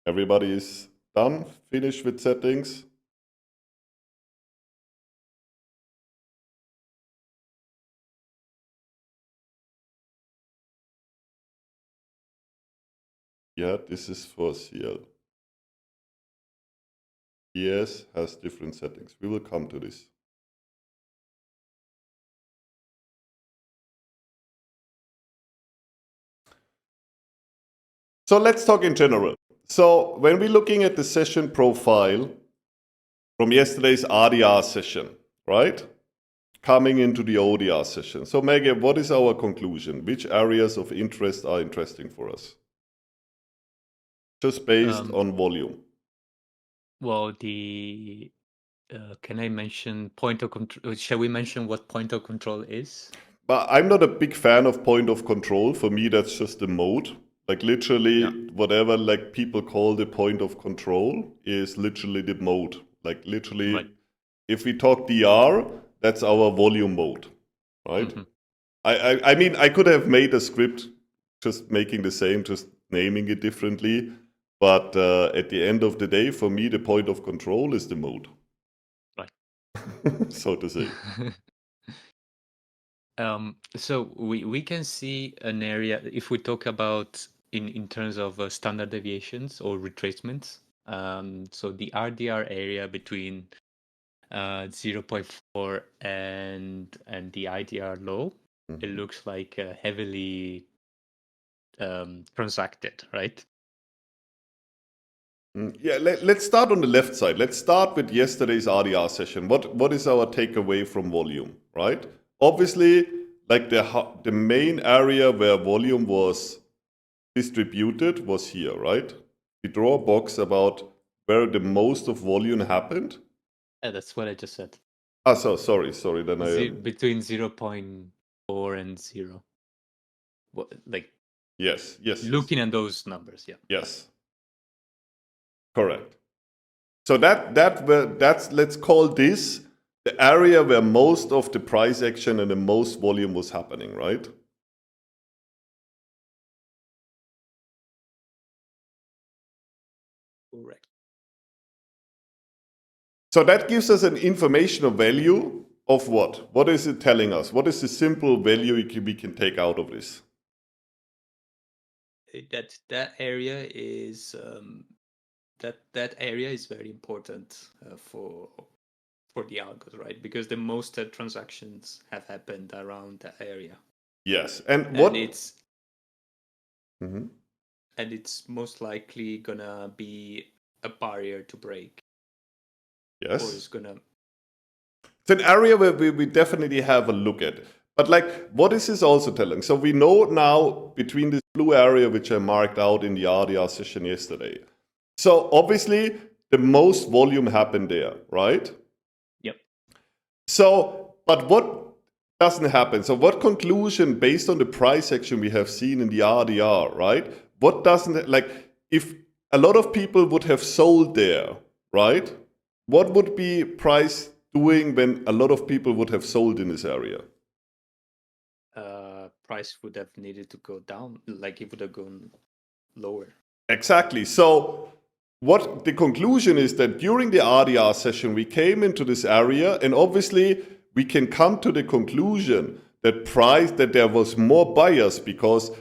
Everybody is done, finished with settings. Yeah, this is for CL. ES has different settings. We will come to this. So let's talk in general. So when we're looking at the session profile from yesterday's RDR session, right? Coming into the ODR session. So Megan, what is our conclusion? Which areas of interest are interesting for us? Just based on volume. Well, can I mention point of control? Shall we mention what point of control is? But I'm not a big fan of point of control. For me, that's just a mode. Like literally, whatever like people call the point of control is literally the mode. Like literally, Right. if we talk DR, that's our volume mode, right? Mhm. I mean, I could have made a script just making the same, just naming it differently. But at the end of the day, for me, the point of control is the mode. Right. So to say. So we can see an area if we talk about in terms of standard deviations or retracements. So the RDR area between 0.4 and the IDR low, it looks like heavily transacted, right? Yeah, let's start on the left side. Let's start with yesterday's RDR session. What is our takeaway from volume, right? Obviously, like the main area where volume was distributed was here, right? We draw a box about where the most of volume happened. Yeah, that's what I just said. So sorry. Then Between 0.4 and 0. Like yes. looking at those numbers, yeah. Yes. Correct. So that's let's call this the area where most of the price action and the most volume was happening, right? Correct. So that gives us an informational value of what? What is it telling us? What is the simple value we can take out of this? That area is that area is very important for the algos, right? Because the most transactions have happened around that area. Yes, and what? It's and it's most likely gonna be a barrier to break. Yes, Or it's gonna. It's an area where we definitely have a look at. But like, what is this also telling? So we know now between this blue area, which I marked out in the RDR session yesterday. So obviously, the most volume happened there, right? Yep. So, but what doesn't happen? So what conclusion, based on the price action we have seen in the RDR, right? What doesn't, like, if a lot of people would have sold there, right? What would be price doing when a lot of people would have sold in this area? Price would have needed to go down, like it would have gone lower. Exactly. So what the conclusion is that during the RDR session, we came into this area, and obviously we can come to the conclusion that there was more buyers because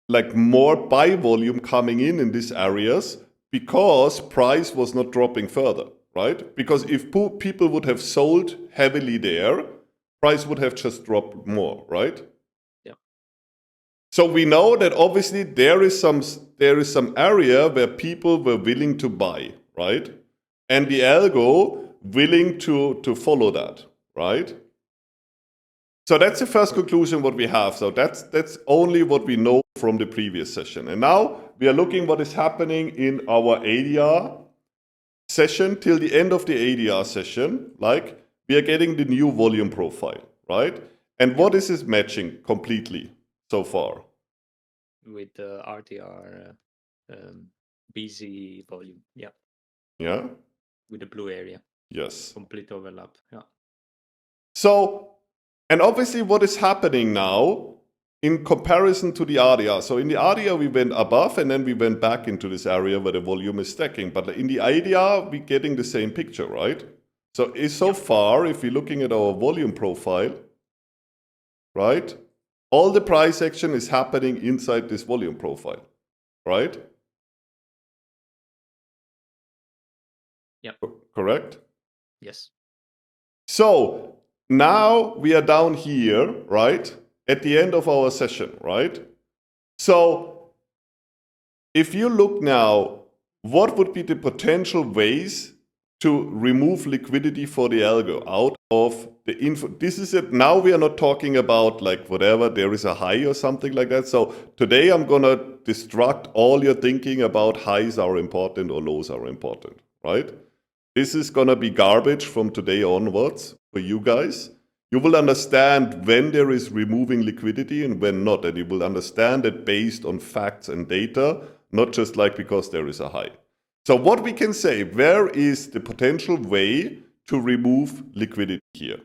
like more buy volume coming in these areas because price was not dropping further, right? Because if people would have sold heavily there, price would have just dropped more, right? So we know that obviously there is some area where people were willing to buy, right? And the algo willing to follow that, right? So that's the first conclusion what we have. So that's only what we know from the previous session. And now we are looking what is happening in our ADR session till the end of the ADR session. Like we are getting the new volume profile, right? And what is this matching completely so far? With the RTR BZ volume. Yeah. Yeah? With the blue area. Yes. Complete overlap. Yeah. So, and obviously what is happening now in comparison to the RDR. So in the RDR we went above and then we went back into this area where the volume is stacking. But in the IDR we're getting the same picture, right? So far, if we're looking at our volume profile, right? All the price action is happening inside this volume profile, right? Yep. Correct? Yes. So now we are down here, right? At the end of our session, right? So if you look now, what would be the potential ways to remove liquidity for the algo out of the info? This is it. Now we are not talking about like whatever, there is a high or something like that. So today I'm going to distract all your thinking about highs are important or lows are important, right? This is going to be garbage from today onwards for you guys. You will understand when there is removing liquidity and when not. And you will understand it based on facts and data, not just like because there is a high. So what we can say, where is the potential way to remove liquidity here?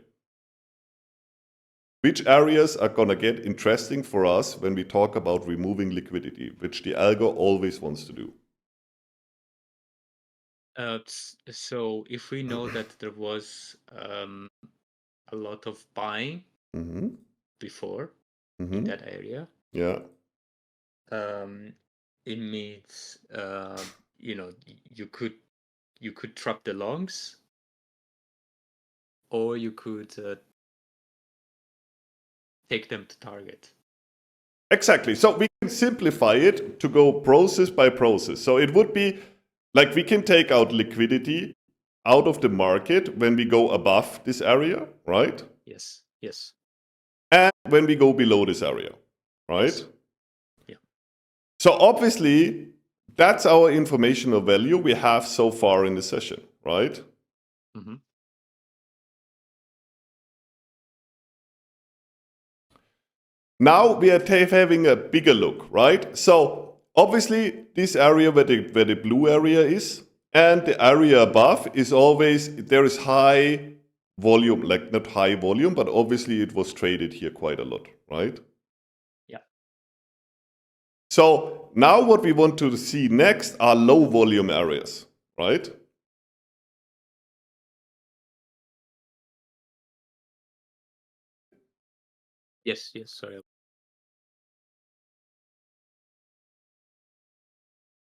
Which areas are going to get interesting for us when we talk about removing liquidity, which the algo always wants to do? So if we know that there was a lot of buying before in that area, Yeah. it means you could trap the longs, or you could take them to target. Exactly. So we can simplify it to go process by process. So it would be like we can take out liquidity out of the market when we go above this area, right? Yes. Yes. And when we go below this area, right? Yes. Yeah. So obviously, that's our informational value we have so far in the session, right? Mm-hmm. Now we are having a bigger look, right? So obviously, this area where the blue area is, and the area above is always, there is high volume, like not high volume, but obviously it was traded here quite a lot, right? Yeah. So now what we want to see next are low volume areas, right? Yes. Sorry.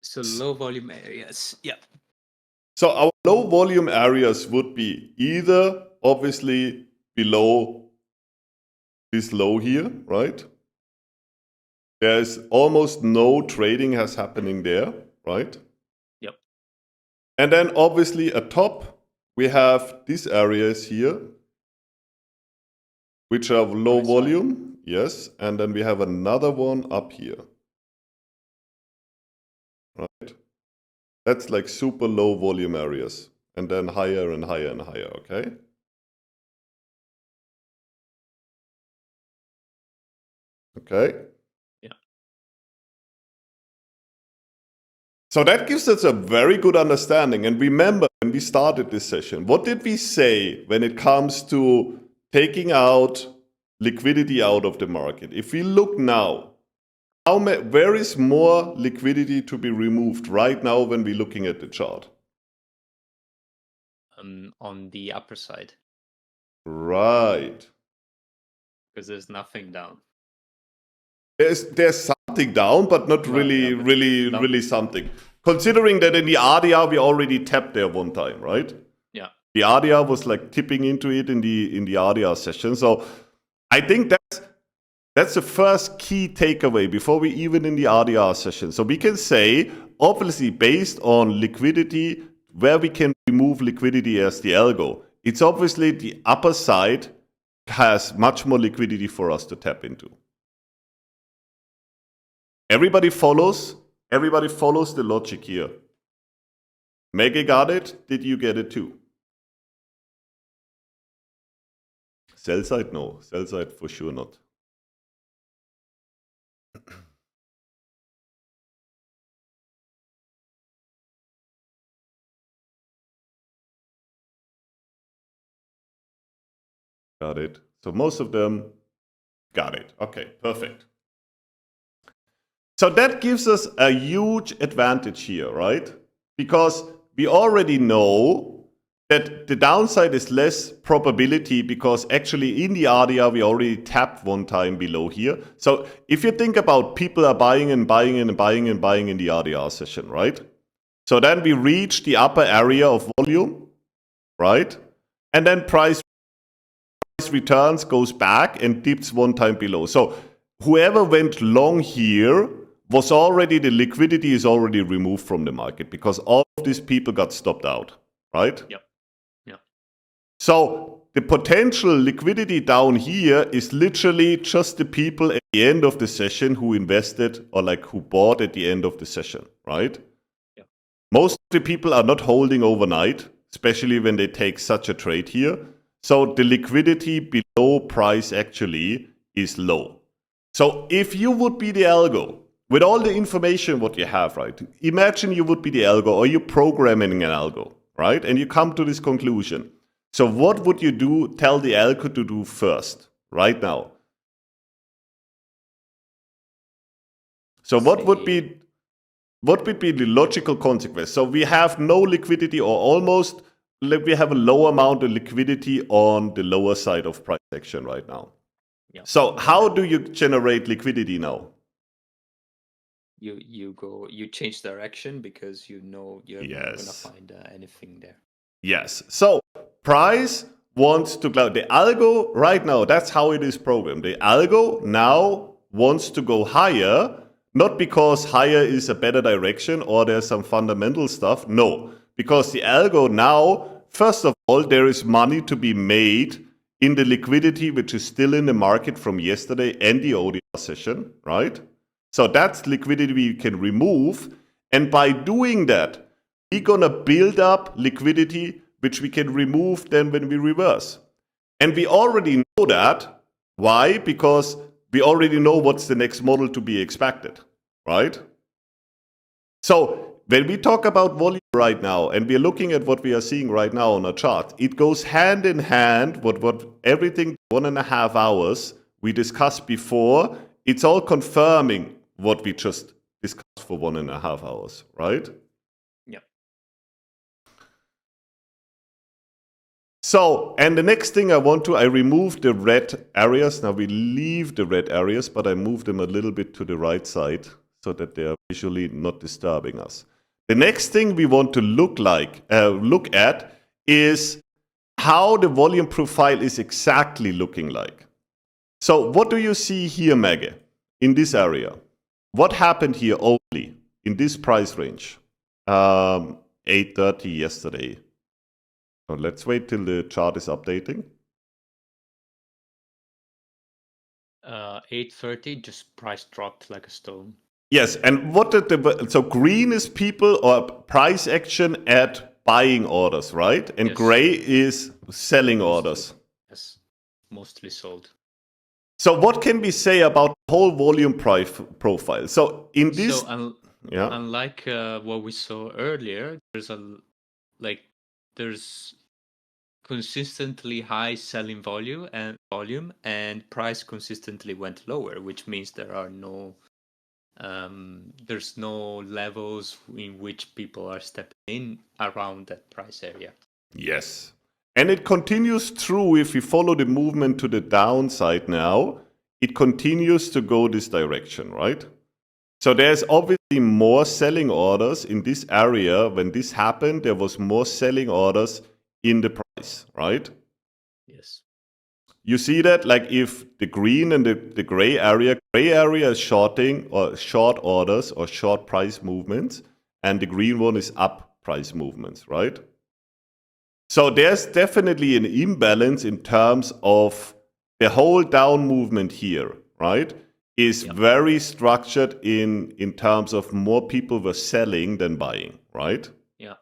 So low volume areas. Yeah. So our low volume areas would be either obviously below this low here, right? There's almost no trading has happening there, right? Yep. And then obviously atop, we have these areas here, which are low volume, yes. And then we have another one up here, right? That's like super low volume areas. And then higher and higher and higher, okay? Okay. Yeah. So that gives us a very good understanding. And remember, when we started this session, what did we say when it comes to taking out liquidity out of the market? If we look now, where is more liquidity to be removed right now when we're looking at the chart? On the upper side. Right. Because there's nothing down. There's something down, but not really something. Considering that in the RDR we already tapped there one time, right? Yeah. The RDR was like tipping into it in the RDR session. So I think that's the first key takeaway before we even in the RDR session. So we can say, obviously, based on liquidity, where we can remove liquidity as the algo, it's obviously the upper side has much more liquidity for us to tap into. Everybody follows the logic here. Maggie got it? Did you get it too? Sell side, no. Sell side for sure not. Got it. So most of them got it. Okay, perfect. So that gives us a huge advantage here, right? Because we already know that the downside is less probability because actually in the RDR we already tapped one time below here. So if you think about people are buying and buying and buying and buying in the RDR session, right? So then we reach the upper area of volume, right? And then price returns, goes back and dips one time below. So whoever went long here was already, the liquidity is already removed from the market because all of these people got stopped out, right? Yep. Yep. So the potential liquidity down here is literally just the people at the end of the session who invested or like who bought at the end of the session, right? Yep. Most of the people are not holding overnight, especially when they take such a trade here. So the liquidity below price actually is low. So if you would be the algo, with all the information what you have, right? Imagine you would be the algo or you're programming an algo, right? And you come to this conclusion. So what would you do, tell the algo to do first, right now? So what would be the logical consequence? So we have no liquidity or almost, we have a low amount of liquidity on the lower side of price action right now. Yeah. So how do you generate liquidity now? You change direction because you know you're not gonna find anything there. Yes. So price wants to go, the algo right now, that's how it is programmed. The algo now wants to go higher, not because higher is a better direction or there's some fundamental stuff. No, because the algo now, first of all, there is money to be made in the liquidity which is still in the market from yesterday and the ODR session, right? So that's liquidity we can remove. And by doing that, we're going to build up liquidity which we can remove then when we reverse. And we already know that. Why? Because we already know what's the next model to be expected, right? So when we talk about volume right now, and we're looking at what we are seeing right now on a chart, it goes hand in hand with what everything 1.5 hours we discussed before. It's all confirming what we just discussed for 1.5 hours, right? Yeah. So, and the next thing I remove the red areas. Now we leave the red areas, but I move them a little bit to the right side so that they are visually not disturbing us. The next thing we want to look at is how the volume profile is exactly looking like. So what do you see here, Maggie, in this area? What happened here only in this price range? 8:30 yesterday. So let's wait till the chart is updating. 8:30, just price dropped like a stone. Yes, and what did so green is people or price action at buying orders, right? And Yes. gray is selling orders. Yes, mostly sold. So what can we say about the whole volume profile? So in this, So yeah, unlike what we saw earlier, there's consistently high selling volume and price consistently went lower, which means there's no levels in which people are stepping in around that price area. yes. And it continues through if we follow the movement to the downside now, it continues to go this direction, right? So there's obviously more selling orders in this area. When this happened, there was more selling orders in the price, right? Yes. You see that, like if the green and the gray area is shorting or short orders or short price movements, and the green one is up price movements, right? So there's definitely an imbalance in terms of the whole down movement here, right? Is very structured in terms of more people were selling than buying, right? Yeah.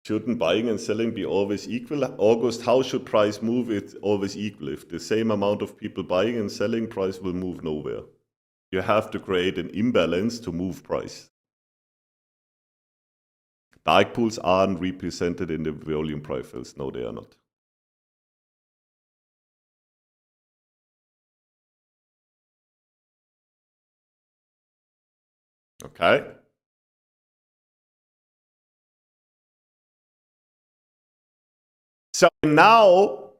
Shouldn't buying and selling be always equal? August, how should price move? It's always equal. If the same amount of people buying and selling, price will move nowhere. You have to create an imbalance to move price. Dark pools aren't represented in the volume profiles. No, they are not. Okay. So now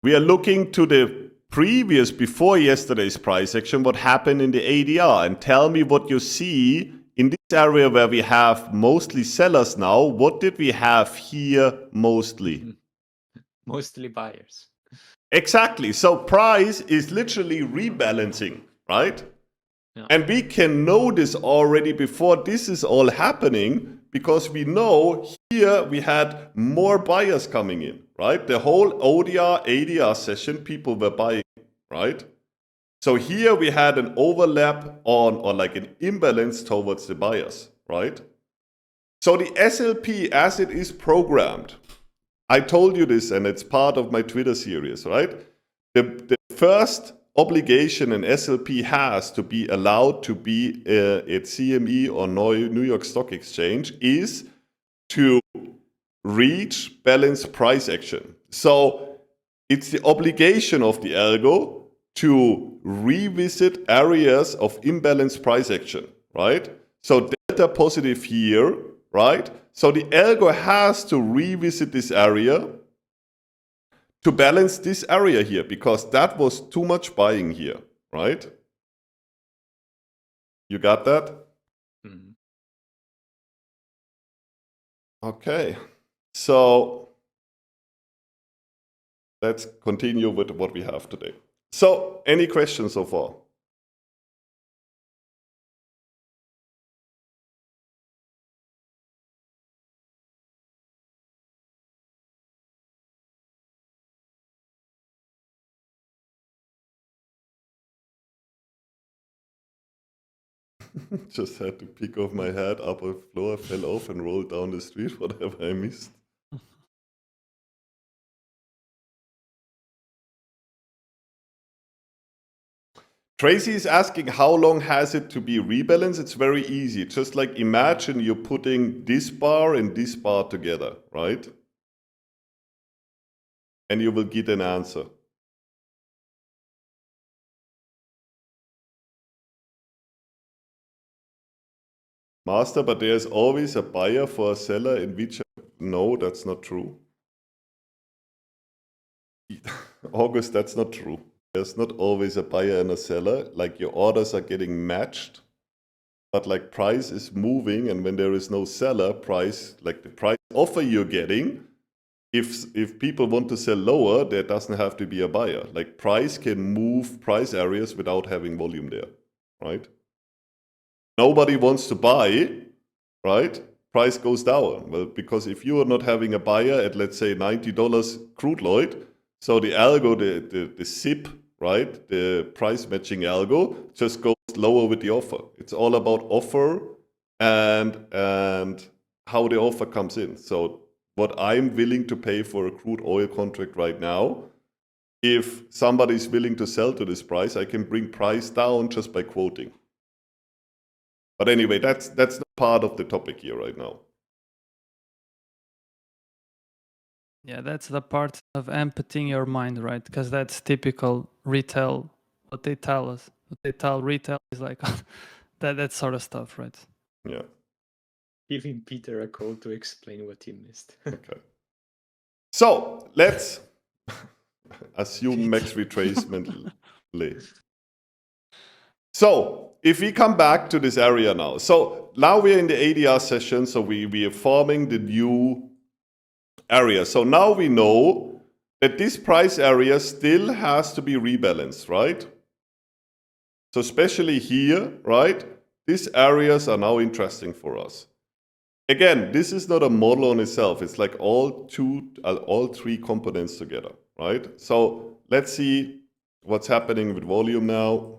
we are looking to the previous, before yesterday's price action, what happened in the ADR, and tell me what you see in this area where we have mostly sellers now. What did we have here mostly? Mostly buyers. Exactly. So price is literally rebalancing, right? Yeah. And we can know this already before this is all happening, because we know here we had more buyers coming in, right? The whole ODR, ADR session, people were buying, right? So here we had an overlap on, or like an imbalance towards the buyers, right? So the SLP, as it is programmed, I told you this, and it's part of my Twitter series, right? The first obligation an SLP has to be allowed to be at CME or New York Stock Exchange is to reach balanced price action. So it's the obligation of the algo to revisit areas of imbalanced price action, right? So delta positive here, right? So the algo has to revisit this area to balance this area here, because that was too much buying here, right? You got that? Mhm. Okay, so let's continue with what we have today. So, any questions so far? Just had to pick off my head, upper floor, fell off and rolled down the street, whatever I missed. Tracy is asking how long has it to be rebalanced? It's very easy. Just like imagine you're putting this bar and this bar together, right? And you will get an answer. Master, but there's always a buyer for a seller in which... No, that's not true. August, that's not true. There's not always a buyer and a seller. Like your orders are getting matched, but like price is moving, and when there is no seller, price, like the price offer you're getting, if people want to sell lower, there doesn't have to be a buyer. Like price can move price areas without having volume there, right? Nobody wants to buy, right? Price goes down. Well, because if you are not having a buyer at, let's say, $90 crude oil, so the algo, the SIP, right, the price matching algo, just goes lower with the offer. It's all about offer and how the offer comes in. So what I'm willing to pay for a crude oil contract right now, if somebody's willing to sell to this price, I can bring price down just by quoting. But anyway, that's not part of the topic here right now. Yeah, that's the part of emptying your mind, right? Because that's typical retail. What they tell us, what they tell retail is like that sort of stuff, right? Yeah. Giving Peter a call to explain what he missed. Okay. So let's assume max retracement lay. So if we come back to this area now, so now we're in the ADR session, so we are forming the new area. So now we know that this price area still has to be rebalanced, right? So especially here, right? These areas are now interesting for us. Again, this is not a model on itself. It's like all three components together, right? So let's see what's happening with volume now.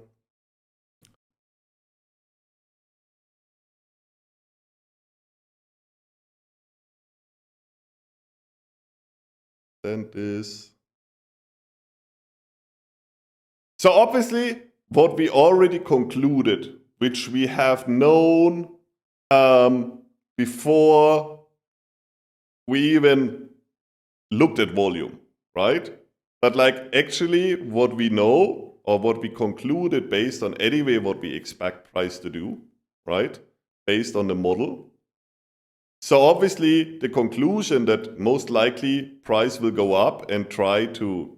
extend this. So obviously, what we already concluded, which we have known before we even looked at volume, right? But like actually what we know or what we concluded based on anyway what we expect price to do, right? Based on the model. So obviously the conclusion that most likely price will go up and try to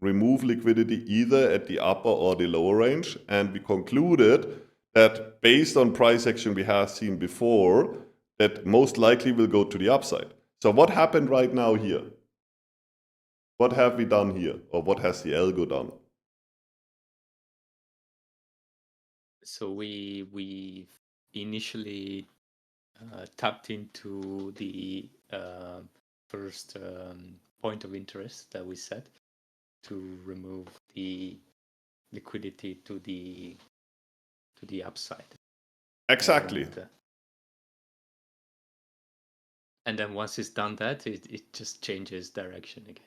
remove liquidity either at the upper or the lower range. And we concluded that based on price action we have seen before, that most likely will go to the upside. So what happened right now here? What have we done here? Or what has the algo done? So we initially tapped into the first point of interest that we set to remove the liquidity to the upside. Exactly. And then once it's done that, it just changes direction again.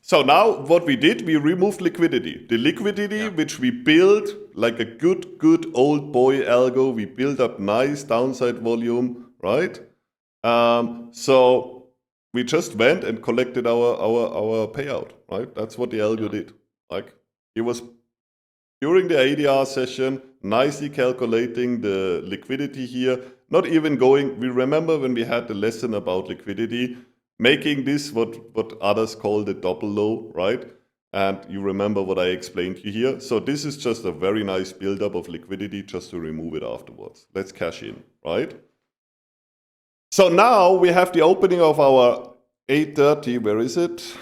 So now what we did, we removed liquidity. The liquidity which we built like a good old boy algo, we built up nice downside volume, right? So we just went and collected our payout, right? That's what the algo did. Like it was during the ADR session, nicely calculating the liquidity here, not even going, we remember when we had the lesson about liquidity, making this what others call the double low, right? And you remember what I explained to you here. So this is just a very nice buildup of liquidity just to remove it afterwards. Let's cash in, right? So now we have the opening of our 8:30, where is it?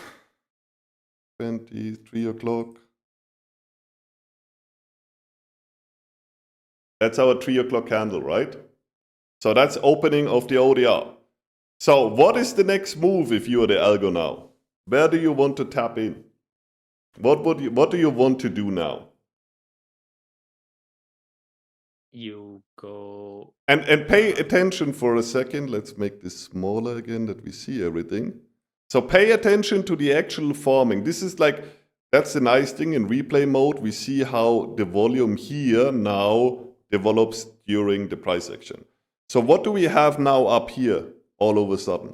23 o'clock. That's our 3 o'clock candle, right? So that's opening of the ODR. So what is the next move if you are the algo now? Where do you want to tap in? What do you want to do now? You go and pay attention for a second. Let's make this smaller again that we see everything. So pay attention to the actual forming. This is like, that's the nice thing in replay mode. We see how the volume here now develops during the price action. So what do we have now up here all of a sudden?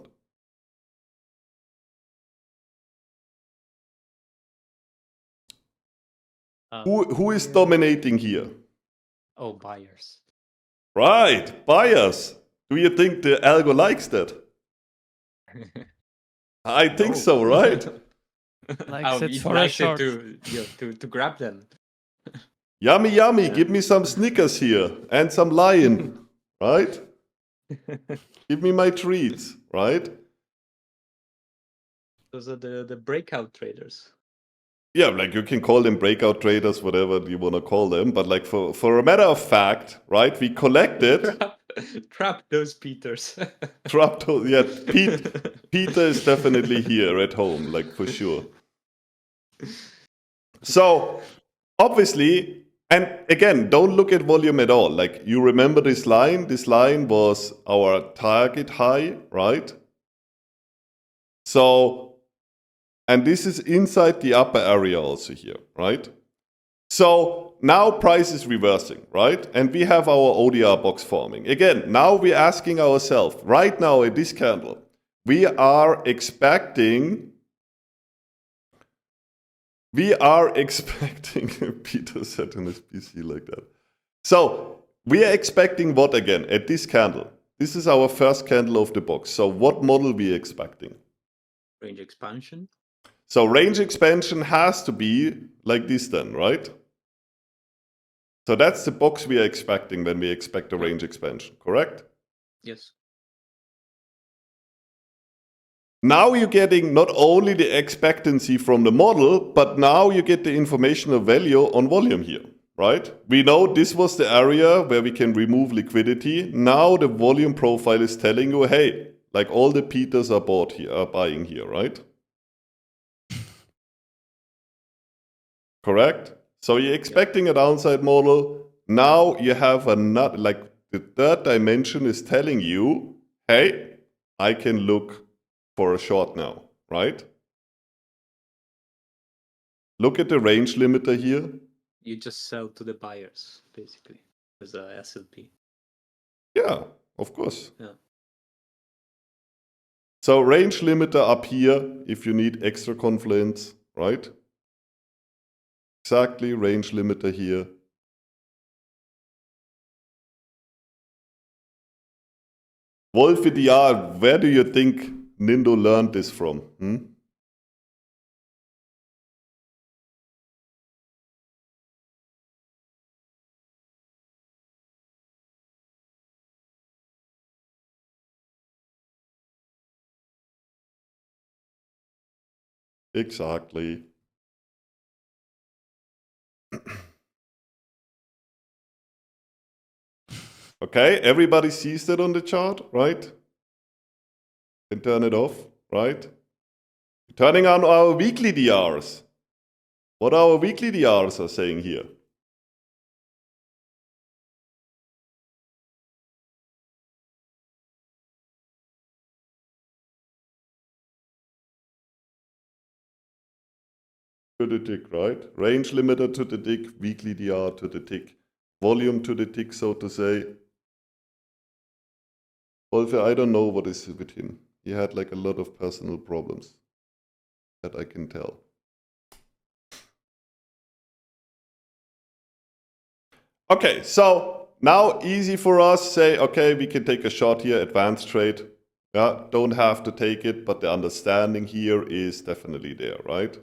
Who is dominating here? Oh, buyers. Right, buyers. Do you think the algo likes that? I think so, right? Likes it he for a likes short. to grab them. Yummy, yummy. Give me some Snickers here and some lion, right? Give me my treats, right? Those are the breakout traders. Yeah, like you can call them breakout traders, whatever you want to call them. But like for a matter of fact, right, we collected. Trap those Peters. Trap those, yeah. Peter is definitely here at home, like for sure. So obviously, and again, don't look at volume at all. Like you remember this line? This line was our target high, right? So, and this is inside the upper area also here, right? So now price is reversing, right? And we have our ODR box forming. Again, now we're asking ourselves, right now at this candle, we are expecting, Peter said in his PC like that. So we are expecting what again at this candle? This is our first candle of the box. So what model we are expecting? Range expansion. So range expansion has to be like this then, right? So that's the box we are expecting when we expect a range expansion, correct? Yes. Now you're getting not only the expectancy from the model, but now you get the informational value on volume here, right? We know this was the area where we can remove liquidity. Now the volume profile is telling you, hey, like all the Peters are buying here, right? Correct? So you're expecting a downside model. Now you have another, like the third dimension is telling you, hey, I can look for a short now, right? Look at the range limiter here. You just sell to the buyers, basically, as a SLP. Yeah, of course. Yeah. So range limiter up here if you need extra confluence, right? Exactly, range limiter here. Wolfie DR, where do you think Nindo learned this from? Exactly. Okay, everybody sees that on the chart, right? Can turn it off, right? Turning on our weekly DRs. What our weekly DRs are saying here. To the tick, right? Range limiter to the tick, weekly DR to the tick, volume to the tick, so to say. Wolfie, I don't know what is with him. He had like a lot of personal problems. That I can tell. Okay, so now easy for us, say, okay, we can take a shot here, advanced trade. Yeah, don't have to take it, but the understanding here is definitely there, right?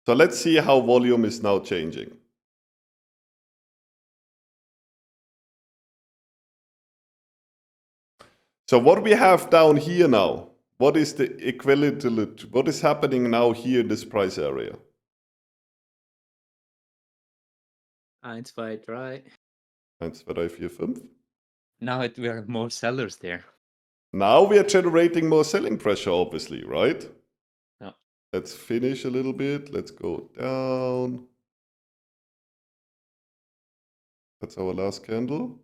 So let's see how volume is now changing. So what we have down here now, what is the equivalent, what is happening now here in this price area? 1, 2, 3. 1, 2, 3, 4, 5. Now we are more sellers there. Now we are generating more selling pressure, obviously, right? Yeah. Let's finish a little bit. Let's go down. That's our last candle.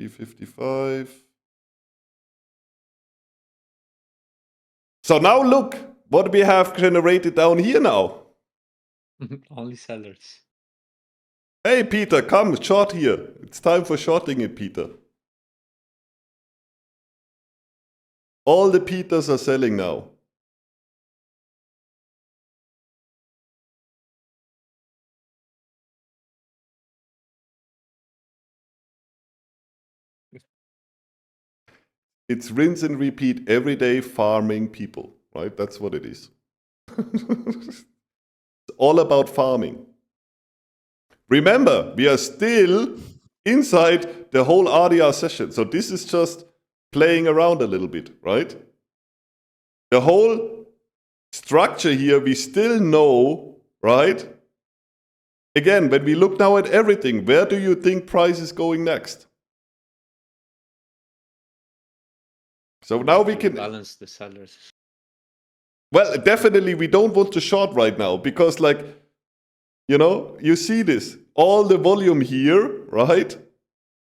P55. So now look what we have generated down here now. Only sellers. Hey, Peter, come, short here. It's time for shorting it, Peter. All the Peters are selling now. It's rinse and repeat every day farming people, right? That's what it is. It's all about farming. Remember, we are still inside the whole RDR session. So this is just playing around a little bit, right? The whole structure here, we still know, right? Again, when we look now at everything, where do you think price is going next? So now we can balance the sellers. Well, definitely we don't want to short right now because, like, you know, you see this, all the volume here, right?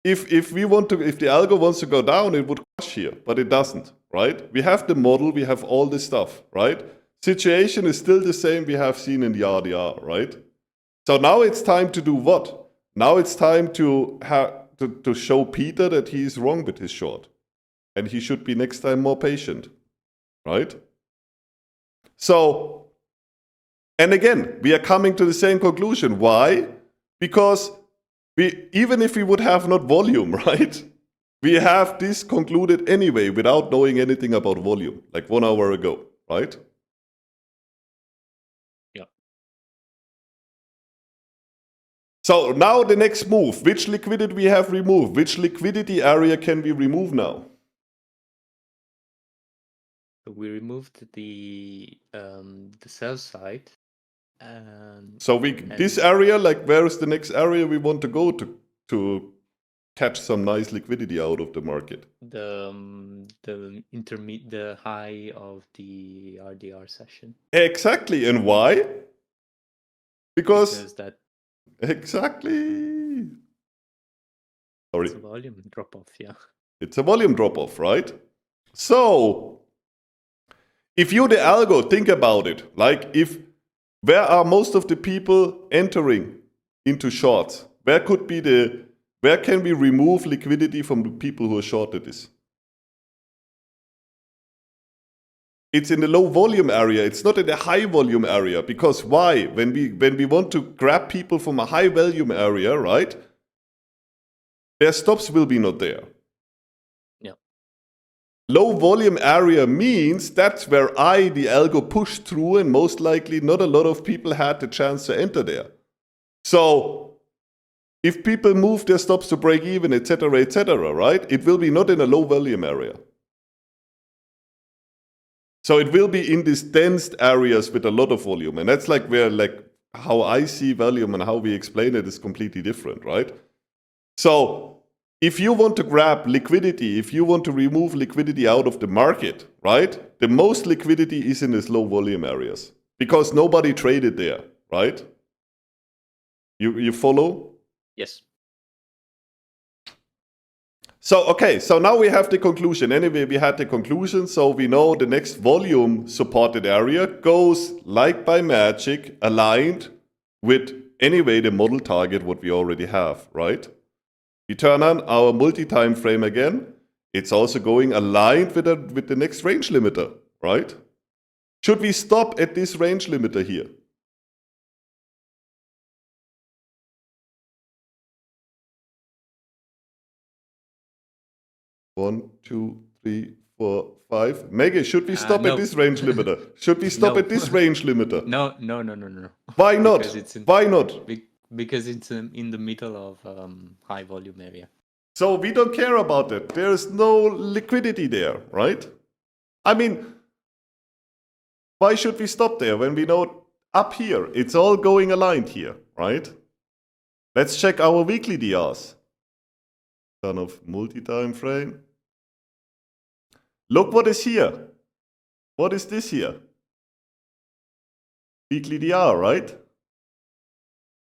If we want to, if the algo wants to go down, it would crash here, but it doesn't, right? We have the model, we have all this stuff, right? Situation is still the same we have seen in the RDR, right? So now it's time to do what? Now it's time to show Peter that he's wrong with his short. And he should be next time more patient, right? So, and again, we are coming to the same conclusion. Why? Because even if we would have not volume, right? We have this concluded anyway without knowing anything about volume, like 1 hour ago, right? Yeah. So now the next move, which liquidity we have removed? Which liquidity area can we remove now? We removed the sell side. So this area, like, where is the next area we want to go to catch some nice liquidity out of the market? The high of the RDR session. Exactly, and why? Because that exactly. Sorry, it's a volume drop off. Yeah. It's a volume drop off, right? So if you the algo think about it, like if where are most of the people entering into shorts? Where can we remove liquidity from the people who are shorted this? It's in the low volume area. It's not in the high volume area. Because why? When we want to grab people from a high volume area, right? Their stops will be not there. Yeah. Low volume area means that's where the algo pushed through, and most likely not a lot of people had the chance to enter there. So if people move their stops to break even, etc., right? It will be not in a low volume area. So it will be in these dense areas with a lot of volume. And that's like where how I see volume and how we explain it is completely different, right? So if you want to grab liquidity, if you want to remove liquidity out of the market, right? The most liquidity is in these low volume areas because nobody traded there, right? You follow? Yes. So, okay, so now we have the conclusion. Anyway, we had the conclusion, so we know the next volume supported area goes like by magic, aligned with, anyway, the model target, what we already have, right? We turn on our multi-time frame again. It's also going aligned with the next range limiter, right? Should we stop at this range limiter here? One, two, three, 4, 5. Maggie, should we stop No. at this range limiter? Should we stop No. at this range limiter? No. Why not? Because it's in- Why not? Because it's in the middle of high volume area. So we don't care about it. There is no liquidity there, right? I mean, why should we stop there when we know up here, it's all going aligned here, right? Let's check our weekly DRs. Turn off multi-time frame. Look what is here. What is this here? Weekly DR, right?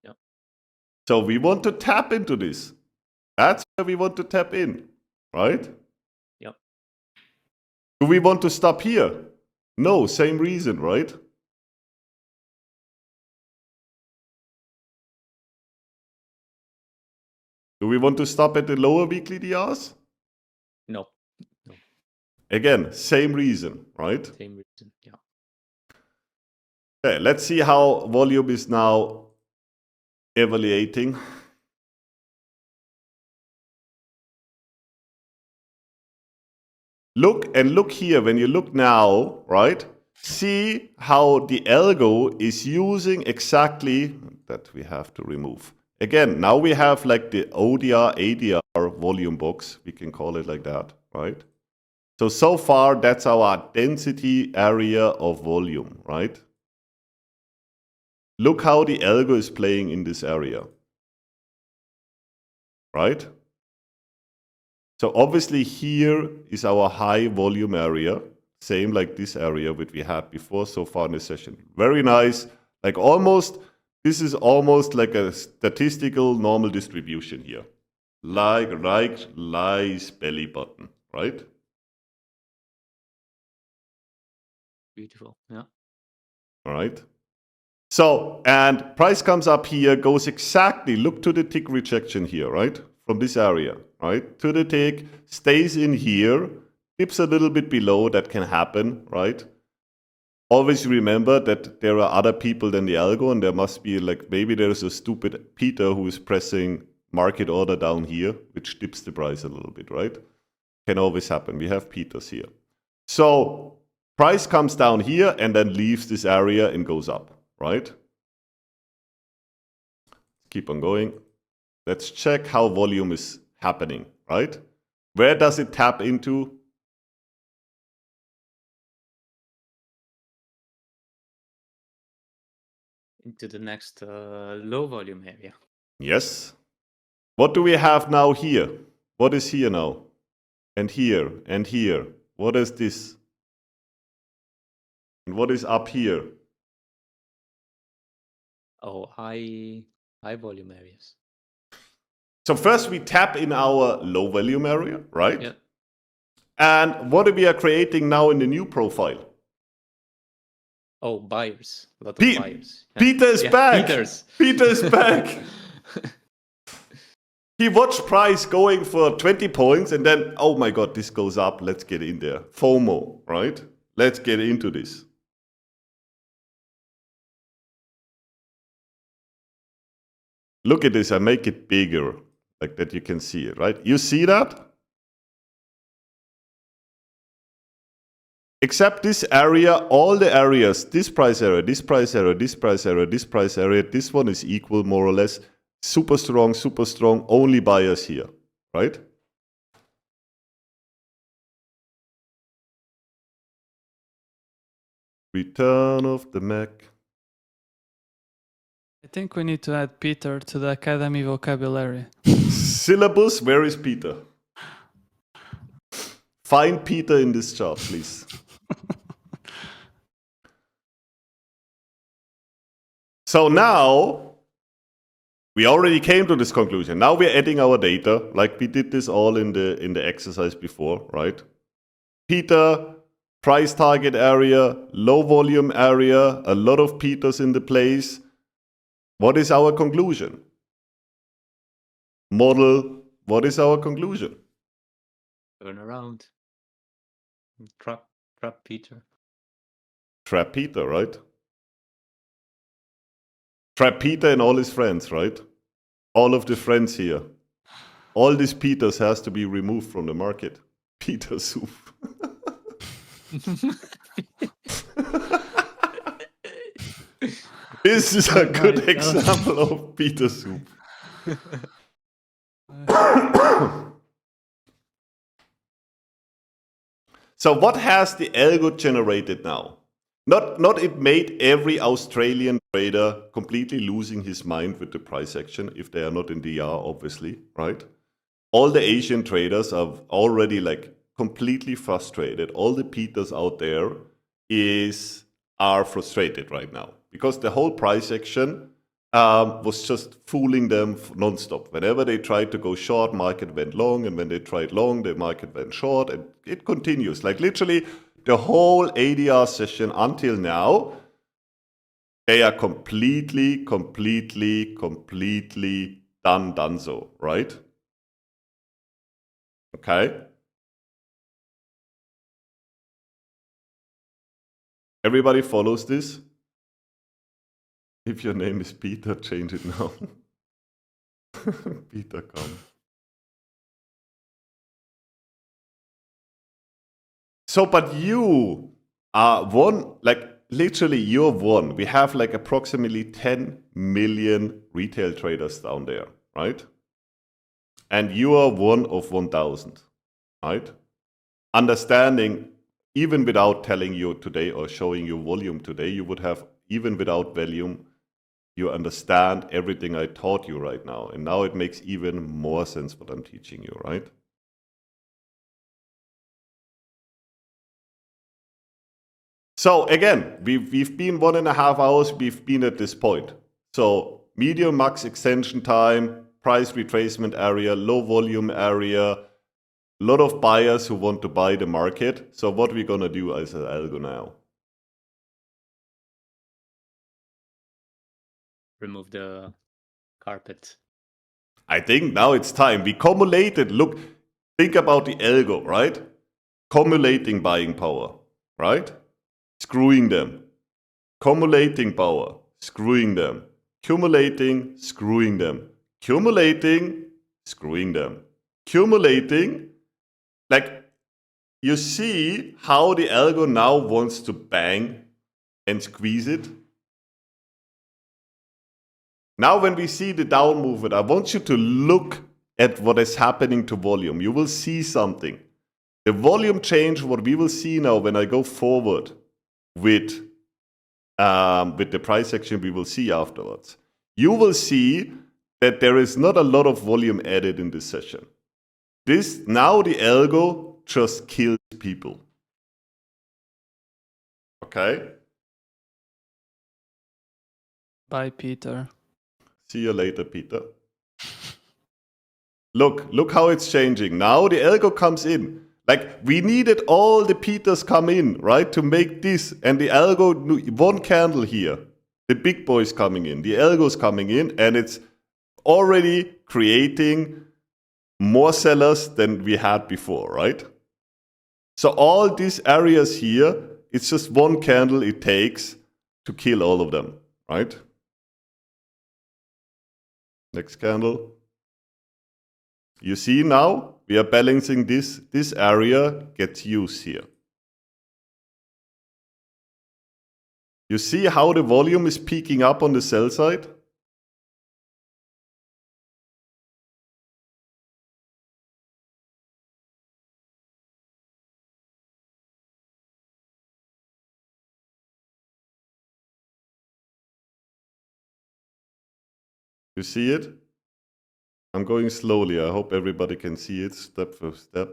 Yeah. So we want to tap into this. That's where we want to tap in, right? Yep. Do we want to stop here? No, same reason, right? Do we want to stop at the lower weekly DRs? No. Again, same reason, right? Same reason. Yeah. Okay, let's see how volume is now evaluating. Look here, when you look now, right? See how the algo is using exactly that we have to remove. Again, now we have like the ODR, ADR volume box, we can call it like that, right? So far, that's our density area of volume, right? Look how the algo is playing in this area, right? So obviously here is our high volume area, same like this area which we had before so far in the session. Very nice, like almost, this is almost like a statistical normal distribution here. Like right lies belly button, right? Beautiful. Yeah. All right. So, and price comes up here, goes exactly, look to the tick rejection here, right? From this area, right? To the tick, stays in here, dips a little bit below, that can happen, right? Always remember that there are other people than the algo, and there must be like, maybe there's a stupid Peter who is pressing market order down here, which dips the price a little bit, right? Can always happen. We have Peters here. So, price comes down here and then leaves this area and goes up, right? Keep on going. Let's check how volume is happening, right? Where does it tap into? Into the next low volume area. Yes. What do we have now here? What is here now? And here, and here. What is this? And what is up here? Oh, high volume areas. So first we tap in our low volume area, right? Yeah. And what we are creating now in the new profile? Oh, buyers. A lot of Pe- buyers. Yeah. Peter is Yeah, back. Peters. Peter is back. He watched price going for 20 points and then, oh my God, this goes up. Let's get in there. FOMO, right? Let's get into this. Look at this. I make it bigger, like that you can see it, right? You see that? Except this area, all the areas, this price area, this price area, this price area, this price area, this one is equal more or less. Super strong, only buyers here, right? Return of the Mac. I think we need to add Peter to the Academy vocabulary. Syllabus, where is Peter? Find Peter in this chart, please. So now, we already came to this conclusion. Now we're adding our data, like we did this all in the exercise before, right? Peter, price target area, low volume area, a lot of Peters in the place. What is our conclusion? Model, what is our conclusion? Turn around. Trap Peter. Trap Peter, right? Trap Peter and all his friends, right? All of the friends here. All these Peters has to be removed from the market. Peter soup. This is a good example of Peter soup. So what has the algo generated now? Not it made every Australian trader completely losing his mind with the price action if they are not in DR, obviously, right? All the Asian traders are already like completely frustrated. All the Peters out there are frustrated right now because the whole price action was just fooling them non-stop. Whenever they tried to go short, market went long, and when they tried long, the market went short, and it continues. Like literally the whole ADR session until now, they are completely done so, right? Okay. Everybody follows this? If your name is Peter, change it now. Peter, come. So, but you are one, like literally you're one. We have like approximately 10 million retail traders down there, right? And you are one of 1,000, right? Understanding, even without telling you today or showing you volume today, you would have, even without volume, you understand everything I taught you right now. And now it makes even more sense what I'm teaching you, right? So again, we've been 1.5 hours, we've been at this point. So medium max extension time, price retracement area, low volume area, a lot of buyers who want to buy the market. So what we're gonna do as an algo now? Remove the carpet. I think now it's time. We cumulated, look, think about the algo, right? Cumulating buying power, right? Screwing them. Cumulating power, screwing them. Cumulating, screwing them. Cumulating, screwing them. Cumulating, like you see how the algo now wants to bang and squeeze it. Now when we see the down movement, I want you to look at what is happening to volume. You will see something. The volume change, what we will see now when I go forward with the price action we will see afterwards. You will see that there is not a lot of volume added in this session. Now the algo just kills people. Okay? Bye, Peter. See you later, Peter. Look how it's changing. Now the algo comes in. Like, we needed all the Peters come in, right, to make this. And the algo, one candle here, the big boys coming in, the algo's coming in, and it's already creating more sellers than we had before, right? So all these areas here, it's just one candle it takes to kill all of them, right? Next candle. You see now, we are balancing this. This area gets used here. You see how the volume is peaking up on the sell side? You see it? I'm going slowly. I hope everybody can see it step for step.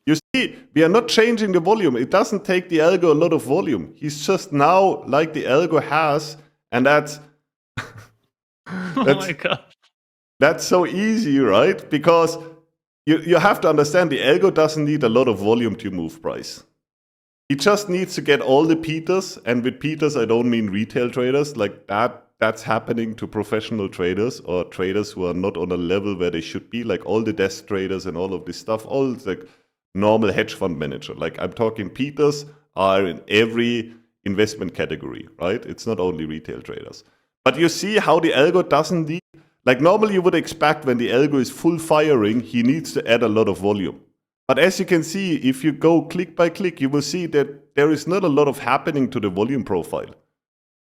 You see, we are not changing the volume. It doesn't take the algo a lot of volume. He's just now like the algo has, and that's Oh my god. that's so easy, right? Because you have to understand the algo doesn't need a lot of volume to move price. It just needs to get all the Peters, and with Peters I don't mean retail traders, like that's happening to professional traders or traders who are not on a level where they should be, like all the desk traders and all of this stuff, all like normal hedge fund manager. Like I'm talking Peters are in every investment category, right? It's not only retail traders. But you see how the algo doesn't need, like normally you would expect when the algo is full firing, he needs to add a lot of volume. But as you can see, if you go click by click, you will see that there is not a lot of happening to the volume profile.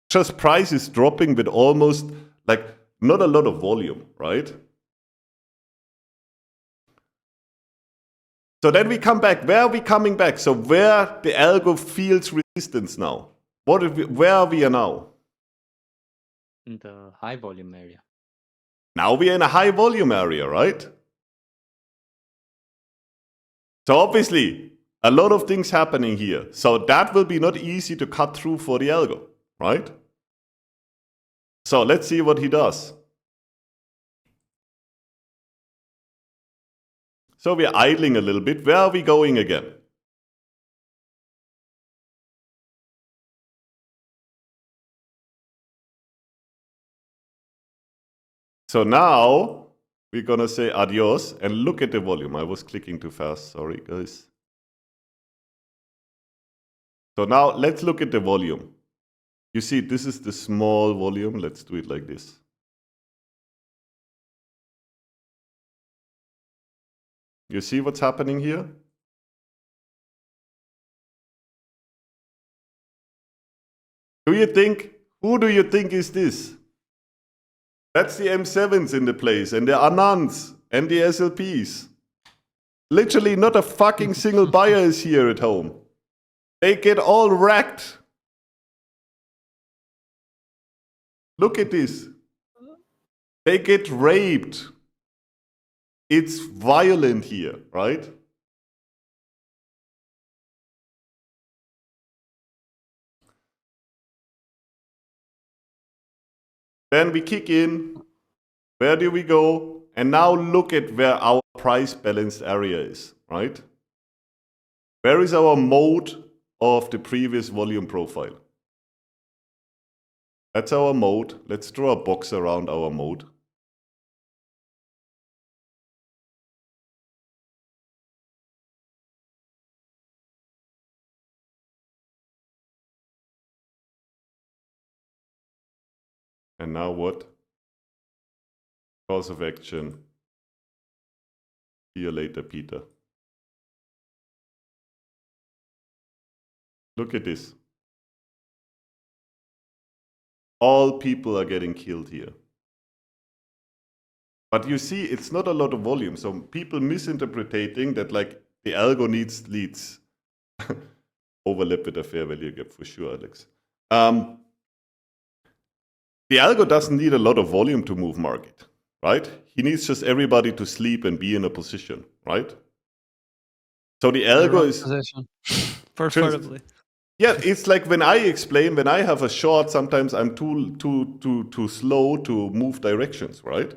Just price is dropping with almost like not a lot of volume, right? So then we come back. Where are we coming back? So where the algo feels resistance now? Where are we now? In the high volume area. Now we are in a high volume area, right? So obviously, a lot of things happening here. So that will be not easy to cut through for the algo, right? So let's see what he does. So we're idling a little bit. Where are we going again? So now we're gonna say adios and look at the volume. I was clicking too fast, sorry guys. So now let's look at the volume. You see, this is the small volume. Let's do it like this. You see what's happening here? Who do you think is this? That's the M7s in the place, and the Anands, and the SLPs. Literally not a fucking single buyer is here at home. They get all wrecked. Look at this. They get raped. It's violent here, right? Then we kick in. Where do we go? And now look at where our price balanced area is, right? Where is our mode of the previous volume profile? That's our mode. Let's draw a box around our mode. And now what? Course of action. See you later, Peter. Look at this. All people are getting killed here. But you see, it's not a lot of volume. So people misinterpreting that like the algo needs leads. Overlap with a fair value gap for sure, Alex. The algo doesn't need a lot of volume to move market, right? He needs just everybody to sleep and be in a position, right? So the algo is position. Preferably. Yeah, it's like when I explain, when I have a short, sometimes I'm too slow to move directions, right?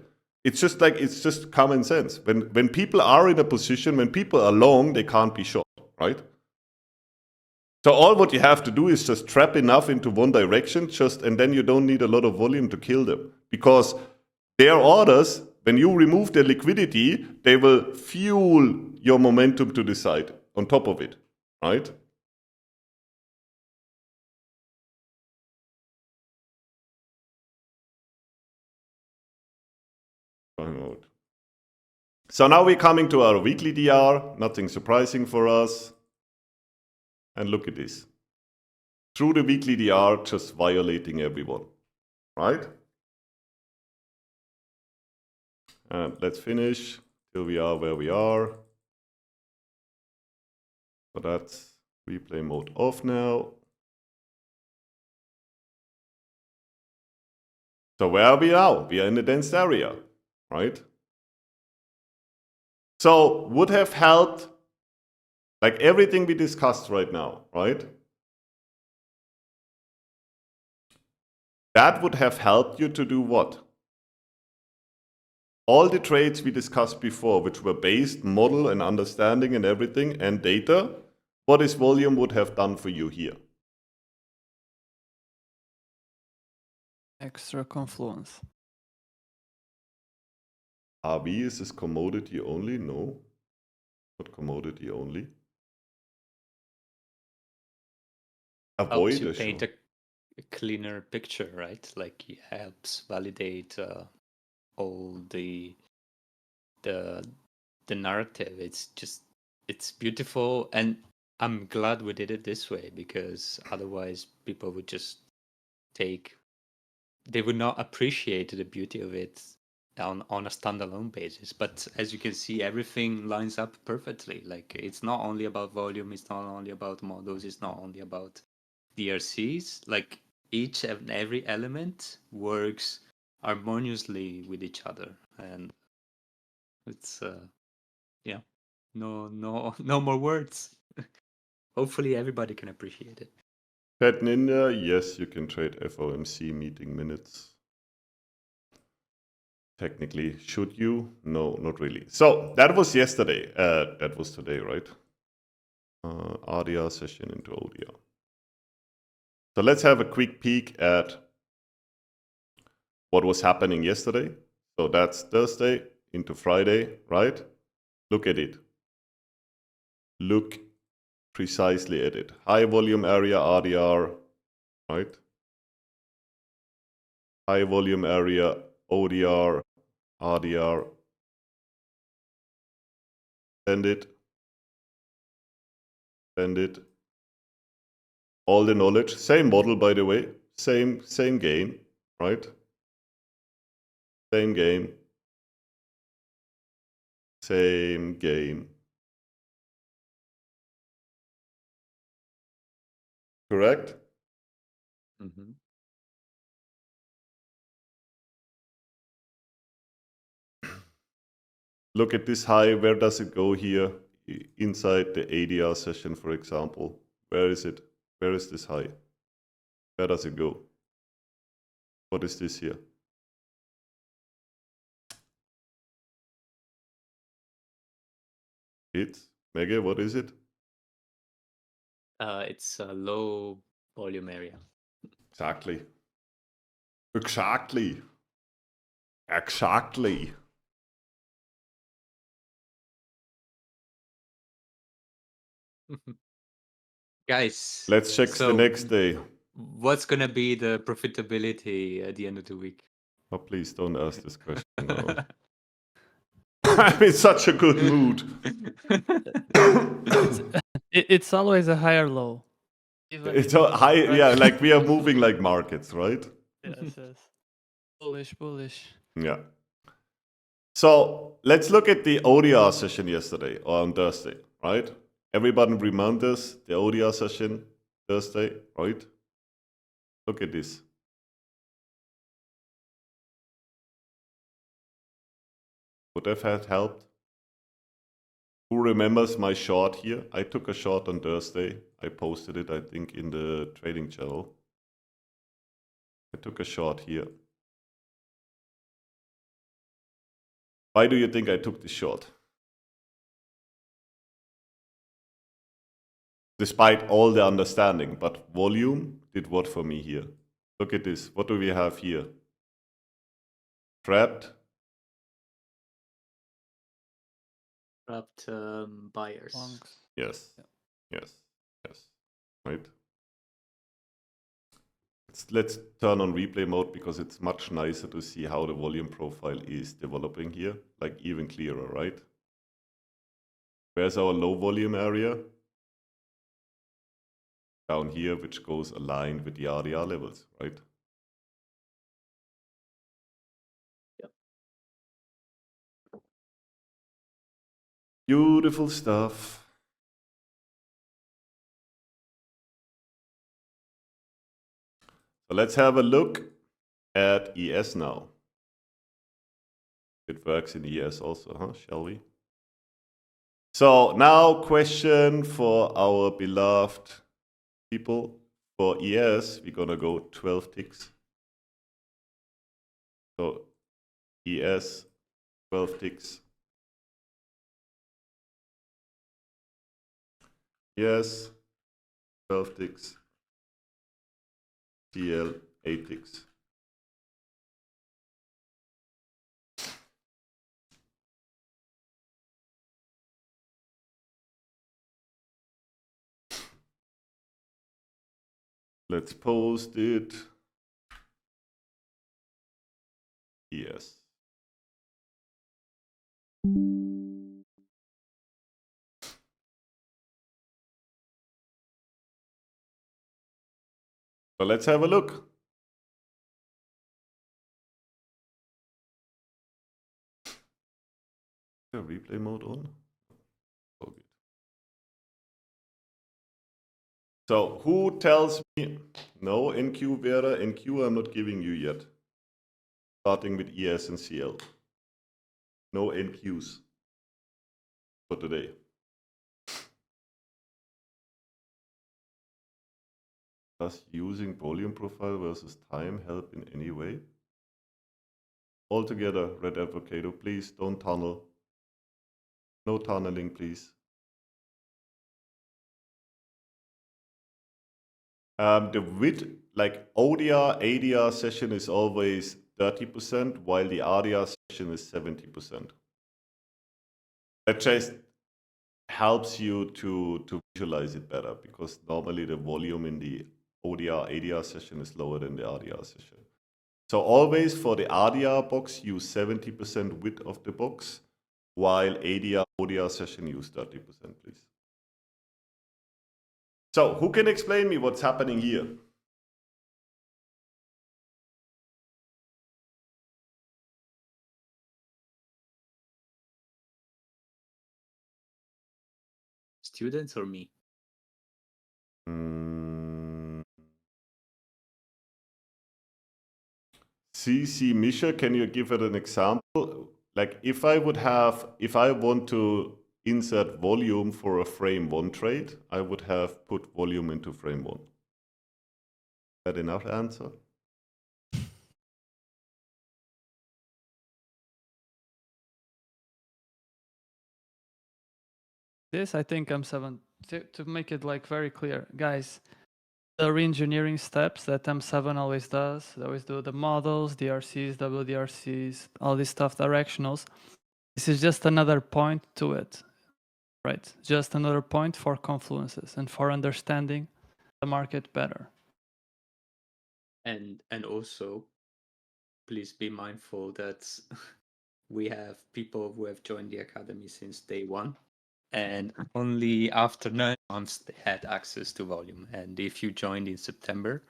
it's just common sense. When people are in a position, when people are long, they can't be short, right? So all what you have to do is just trap enough into one direction, and then you don't need a lot of volume to kill them. Because their orders, when you remove their liquidity, they will fuel your momentum to the side on top of it, right? So now we're coming to our weekly DR, nothing surprising for us. And look at this. Through the weekly DR, just violating everyone, right? And let's finish till we are where we are. So that's replay mode off now. So where are we now? We are in the dense area, right? So would have helped, like everything we discussed right now, right? That would have helped you to do what? All the trades we discussed before, which were based, model and understanding and everything, and data, what this volume would have done for you here? Extra confluence. RV, is this commodity only? No, not commodity only. Avoid Helps you a paint short. a cleaner picture, right? Like it helps validate all the narrative. It's beautiful, and I'm glad we did it this way, because otherwise people would just they would not appreciate the beauty of it on a standalone basis. But as you can see, everything lines up perfectly. Like it's not only about volume, it's not only about models, it's not only about DRCs. Like each and every element works harmoniously with each other, and it's yeah, no more words. Hopefully everybody can appreciate it. Pet Ninja, yes, you can trade FOMC meeting minutes. Technically, should you? No, not really. So that was yesterday. That was today, right? RDR session into ODR. So let's have a quick peek at what was happening yesterday. So that's Thursday into Friday, right? Look at it. Look precisely at it. High volume area RDR, right? High volume area ODR, RDR. Send it. Send it. All the knowledge. Same model, by the way. Same game, right? Same game. Same game. Correct? Mm-hmm. Look at this high. Where does it go here? Inside the ADR session, for example. Where is it? Where is this high? Where does it go? What is this here? It's Mega, what is it? It's a low volume area. Exactly. Exactly. Exactly. Guys, Let's check the so next day. what's gonna be the profitability at the end of the week? Oh, please don't ask this question now. I'm in such a good mood. It's always a higher low. Even It's if a high, right? yeah, like we are moving like markets, right? Yes, yes. Bullish. Yeah. So let's look at the ODR session yesterday or on Thursday, right? Everybody remembers the ODR session Thursday, right? Look at this. Would have had helped? Who remembers my short here? I took a short on Thursday. I posted it, I think, in the trading channel. I took a short here. Why do you think I took this short? Despite all the understanding, but volume did what for me here? Look at this. What do we have here? Trapped. Trapped buyers. Longs. Yes. Yeah. Yes. Yes. Right. Let's turn on replay mode because it's much nicer to see how the volume profile is developing here, like even clearer, right? Where's our low volume area? Down here, which goes aligned with the RDR levels, right? Yep. Beautiful stuff. So let's have a look at ES now. It works in ES also, huh? Shall we? So now question for our beloved people. For ES, we're gonna go 12 ticks. So ES, 12 ticks. Yes, 12 ticks. TL, 8 ticks. Let's post it. Yes. So let's have a look. The replay mode on. Oh, good. So who tells me no NQ Vera? NQ I'm not giving you yet. Starting with ES and CL. No NQs for today. Does using volume profile versus time help in any way? Altogether, Red Avocado, please don't tunnel. No tunneling, please. The width, like ODR, ADR session is always 30%, while the RDR session is 70%. That just helps you to visualize it better, because normally the volume in the ODR, ADR session is lower than the RDR session. So always for the RDR box, use 70% width of the box, while ADR, ODR session use 30%, please. So who can explain me what's happening here? Students or me? CC Misha, can you give it an example? Like if I want to insert volume for a frame 1 trade, I would have put volume into frame 1. Is that enough answer? This, I think, M7, to make it like very clear, guys, the re-engineering steps that M7 always does, they always do the models, DRCs, WDRCs, all this stuff, directionals. This is just another point to it, right? Just another point for confluences and for understanding the market better. And also, please be mindful that we have people who have joined the academy since day 1, and only after 9 months they had access to volume. And if you joined in September,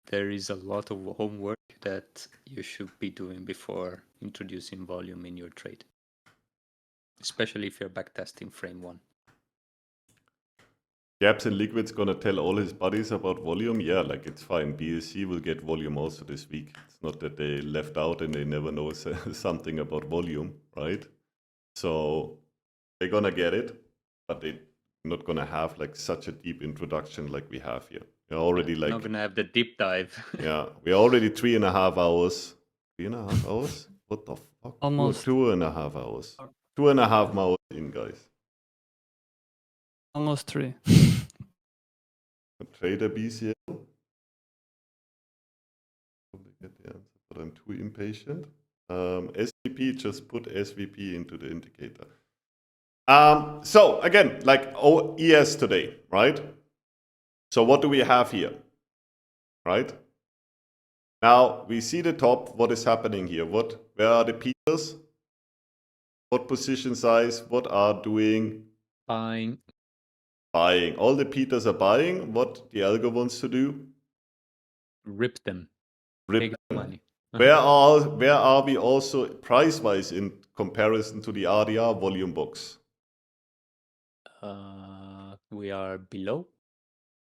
there is a lot of homework that you should be doing before introducing volume in your trade, especially if you're backtesting frame 1. Gaps and Liquid's gonna tell all his buddies about volume. Yeah, like it's fine. BSC will get volume also this week. It's not that they left out and they never know something about volume, right? So they're gonna get it, but they're not gonna have like such a deep introduction like we have here. We're already like not gonna have the deep dive. yeah, we're already 3.5 hours. 3.5 hours? What the fuck? Almost. 2.5 hours. 2.5 hours in, guys. Almost 3. Trader BCL. Probably get the answer, but I'm too impatient. SVP, just put SVP into the indicator. So again, like ES today, right? So what do we have here, right? Now we see the top. What is happening here? Where are the Peters? What position size? What are doing? Buying. Buying. All the Peters are buying. What the algo wants to do? Rip them. Rip Take the them. money. Where are we also price-wise in comparison to the RDR volume box? We are below.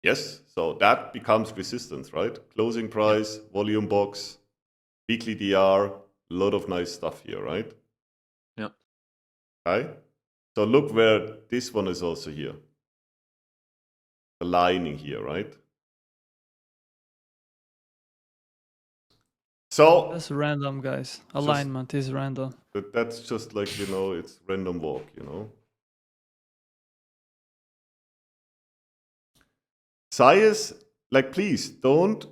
Yes, so that becomes resistance, right? Closing price, volume box, weekly DR, a lot of nice stuff here, right? Yeah. Okay. So look where this one is also here. Aligning here, right? So That's random, guys. Alignment is random. that's just like, it's random walk, Size, like, please don't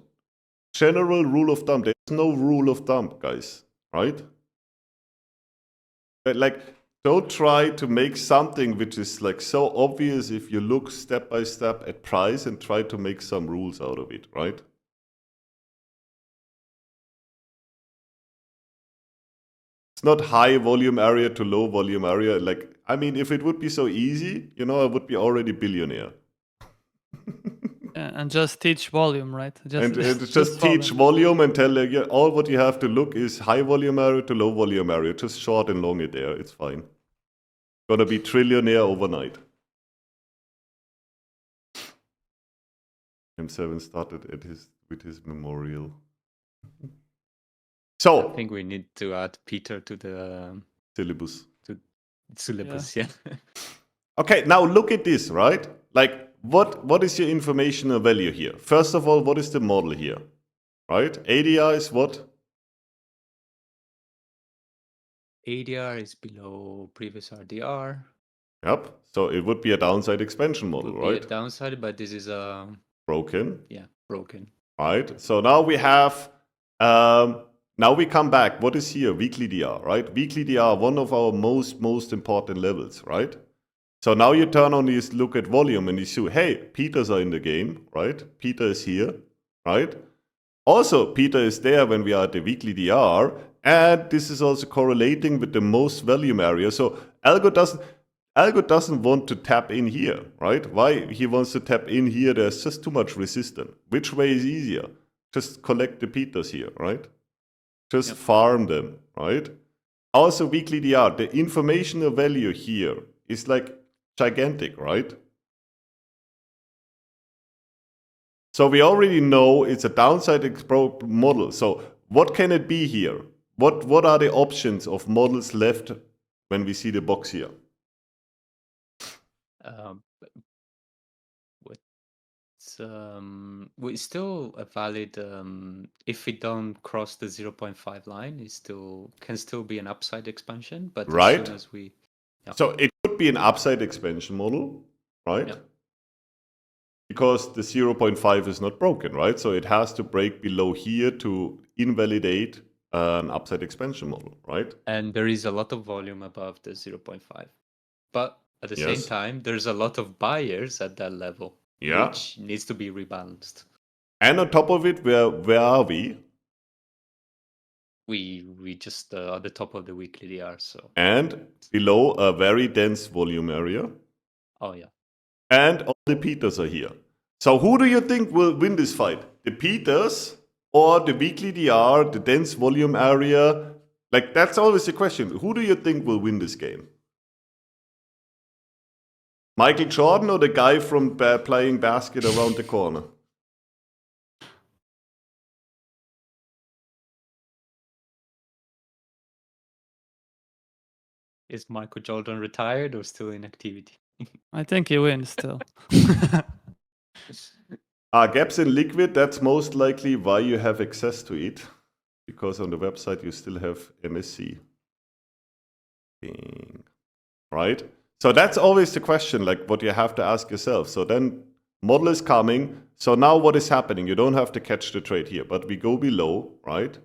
general rule of thumb. There's no rule of thumb, guys, right? But like, don't try to make something which is like so obvious if you look step by step at price and try to make some rules out of it, right? It's not high volume area to low volume area. Like, I mean, if it would be so easy, I would be already billionaire. And just teach volume, right? And just teach volume and tell all what you have to look is high volume area to low volume area. Just short and long it there. It's fine. Gonna be trillionaire overnight. M7 started with his memorial. So I think we need to add Peter to the syllabus. syllabus. Yeah. Okay, now look at this, right? Like, what is your informational value here? First of all, what is the model here, right? ADR is what? ADR is below previous RDR. Yep. So it would be a downside expansion model, Would be right? a downside, but this is Broken. yeah, broken. Right. So now we have. Now we come back. What is here? Weekly DR, right? Weekly DR, one of our most important levels, right? So now you turn on this, look at volume, and you see, hey, Peters are in the game, right? Peter is here, right? Also, Peter is there when we are at the weekly DR, and this is also correlating with the most volume area. So Algo doesn't want to tap in here, right? Why he wants to tap in here? There's just too much resistance. Which way is easier? Just collect the Peters here, right? Just farm them, right? Also, weekly DR, the informational value here is like gigantic, right? So we already know it's a downside model. So what can it be here? What are the options of models left when we see the box here? It's still a valid. If we don't cross the 0.5 line, can still be an upside expansion. But right. As soon as we, so it could be an upside expansion model, right? Yeah. Because the 0.5 is not broken, right? So it has to break below here to invalidate an upside expansion model, right? And there is a lot of volume above the 0.5, but at the same time, there's a lot of buyers at that level. Yeah. Which needs to be rebalanced. And on top of it, where are we? We just at the top of the weekly DR. So. And below a very dense volume area. Oh yeah. And all the Peters are here. So who do you think will win this fight? The Peters or the weekly DR, the dense volume area? Like, that's always the question. Who do you think will win this game? Michael Jordan or the guy from playing basket around the corner? Is Michael Jordan retired or still in activity? I think he wins still. Gaps in liquid, that's most likely why you have access to it. because on the website you still have MSC. Bing. Right? So that's always the question, like what you have to ask yourself. So then model is coming. So now what is happening? You don't have to catch the trade here, but we go below, right?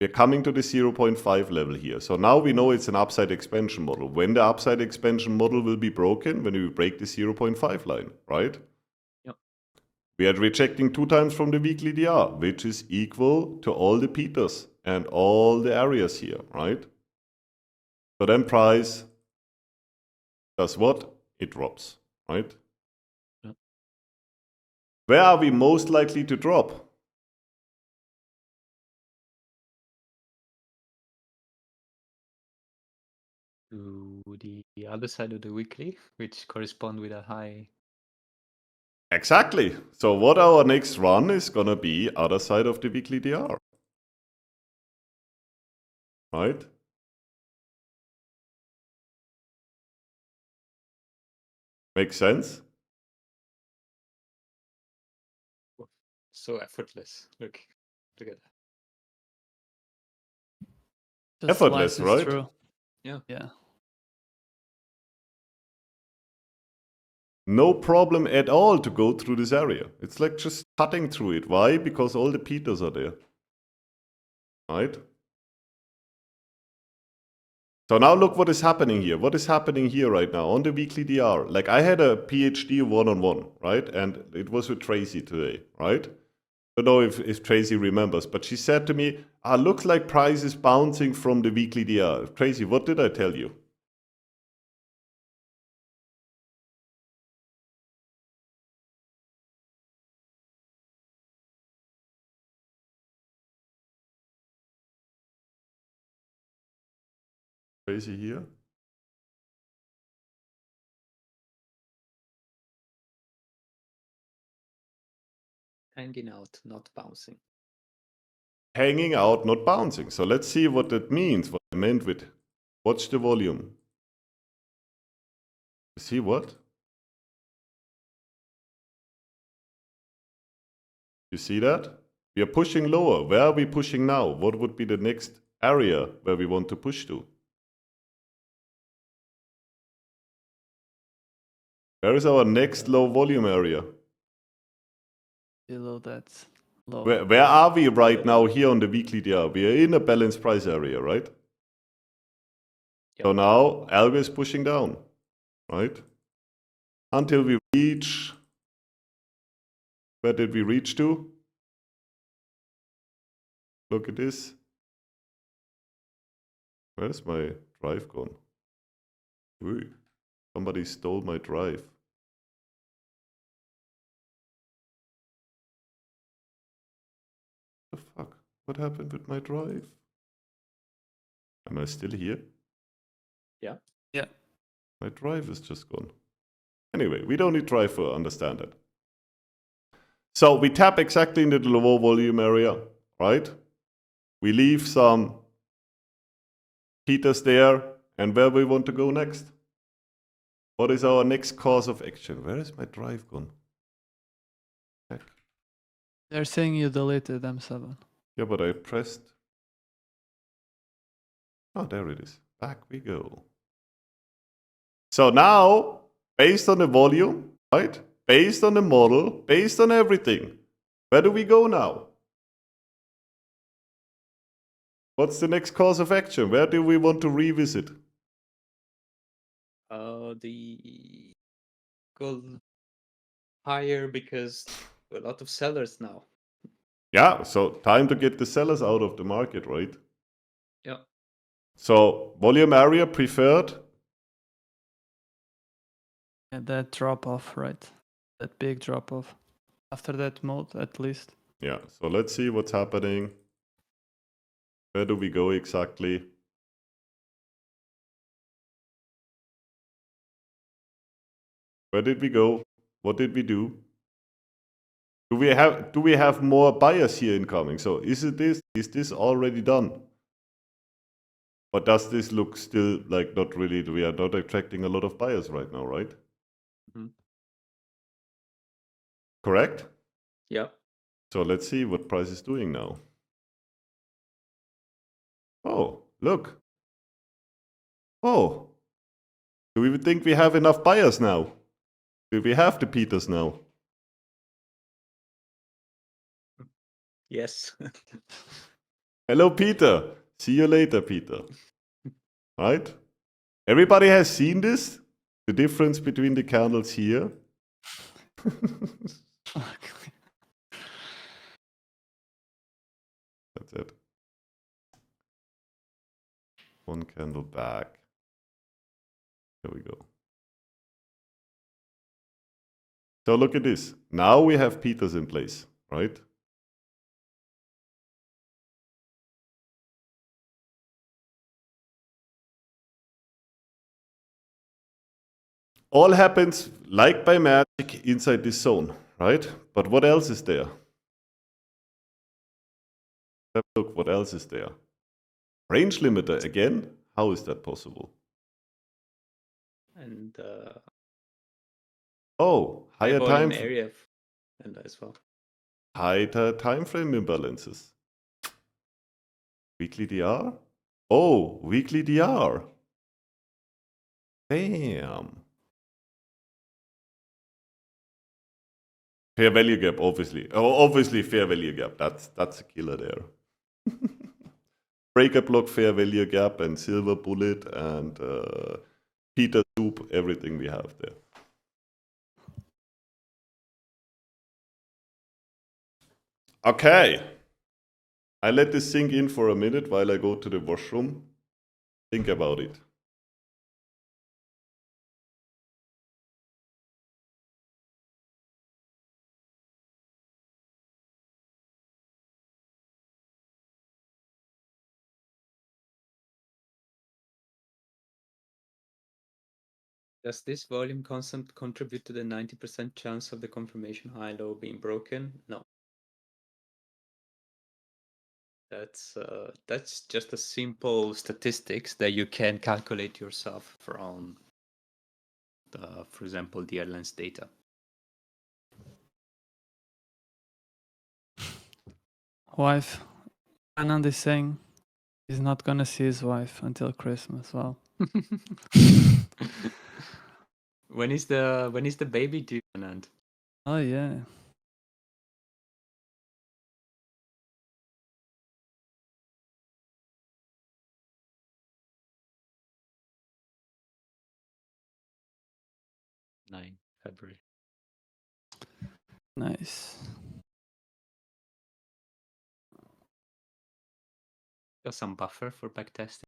We're coming to the 0.5 level here. So now we know it's an upside expansion model. When the upside expansion model will be broken? When we break the 0.5 line, right? Yep. We are rejecting 2 times from the weekly DR, which is equal to all the Peters and all the areas here, right? So then price does what? It drops, right? Yep. Where are we most likely to drop? To the other side of the weekly, which correspond with a high. Exactly. So what our next run is gonna be other side of the weekly DR. Right? Makes sense? So effortless. Look at that. Just Effortless, slices right? through. Yeah. Yeah. No problem at all to go through this area. It's like just cutting through it. Why? Because all the Peters are there. Right? So now look what is happening here. What is happening here right now on the weekly DR? Like I had a PhD one-on-one, right? And it was with Tracy today, right? I don't know if Tracy remembers, but she said to me, looks like price is bouncing from the weekly DR. Tracy, what did I tell you? Tracy here? Hanging out, not bouncing. Hanging out, not bouncing. So let's see what that means, what I meant with watch the volume. See what? You see that? We are pushing lower. Where are we pushing now? What would be the next area where we want to push to? Where is our next low volume area? Below that low. Where are we right now here on the weekly DR? We are in a balanced price area, right? Yep. So now algo is pushing down, right? Until we reach, where did we reach to? Look at this. Where's my drive gone? Ooh, somebody stole my drive. The fuck? What happened with my drive? Am I still here? Yeah. Yeah. My drive is just gone. Anyway, we don't need drive to understand it. So we tap exactly into the low volume area, right? We leave some Peters there, and where we want to go next? What is our next course of action? Where is my drive gone? Heck. They're saying you deleted M7. Yeah, but I pressed. Oh, there it is. Back we go. So now, based on the volume, right? Based on the model, based on everything, where do we go now? What's the next course of action? Where do we want to revisit? The go higher because a lot of sellers now. Yeah, so time to get the sellers out of the market, right? Yeah. So volume area preferred. And that drop off, right? That big drop off. After that mode, at least. Yeah, so let's see what's happening. Where do we go exactly? Where did we go? What did we do? Do we have more buyers here incoming? So is this already done? Or does this look still like not really, we are not attracting a lot of buyers right now, right? Mhm. Correct? Yeah. So let's see what price is doing now. Oh, look. Oh, do we think we have enough buyers now? Do we have the Peters now? Yes. Hello, Peter. See you later, Peter. Right? Everybody has seen this? The difference between the candles here? That's it. One candle back. There we go. So look at this. Now we have Peters in place, right? All happens like by magic inside this zone, right? But what else is there? Have a look, what else is there? Range limiter again? How is that possible? And Oh, high higher volume time, area and as well. higher time frame imbalances. Weekly DR? Oh, weekly DR. Damn. Fair value gap, obviously. Oh, obviously fair value gap. That's a killer there. Breaker block, fair value gap, and silver bullet, and Peter soup. Everything we have there. Okay. I let this sink in for a minute while I go to the washroom. Think about it. Does this volume constant contribute to the 90% chance of the confirmation high low being broken? No. That's just a simple statistics that you can calculate yourself from the, for example, the airline's data. Wife. Anand is saying he's not gonna see his wife until Christmas. Well, When is the baby due, Anand? oh yeah. February. Nice. Got some buffer for backtesting.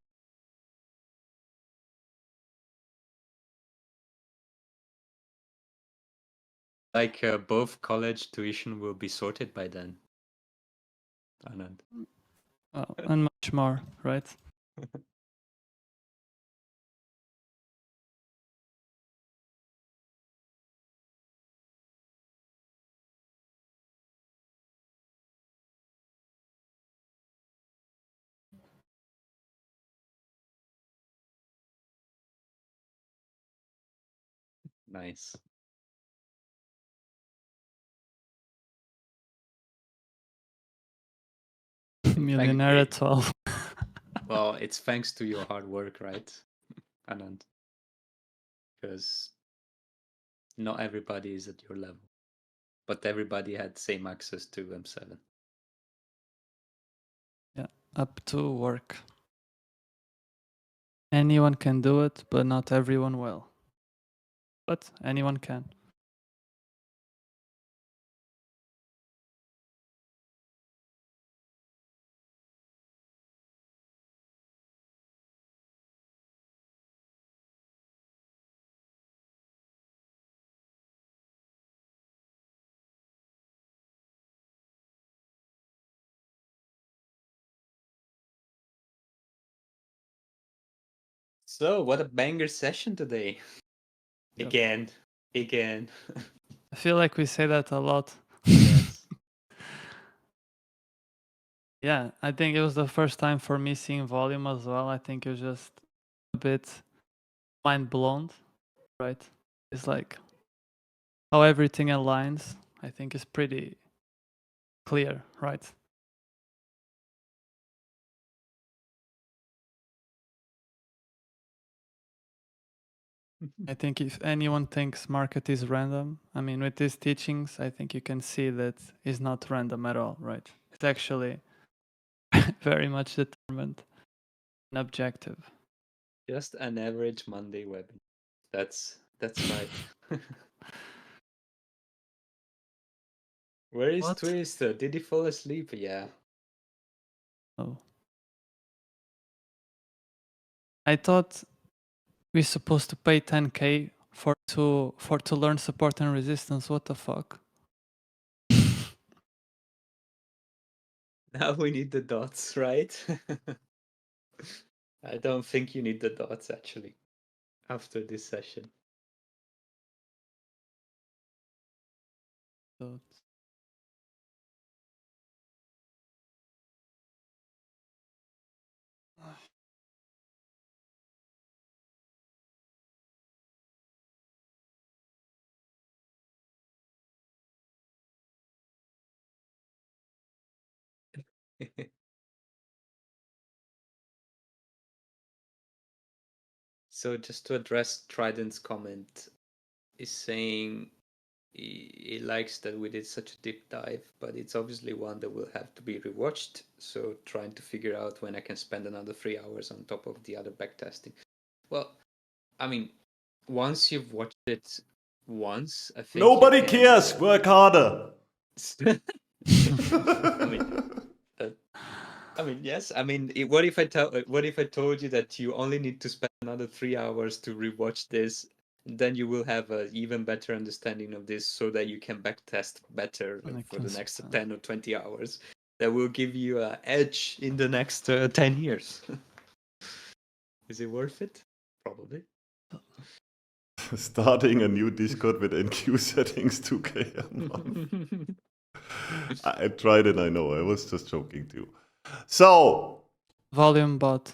Like both college tuition will be sorted by then. Anand. Well, and much more, right? Nice. Millionaire at 12. Well, it's thanks to your hard work, right, Anand? Because not everybody is at your level, but everybody had same access to M7. Yeah, up to work. Anyone can do it, but not everyone will. But anyone can. So, what a banger session today! Yep. Again. I feel like we say that a lot. Yes. Yeah, I think it was the first time for me seeing volume as well. I think it was just a bit mind blown, right? It's like how everything aligns, I think is pretty clear, right? I think if anyone thinks market is random, I mean, with these teachings, I think you can see that it's not random at all, right? It's actually very much determined and objective. Just an average Monday webinar. That's right. Where is What? Twister? Did he fall asleep? Yeah. Oh. I thought we're supposed to pay 10k for to learn support and resistance. What the fuck? Now we need the dots, right? I don't think you need the dots actually after this session. So So just to address Trident's comment, is saying he likes that we did such a deep dive, but it's obviously one that will have to be rewatched. So trying to figure out when I can spend another 3 hours on top of the other backtesting. Well, I mean, once you've watched it once, I think Nobody cares. Work harder. I mean, yes. I mean, what if I told you that you only need to spend another 3 hours to rewatch this? Then you will have an even better understanding of this, so that you can backtest better I for can the next spend- 10 or 20 hours. That will give you an edge in the next 10 years. Is it worth it? Probably. Starting a new Discord with NQ settings 2k a month. I tried it, I know. I was just joking too. So, volume bot.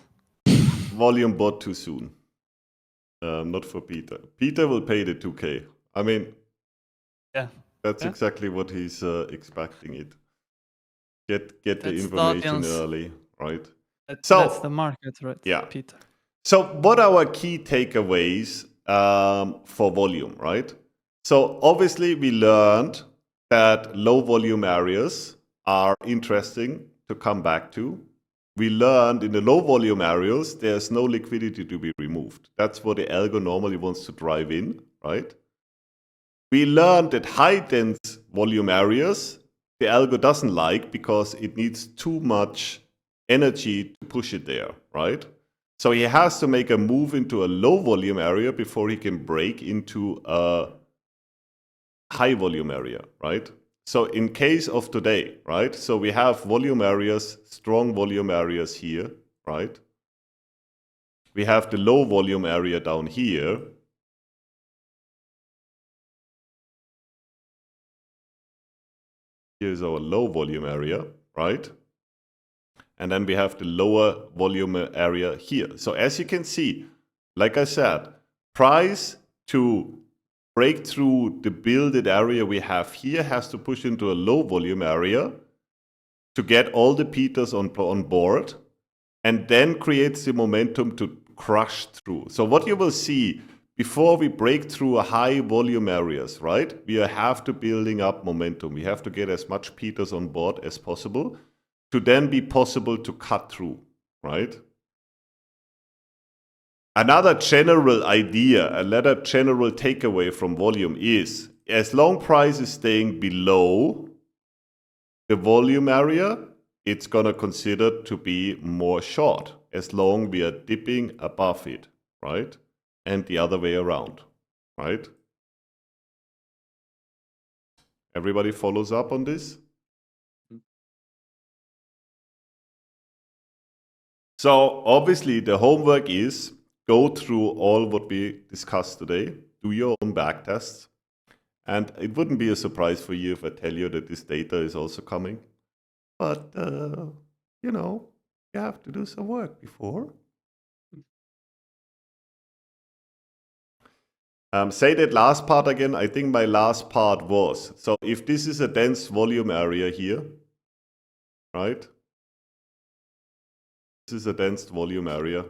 volume bot too soon. Not for Peter. Peter will pay the 2k. I mean, Yeah. that's Yeah. exactly what he's expecting it. Get the That's the information audience. early, right? That's So- the market, right? Yeah. Peter. So, what are our key takeaways for volume, right? So, obviously, we learned that low volume areas are interesting to come back to. We learned in the low volume areas, there's no liquidity to be removed. That's what the algo normally wants to drive in, right? We learned that high dense volume areas, the algo doesn't like because it needs too much energy to push it there, right? So he has to make a move into a low volume area before he can break into a high volume area, right? So in case of today, right? So we have volume areas, strong volume areas here, right? We have the low volume area down here. Here's our low volume area, right? And then we have the lower volume area here. So as you can see, like I said, price to break through the builded area we have here has to push into a low volume area to get all the Peters on board, and then creates the momentum to crush through. So what you will see before we break through a high volume areas, right? We have to building up momentum. We have to get as much Peters on board as possible to then be possible to cut through, right? Another general idea, another general takeaway from volume is, as long price is staying below the volume area, it's gonna consider to be more short, as long we are dipping above it, right? And the other way around, right? Everybody follows up on this? So obviously the homework is go through all what we discussed today, do your own back tests. And it wouldn't be a surprise for you if I tell you that this data is also coming. But, you know, you have to do some work before. Say that last part again. I think my last part was, so if this is a dense volume area here, right? This is a dense volume area.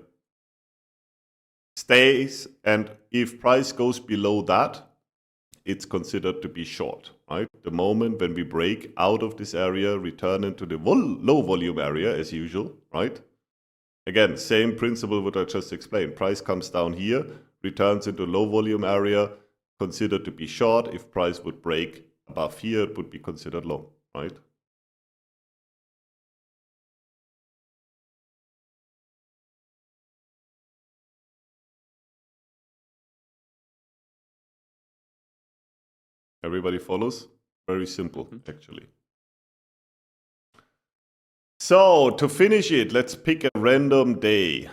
stays, and if price goes below that, it's considered to be short, right? The moment when we break out of this area, return into the low volume area as usual, right? Again, same principle what I just explained. Price comes down here, returns into low volume area, considered to be short. If price would break above here, it would be considered long, right? Everybody follows? Very simple, actually. So, to finish it, let's pick a random day.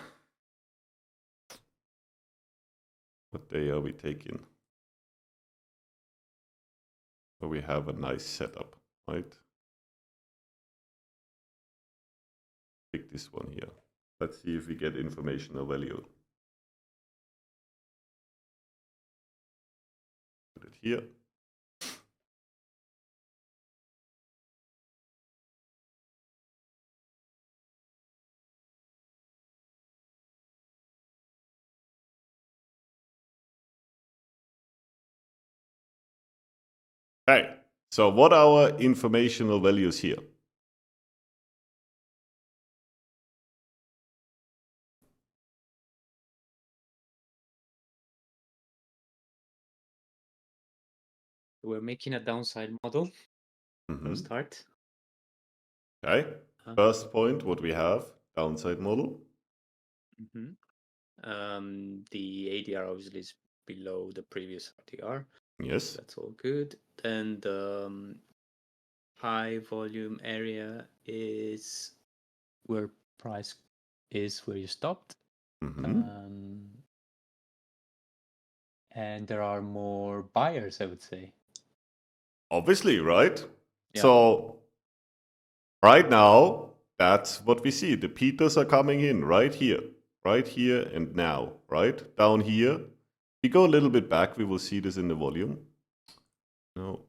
What day are we taking? So we have a nice setup, right? Pick this one here. Let's see if we get informational value. Put it here. Okay, so what are our informational values here? We're making a downside model to start. Okay, first point, what we have, downside model. The ADR obviously is below the previous RTR. Yes. That's all good. Then the high volume area is where price is where you stopped. And there are more buyers, I would say. Obviously, right? Yeah. So right now, that's what we see. The Peters are coming in right here, and now, right? Down here. If we go a little bit back, we will see this in the volume. Now,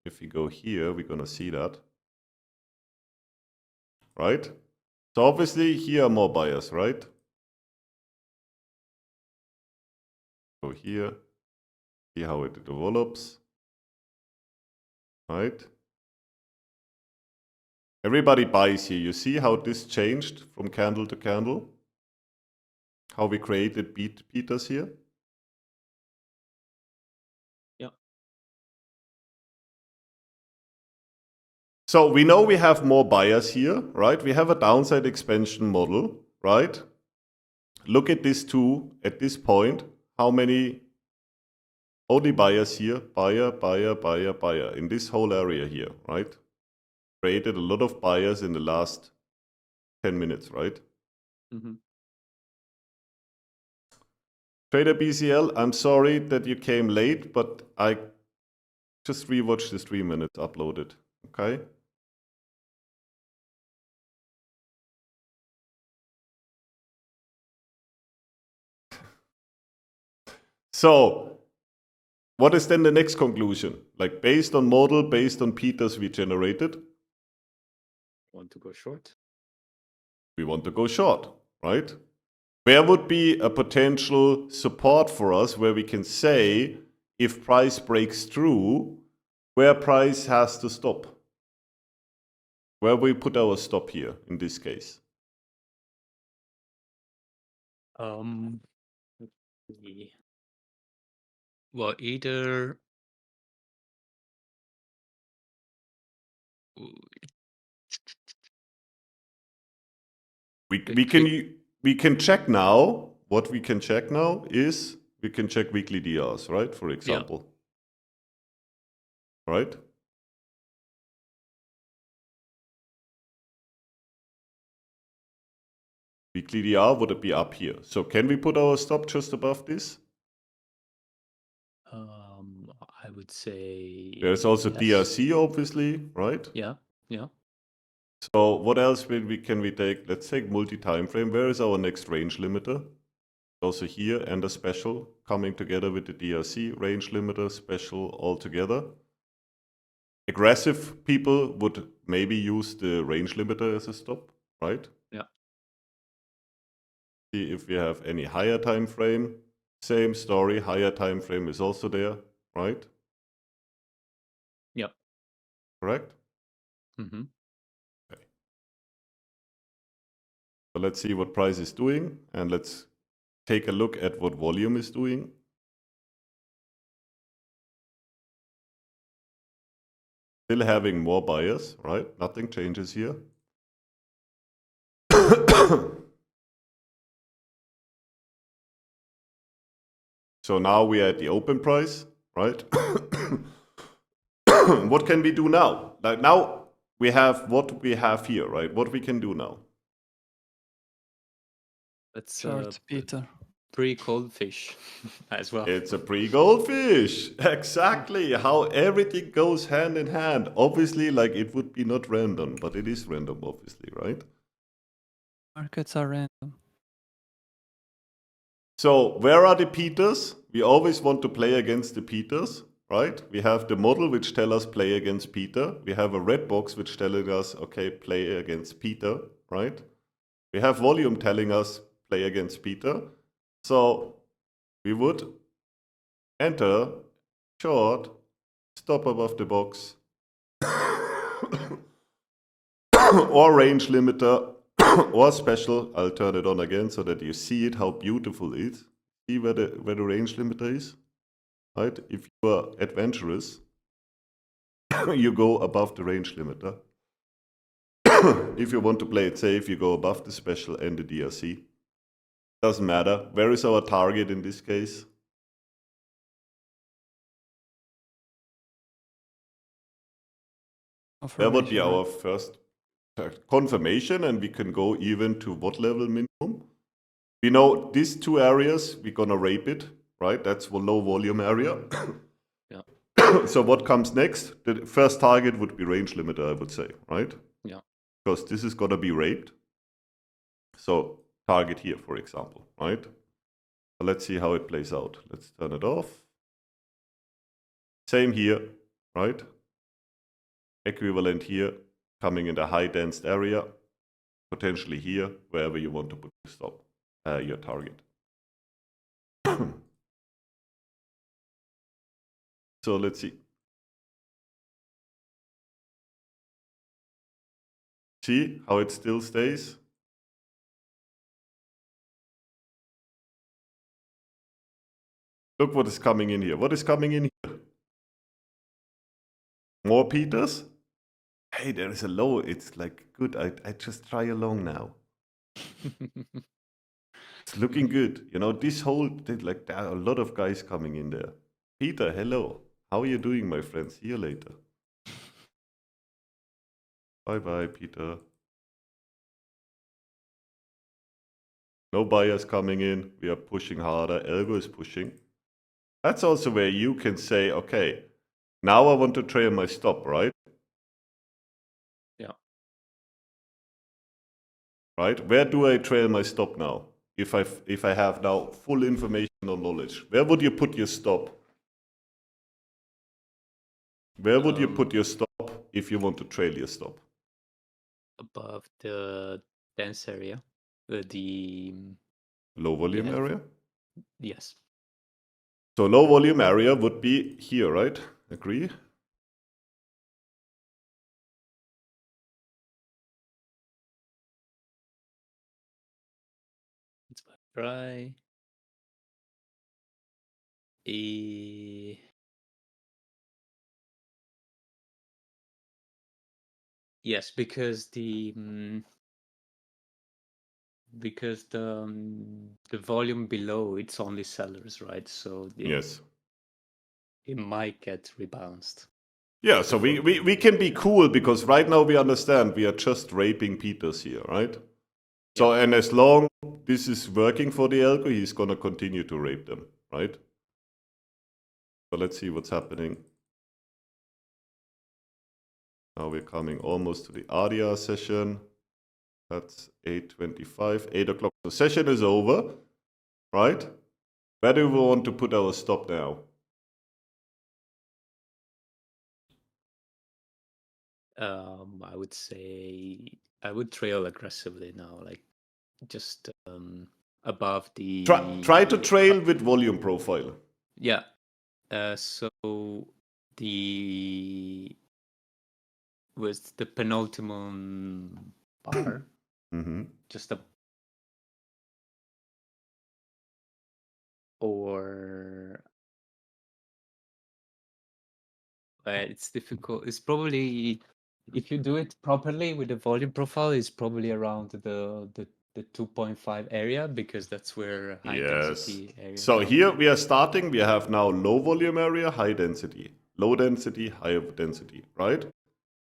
if we go here, we're going to see that. Right? So obviously, here are more buyers, right? Go here. See how it develops. Right? Everybody buys here. You see how this changed from candle to candle? How we created Peters here? Yeah. So we know we have more buyers here, right? We have a downside expansion model, right? Look at this two at this point. How many only buyers here? Buyer, buyer, buyer, buyer in this whole area here, right? Created a lot of buyers in the last 10 minutes, right? Trader BCL, I'm sorry that you came late, but I just rewatched the stream when it's uploaded, okay? So, what is then the next conclusion? Like based on model, based on Peters we generated? Want to go short? We want to go short, right? Where would be a potential support for us where we can say if price breaks through, where price has to stop? Where we put our stop here in this case? Well, either we can check now. What we can check now is we can check weekly DRs, right? For example, right? Weekly DR would it be up here? So can we put our stop just above this? I would say There's also yes. DRC, obviously, right? Yeah. So what else can we take? Let's take multi-time frame. Where is our next range limiter? Also here, and a special coming together with the DRC range limiter special all together. Aggressive people would maybe use the range limiter as a stop, right? Yeah. See if we have any higher time frame. Same story, higher time frame is also there, right? Yep. Correct? Mm-hmm. So let's see what price is doing, and let's take a look at what volume is doing. Still having more buyers, right? Nothing changes here. So now we are at the open price, right? What can we do now? Like now we have what we have here, right? What we can do now? That's Short Peter. pre-goldfish as well. It's a pre-goldfish. Exactly. How everything goes hand in hand. Obviously, like it would be not random, but it is random, obviously, right? Markets are random. So where are the Peters? We always want to play against the Peters, right? We have the model which tell us play against Peter. We have a red box which telling us, okay, play against Peter, right? We have volume telling us play against Peter. So we would enter short, stop above the box, or range limiter, or special. I'll turn it on again so that you see it, how beautiful it is. See where the range limiter is? Right? If you are adventurous, you go above the range limiter. If you want to play it safe, you go above the special and the DRC. Doesn't matter. Where is our target in this case? That would be our first confirmation, and we can go even to what level minimum? We know these two areas, we're gonna rape it, right? That's a low volume area. Yeah. So what comes next? The first target would be range limiter, I would say, right? Yeah. Because this is gonna be raped. So target here, for example, right? So let's see how it plays out. Let's turn it off. Same here, right? Equivalent here, coming in the high dense area, potentially here, wherever you want to put your stop, your target. So let's see. See how it still stays? Look what is coming in here. What is coming in here? More Peters? Hey, there is a low. It's like good. I just try along now. It's looking good. You know, this whole thing, like there are a lot of guys coming in there. Peter, hello. How are you doing, my friend? See you later. Bye-bye, Peter. No buyers coming in. We are pushing harder. Algo is pushing. That's also where you can say, okay, now I want to trail my stop, right? Yeah. Right? Where do I trail my stop now? If I have now full information or knowledge, where would you put your stop? Where would you put your stop if you want to trail your stop? Above the dense area, the Low volume Yeah. area? yes. So low volume area would be here, right? Agree? Let's try. Yes, because the volume below it's only sellers, right? So Yes. it might get rebalanced. Yeah, so we can be cool because right now we understand we are just raping Peters here, right? So, and as long this is working for the algo, he's gonna continue to rape them, right? So let's see what's happening. Now we're coming almost to the RDR session. That's 8:25, 8 o'clock. The session is over, right? Where do we want to put our stop now? I would say I would trail aggressively now, like just above the Try to trail with volume profile. Yeah. So the was the penultimate bar Hmm. just a or it's difficult. It's probably if you do it properly with the volume profile, it's probably around the 2.5 area because that's where high Yes. density areas So are. here we are starting. We have now low volume area, high density, low density, high density, right?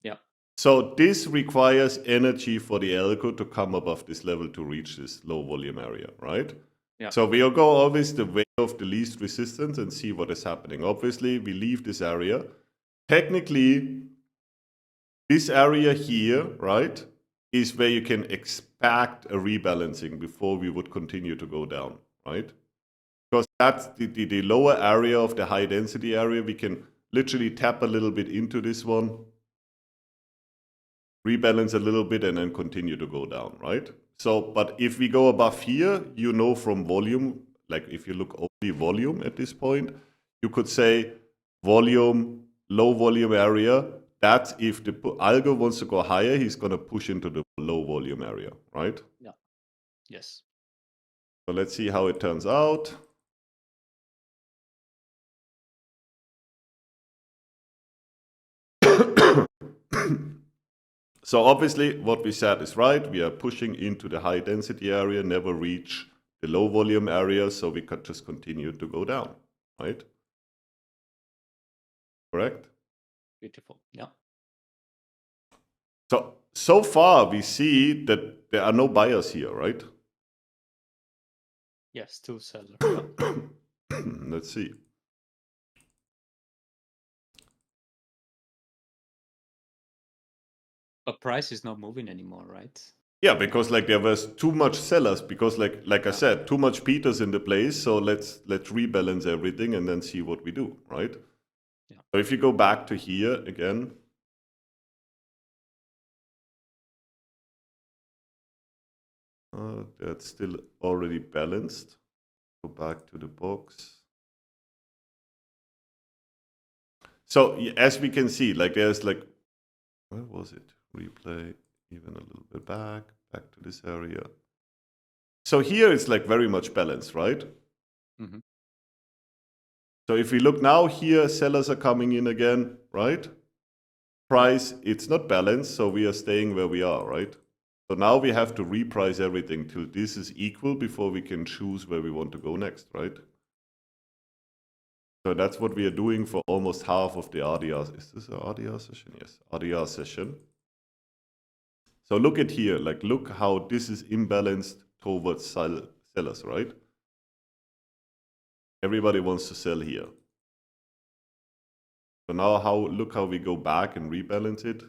Yeah. So this requires energy for the algo to come above this level to reach this low volume area, right? Yeah. So we'll go always the way of the least resistance and see what is happening. Obviously, we leave this area. Technically, this area here, right, is where you can expect a rebalancing before we would continue to go down, right? Because that's the lower area of the high density area. We can literally tap a little bit into this one, rebalance a little bit, and then continue to go down, right? So, but if we go above here, you know from volume, like if you look only volume at this point, you could say volume, low volume area. That's if the algo wants to go higher, he's going to push into the low volume area, right? Yeah. Yes. So let's see how it turns out. So obviously what we said is right. We are pushing into the high density area, never reach the low volume area, so we could just continue to go down, right? Correct? Beautiful. Yeah. So far we see that there are no buyers here, right? Yes, two sellers. Let's see. But price is not moving anymore, right? Yeah, because like there was too much sellers, because like I said, too much Peters in the place. So let's rebalance everything and then see what we do, right? Yeah. So if you go back to here again, that's still already balanced. Go back to the box. So as we can see, like there's like, where was it? Replay even a little bit back to this area. So here it's like very much balanced, right? Mhm. So if we look now here, sellers are coming in again, right? Price, it's not balanced, so we are staying where we are, right? So now we have to reprice everything till this is equal before we can choose where we want to go next, right? So that's what we are doing for almost half of the RDR. Is this an RDR session? Yes, RDR session. So look at here, like look how this is imbalanced towards sellers, right? Everybody wants to sell here. So now look how we go back and rebalance it,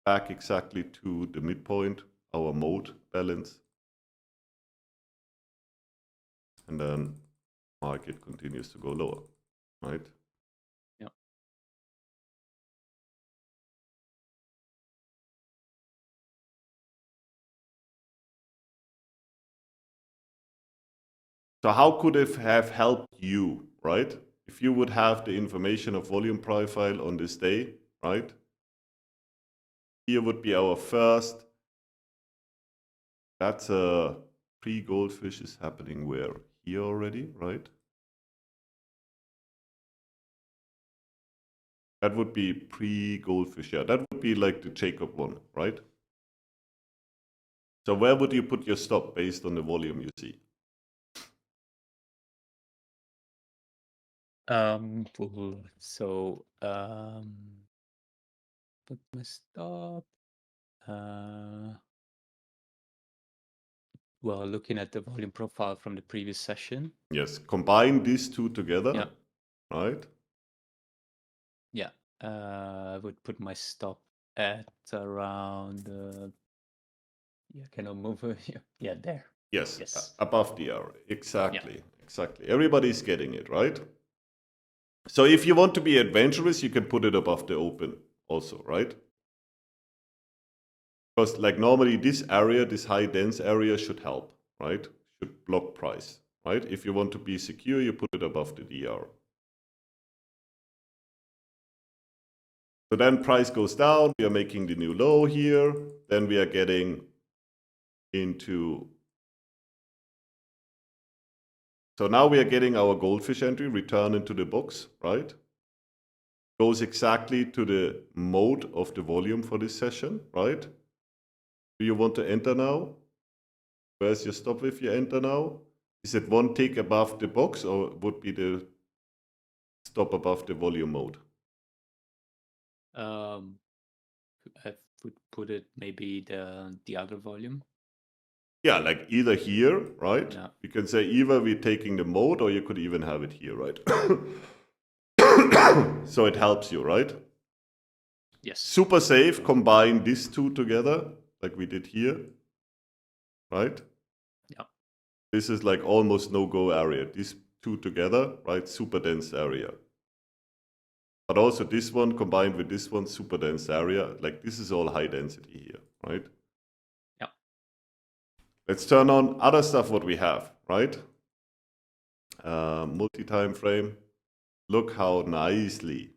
back exactly to the midpoint, our mode balance. And then market continues to go lower, right? Yeah. So how could it have helped you, right? If you would have the information of volume profile on this day, right? Here would be our first. That's a pre-goldfish is happening where? Here already, right? That would be pre-goldfish. Yeah, that would be like the Jacob one, right? So where would you put your stop based on the volume you see? Put my stop. Well, looking at the volume profile from the previous session. Yes, combine these two together, Yeah. right? Yeah, I would put my stop at around. Yeah, can I move? Yeah, there. Yes, Yes. above the hour. Exactly, exactly. Everybody's getting it, right? So if you want to be adventurous, you can put it above the open also, right? Because like normally this area, this high dense area should help, right? should block price, right? If you want to be secure, you put it above the DR. So then price goes down, we are making the new low here, then we are getting into, so now we are getting our goldfish entry, return into the box, right? Goes exactly to the mode of the volume for this session, right? Do you want to enter now? Where's your stop if you enter now? Is it one tick above the box or would be the stop above the volume mode? I would put it maybe the other volume. Yeah, like either here, right? Yeah. You can say either we're taking the mode or you could even have it here, right? So it helps you, right? Yes. Super safe, combine these two together, like we did here, right? Yeah. This is like almost no-go area. These two together, right? Super dense area. But also this one combined with this one, super dense area. Like this is all high density here, right? Yeah. Let's turn on other stuff what we have, right? Multi-time frame. Look how nicely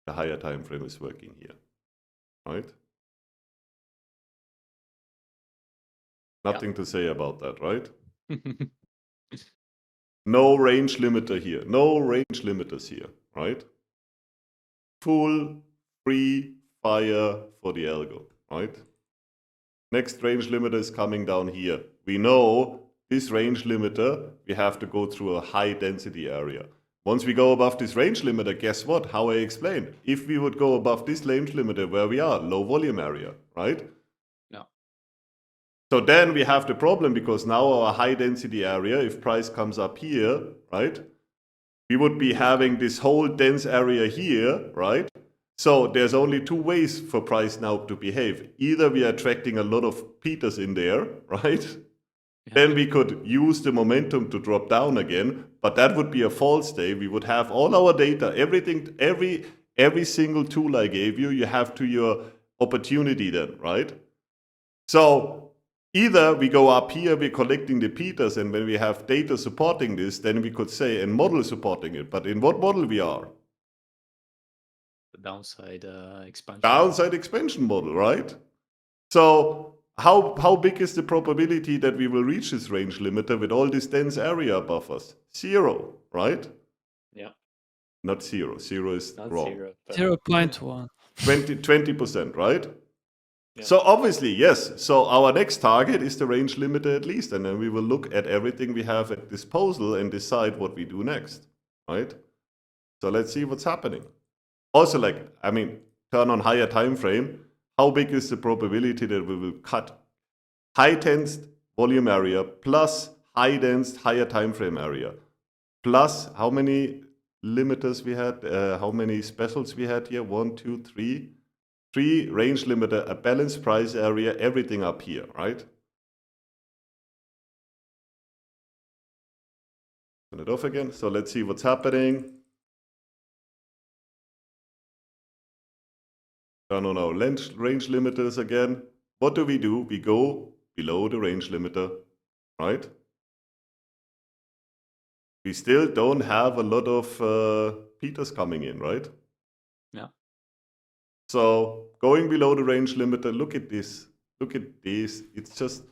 the higher time frame is working here, right? Nothing to say about that, right? No range limiter here. No range limiters here, right? Full free fire for the algo, right? Next range limiter is coming down here. We know this range limiter, we have to go through a high density area. Once we go above this range limiter, guess what? How I explained. If we would go above this range limiter where we are, low volume area, right? Yeah. So then we have the problem because now our high density area, if price comes up here, right? We would be having this whole dense area here, right? So there's only two ways for price now to behave. Either we are attracting a lot of Peters in there, right? Yeah. Then we could use the momentum to drop down again, but that would be a false day. We would have all our data, everything, every single tool I gave you, you have to your opportunity then, right? So either we go up here, we're collecting the Peters, and when we have data supporting this, then we could say, and model supporting it. But in what model we are? The downside expansion. Downside expansion model, right? So how big is the probability that we will reach this range limiter with all this dense area above us? 0, right? Yeah. Not 0. 0 is Not wrong. 0. But 0.1. 20%, right? Yeah. So obviously, yes. So our next target is the range limiter at least, and then we will look at everything we have at disposal and decide what we do next, right? So let's see what's happening. Also, like, I mean, turn on higher time frame. How big is the probability that we will cut high tensed volume area plus high dense higher time frame area plus how many limiters we had? How many specials we had here? 1, 2, 3. 3 range limiter, a balanced price area, everything up here, right? Turn it off again. So let's see what's happening. Turn on our range limiters again. What do? We go below the range limiter, right? We still don't have a lot of Peters coming in, right? Yeah. So going below the range limiter, look at this. Look at this. It's just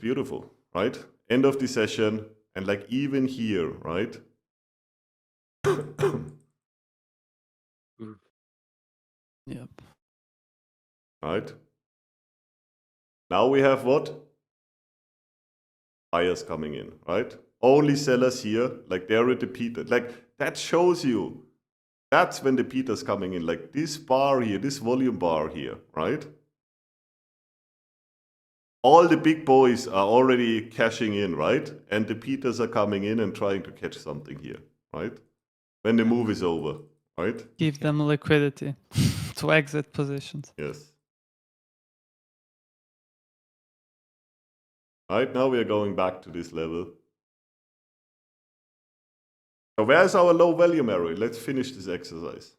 beautiful, right? End of the session, and like even here, right? Yep. Right? Now we have what? Buyers coming in, right? Only sellers here, like they're at the Peter. Like that shows you, that's when the Peter's coming in, like this bar here, this volume bar here, right? All the big boys are already cashing in, right? And the Peters are coming in and trying to catch something here, right? When the move is over, right? Give them liquidity to exit positions. Yes. Right now we are going back to this level. So where's our low volume area? Let's finish this exercise.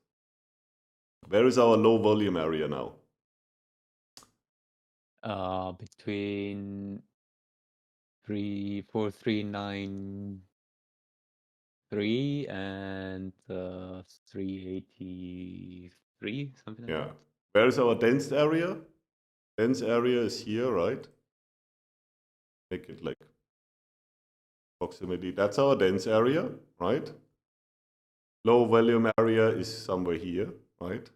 Where is our low volume area now? Between 4393 and 383, something like Yeah. that. Where is our dense area? Dense area is here, right? Make it like approximately. That's our dense area, right? Low volume area is somewhere here, right?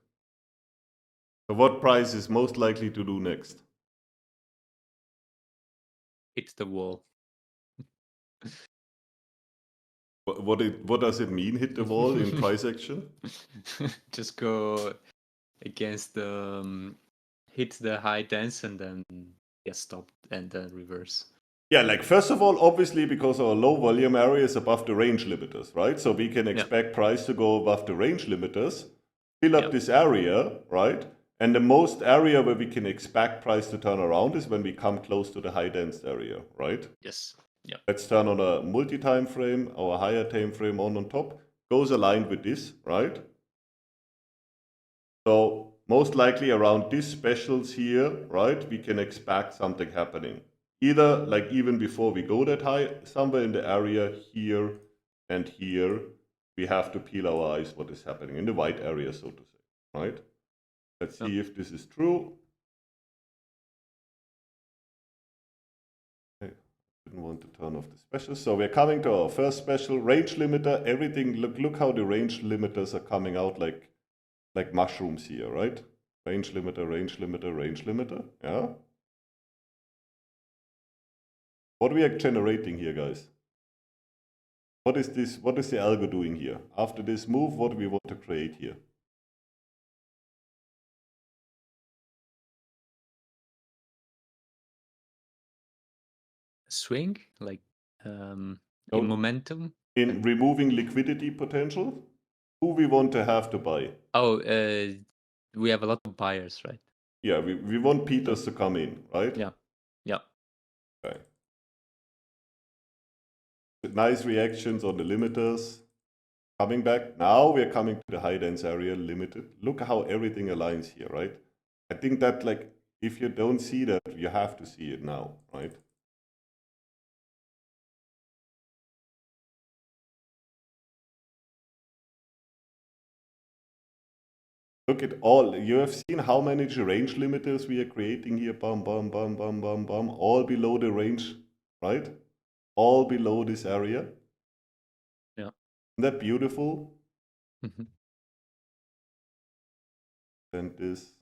So what price is most likely to do next? It's the wall. What does it mean, hit the wall in price action? Just go against the hit the high dense and then get stopped and then reverse. Yeah, like first of all, obviously because our low volume area is above the range limiters, right? So we can expect price to go above the range limiters, fill up this area, right? And the most area where we can expect price to turn around is when we come close to the high dense area, right? Yes. Yeah. Let's turn on a multi-time frame, our higher time frame on top, goes aligned with this, right? So most likely around these specials here, right, we can expect something happening. Either like even before we go that high, somewhere in the area here and here, we have to peel our eyes what is happening in the white area, so to say, right? Let's see if this is true. Okay. Didn't want to turn off the special. So we're coming to our first special, range limiter. Everything, look how the range limiters are coming out like mushrooms here, right? Range limiter, range limiter, range limiter, yeah? What we are generating here, guys? What is this? What is the algo doing here? After this move, what do we want to create here? Swing, like in momentum. In removing liquidity potential, who we want to have to buy? Oh, we have a lot of buyers, right? Yeah, we want Peters to come in, right? Yeah. Yeah. Okay. Nice reactions on the limiters. Coming back. Now we're coming to the high dense area limited. Look how everything aligns here, right? I think that like if you don't see that, you have to see it now, right? Look at all, you have seen how many range limiters we are creating here, bum, bum, bum, bum, bum, bum, all below the range, right? All below this area. Yeah. Isn't that beautiful? Mm-hmm. And this.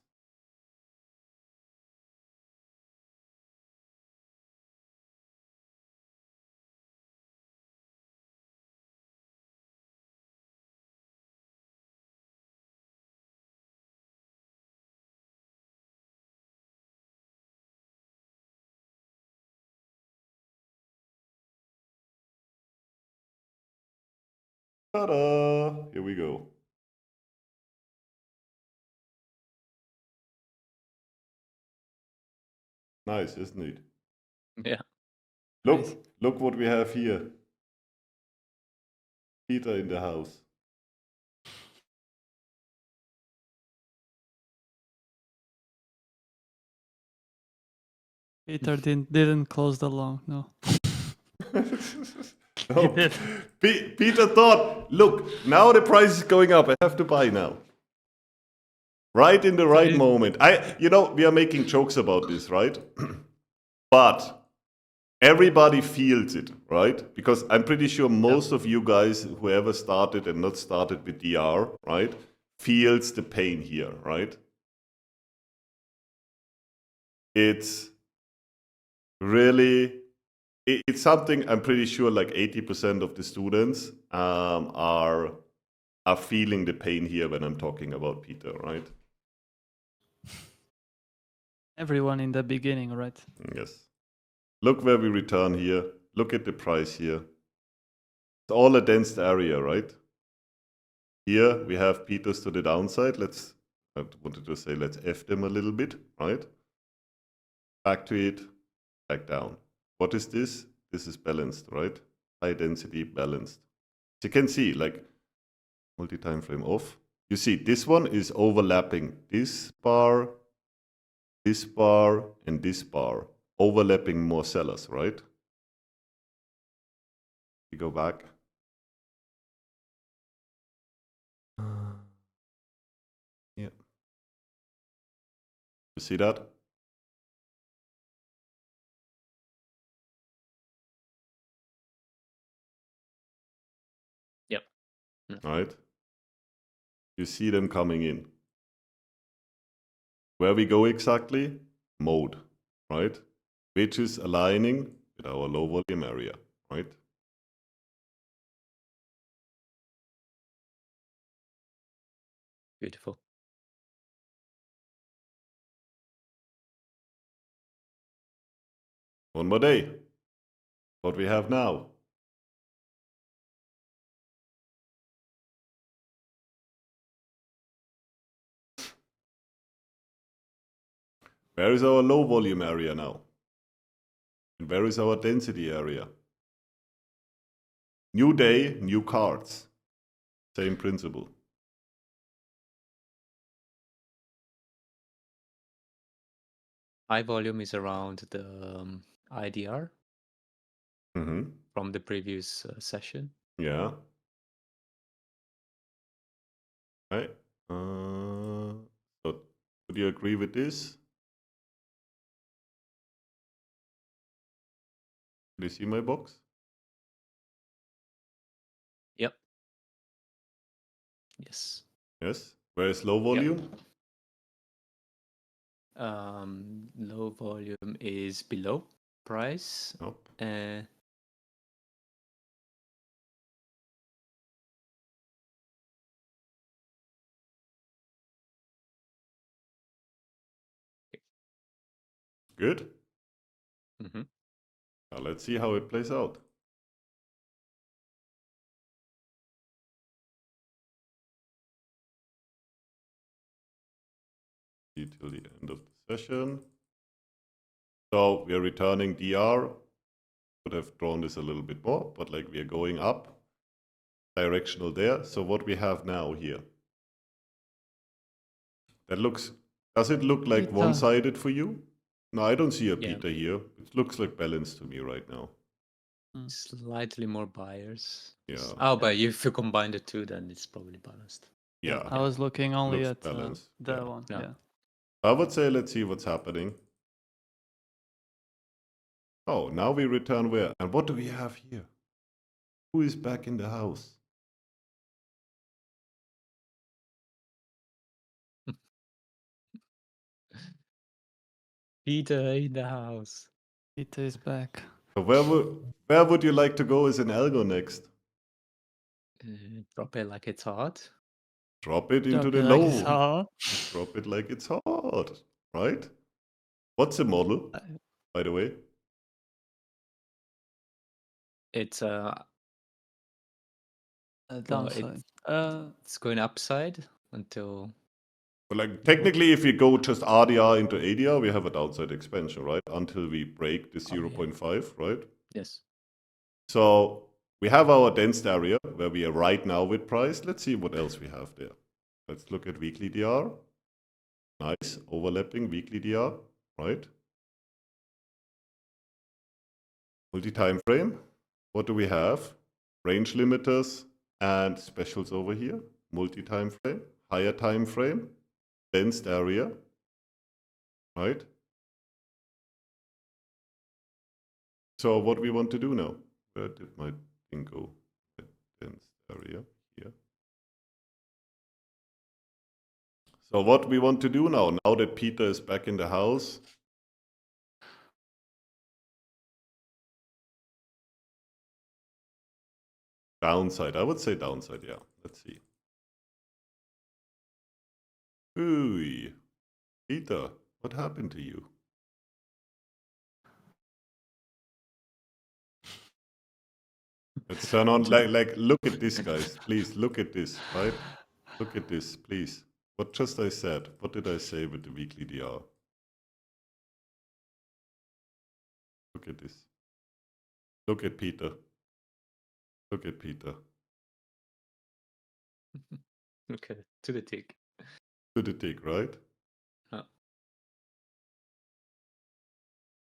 Ta-da! Here we go. Nice, isn't it? Yeah. Look, Nice. look what we have here. Peter in the house. Peter didn't close the long, no. No. Peter thought, look, now the price is going up. I have to buy now. Right in the right moment. We are making jokes about this, right? But everybody feels it, right? Because I'm pretty sure most of you guys, whoever started and not started with DR, right, feels the pain here, right? It's really, it's something I'm pretty sure like 80% of the students are feeling the pain here when I'm talking about Peter, right? Everyone in the beginning, right? Yes. Look where we return here. Look at the price here. It's all a dense area, right? Here we have Peters to the downside. I wanted to say let's F them a little bit, right? Back to it, back down. What is this? This is balanced, right? High density balanced. As you can see, like multi-time frame off. You see, this one is overlapping this bar, this bar, and this bar, overlapping more sellers, right? We go back. Yeah. You see that? Yep. Right? You see them coming in. Where we go exactly? Mode, right? Which is aligning with our low volume area, right? Beautiful. One more day. What we have now. Where is our low volume area now? And where is our density area? New day, new cards. Same principle. High volume is around the IDR Mm-hmm. from the previous session. Yeah. Right. So, would you agree with this? Do you see my box? Yep. Yes. Yes. Where is low volume? Low volume is below price. Nope. Good. Mm-hmm. Now let's see how it plays out. See till the end of the session. So we are returning DR. Could have drawn this a little bit more, but like we are going up, directional there. So what we have now here. That looks, does it look like Beta. one-sided for you? No, I don't see a Yeah. beta here. It looks like balanced to me right now. Slightly more buyers. Yeah. Oh, but if you combine the two, then it's probably balanced. Yeah. I was looking only Looks at balanced, the yeah. one. Yeah. Yeah. I would say let's see what's happening. Oh, now we return where? And what do we have here? Who is back in the house? Peter in the house. Beta is back. So where would you like to go as an algo next? Drop it like it's hot. Drop it into Drop the it like low. it's hot. Drop it like it's hot, right? What's the model, by the way? It's Downside. it's going upside until But like technically, if we go just RDR into ADR, we have a downside expansion, right? Until we break the 0.5, right? yes. So we have our dense area where we are right now with price. Let's see what else we have there. Let's look at weekly DR. Nice overlapping weekly DR, right? Multi-time frame. What do we have? Range limiters and specials over here. Multi-time frame, higher time frame, dense area, right? So what we want to do now? Where did my thing go? Dense area here. So what we want to do now that Peter is back in the house, downside. I would say downside, yeah. Let's see. Ooh, Peter, what happened to you? Let's turn on, like, look at this, guys. Please, look at this, right? Look at this, please. What just I said? What did I say with the weekly DR? Look at this. Look at Peter. Look at Peter. Okay, to the tick. To the tick, right?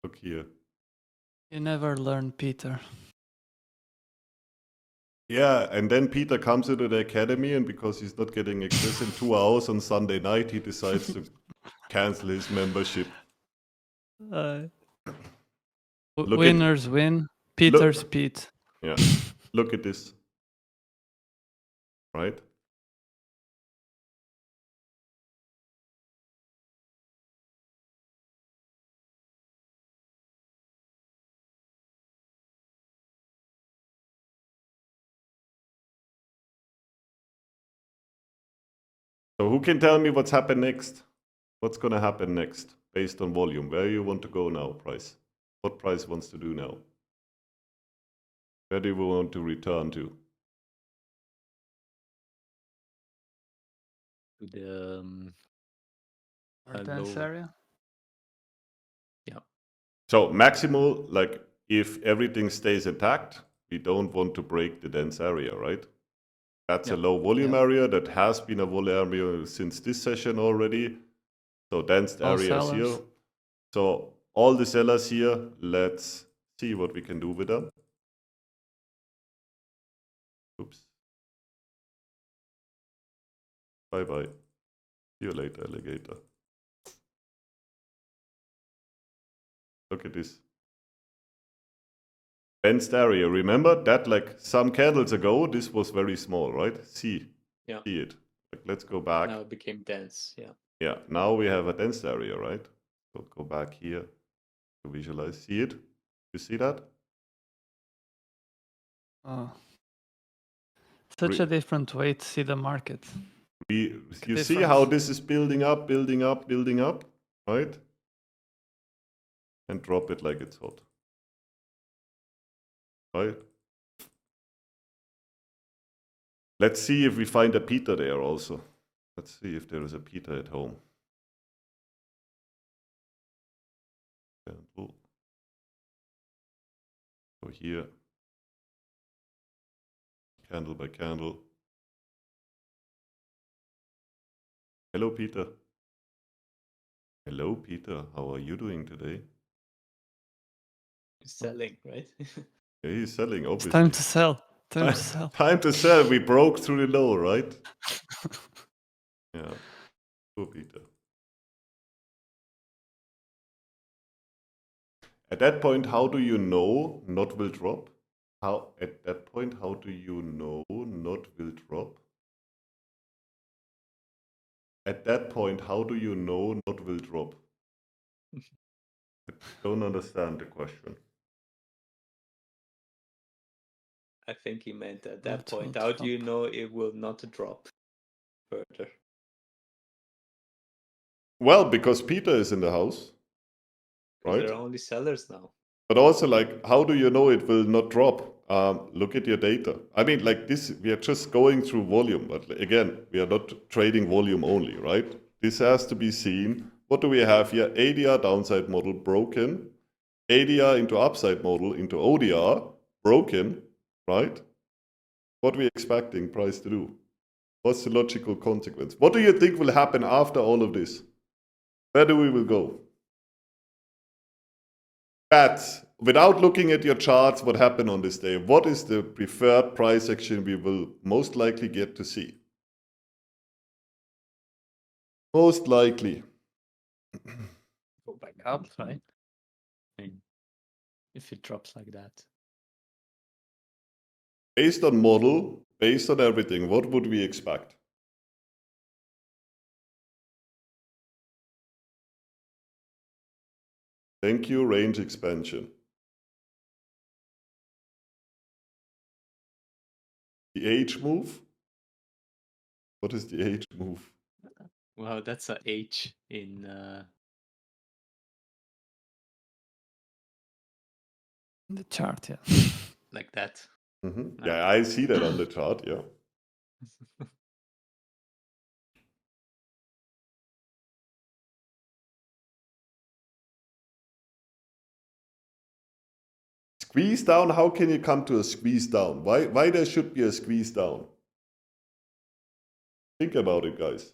Look here. You never learn, Peter. Yeah, and then Peter comes into the academy, and because he's not getting access in 2 hours on Sunday night, he decides to cancel his membership. Look at- Winners win. Peter's Pete. Yeah, look at this. Right? So who can tell me what's happened next? What's going to happen next based on volume? Where you want to go now, Price? What Price wants to do now? Where do we want to return to? To the Our dance low. area. Yeah. So maximal, like if everything stays intact, we don't want to break the dense area, right? That's a Yeah. low volume Yeah. area. That has been a volume area since this session already. So dense All areas here. sellers. So all the sellers here, let's see what we can do with them. Oops. Bye-bye. See you later, alligator. Look at this. Dense area. Remember that like some candles ago, this was very small, right? See it. Like, let's go back. Now it became dense. Yeah. Yeah, now we have a dense area, right? So go back here to visualize. See it? You see that? Oh. Such a different way to see the market. You see difference. how this is building up, building up, building up, right? And drop it like it's hot. Right? Let's see if we find a Peter there also. Let's see if there is a Peter at home. Candle. So here, candle by candle. Hello, Peter. Hello, Peter. How are you doing today? Selling, right? Yeah, he's selling, obviously. It's time to sell. Time to sell. Time to sell. We broke through the low, right? Yeah. Poor Peter. At that point, how do you know not will drop? At that point, how do you know not will drop? At that point, how do you know not will drop? I don't understand the question. I think he meant at that Not will point. How do you drop. know it will not drop further? Well, because Peter is in the house, right? There are only sellers now. But also, like, how do you know it will not drop? Look at your data. I mean, like this, we are just going through volume, but again, we are not trading volume only, right? This has to be seen. What do we have here? ADR downside model broken, ADR into upside model into ODR broken, right? What are we expecting price to do? What's the logical consequence? What do you think will happen after all of this? Where do we will go? Bats, without looking at your charts, what happened on this day? What is the preferred price action we will most likely get to see? Most likely. Go back up, right? I mean, if it drops like that. Based on model, based on everything, what would we expect? Thank you, range expansion. The H move? What is the H move? Well, that's a H in The chart, yeah. like that. Mm-hmm. Yeah, I see that on the chart, yeah. Squeeze down, how can you come to a squeeze down? Why there should be a squeeze down? Think about it, guys.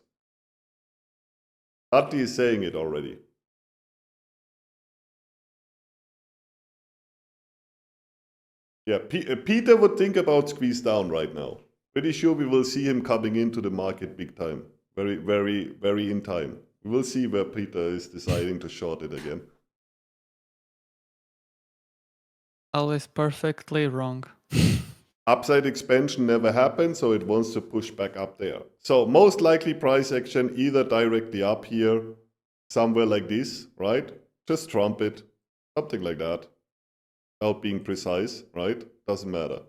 Ati is saying it already. Yeah, Peter would think about squeeze down right now. Pretty sure we will see him coming into the market big time. Very, very, very in time. We will see where Peter is deciding to short it again. Always perfectly wrong. Upside expansion never happened, so it wants to push back up there. So most likely price action either directly up here, somewhere like this, right? Just trump it, something like that. Without being precise, right? Doesn't matter.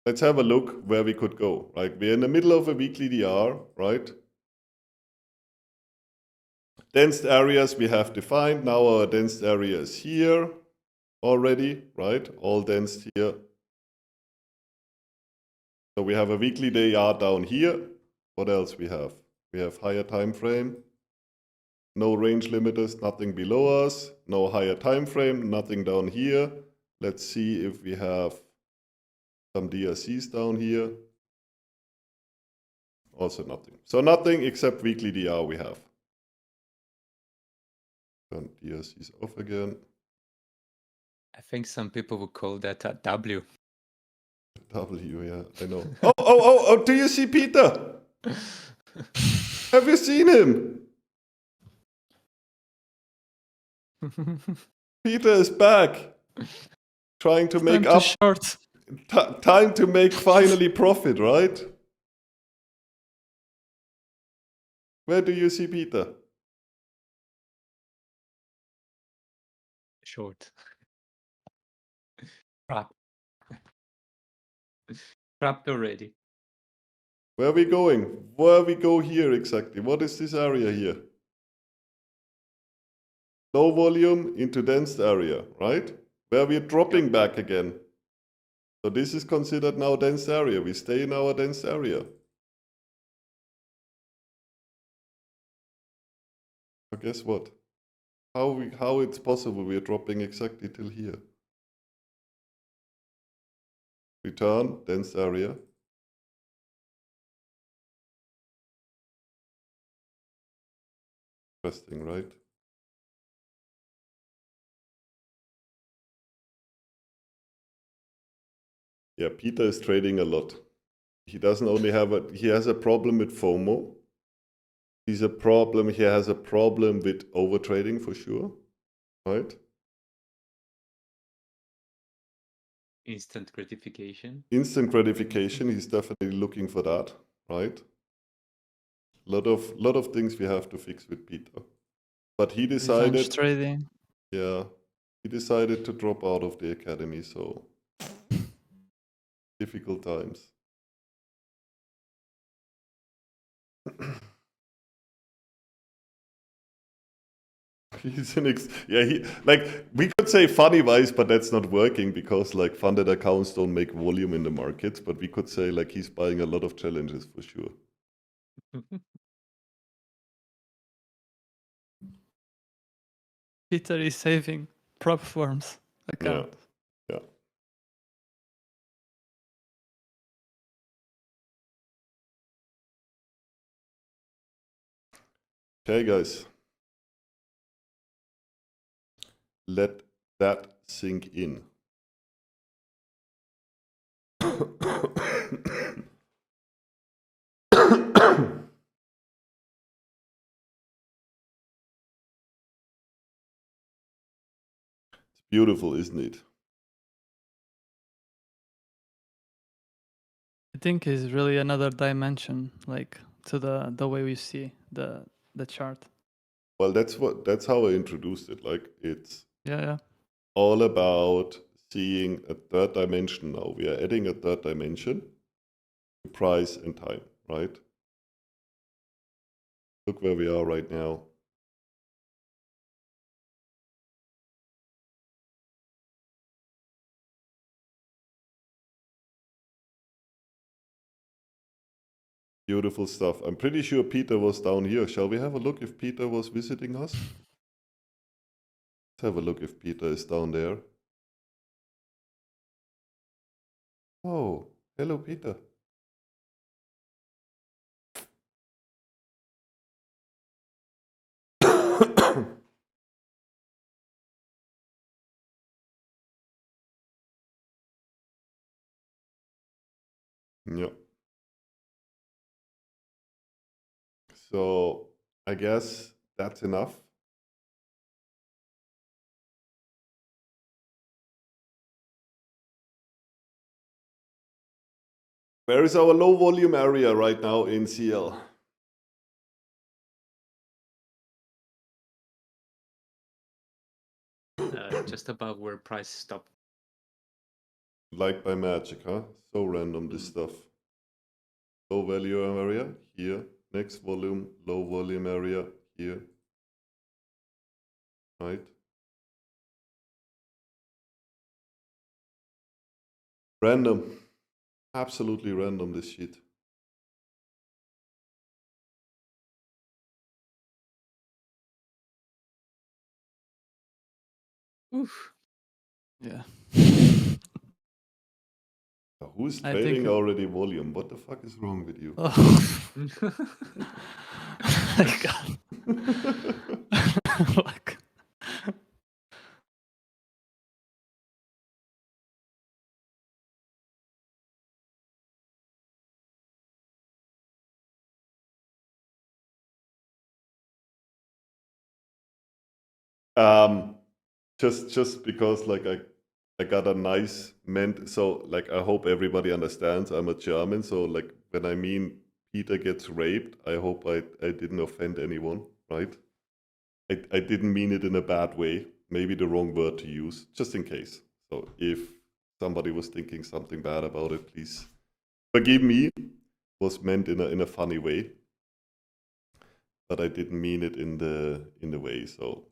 Let's have a look where we could go, right? We're in the middle of a weekly DR, right? Dense areas we have defined. Now our dense area is here already, right? All dense here. So we have a weekly DR down here. What else we have? We have higher time frame. No range limiters, nothing below us. No higher time frame, nothing down here. Let's see if we have some DRCs down here. Also nothing. So nothing except weekly DR we have. Turn DRCs off again. I think some people would call that a W. W, yeah, I know. Oh, do you see Peter? Have you seen him? Peter is back. Trying to make Time up. to short. Time to make finally profit, right? Where do you see Peter? Short. Trapped. Trapped already. Where are we going? Where we go here exactly? What is this area here? Low volume into dense area, right? Where we're dropping back again. So this is considered now dense area. We stay in our dense area. So guess what? How it's possible we're dropping exactly till here? Return, dense area. Interesting, right? Yeah, Peter is trading a lot. He doesn't only he has a problem with FOMO. He has a problem with overtrading for sure, right? Instant gratification. Instant gratification, he's definitely looking for that, right? Lot of things we have to fix with Peter. But he Revenge decided, trading. yeah, he decided to drop out of the academy, so difficult times. He's an we could say funny wise, but that's not working because like funded accounts don't make volume in the markets, but we could say like he's buying a lot of challenges for sure. Peter is saving prop firms account. Yeah. Okay, guys. Let that sink in. It's beautiful, isn't it? I think is really another dimension, like to the way we see the chart. Well, that's how I introduced it. Like it's Yeah. all about seeing a third dimension now. We are adding a third dimension to price and time, right? Look where we are right now. Beautiful stuff. I'm pretty sure Peter was down here. Shall we have a look if Peter was visiting us? Let's have a look if Peter is down there. Oh, hello, Peter. Yeah. So I guess that's enough. Where is our low volume area right now in CL? Just above where price stopped. Like by magic, huh? So random, this stuff. Low value area here. Next volume, low volume area here. Right? Random. Absolutely random, this shit. Oof. Yeah. Who's I trading think- already volume? What the fuck is wrong with you? Oh my god. Like, Just because like I got a nice so like I hope everybody understands I'm a German, so like when I mean Peter gets raped, I hope I didn't offend anyone, right? I didn't mean it in a bad way, maybe the wrong word to use, just in case. So if somebody was thinking something bad about it, please forgive me. It was meant in a funny way, but I didn't mean it in the way. So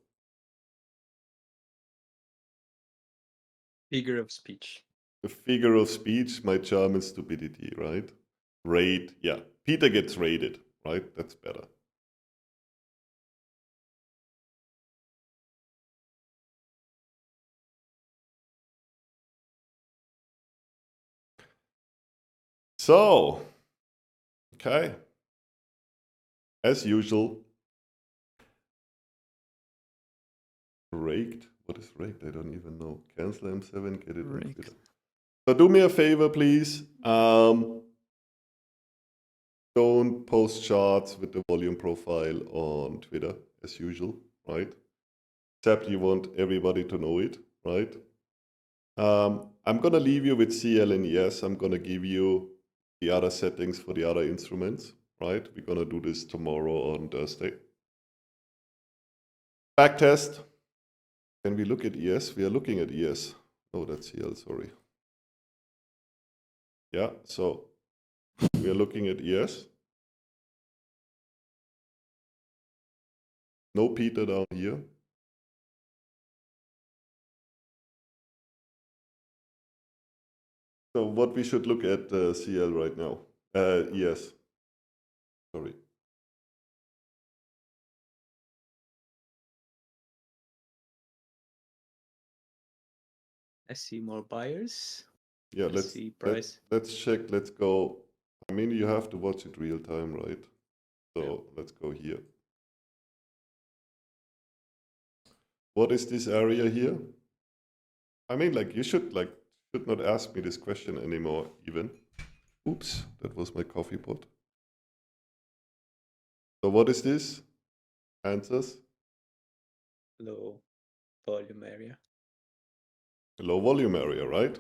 Figure of speech. a figure of speech, my German stupidity, right? Raid, yeah. Peter gets raided, right? That's better. So, okay. As usual, raked. What is raked? I don't even know. Cancel M7, get it on Raked. Twitter. So do me a favor, please. Don't post charts with the volume profile on Twitter, as usual, right? Except you want everybody to know it, right? I'm going to leave you with CL and ES. I'm going to give you the other settings for the other instruments, right? We're going to do this tomorrow on Thursday. Backtest. Can we look at ES? We are looking at ES. Oh, that's CL, sorry. Yeah, so we are looking at ES. No Peter down here. So what we should look at CL right now? ES. Sorry. I see more buyers. Yeah, I see price. let's check. Let's go. I mean, you have to watch it real time, right? So Yeah. let's go here. What is this area here? I mean, like you should not ask me this question anymore. Even. Oops, that was my coffee pot. So what is this? Answers. Low volume area. Low volume area, right?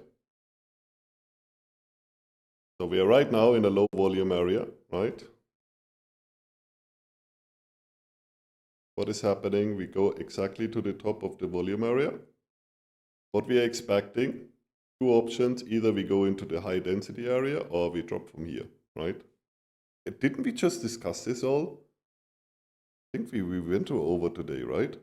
So we are right now in a low volume area, right? What is happening? We go exactly to the top of the volume area. What we are expecting, two options, either we go into the high density area or we drop from here, right? Didn't we just discuss this all? I think we went over today, right?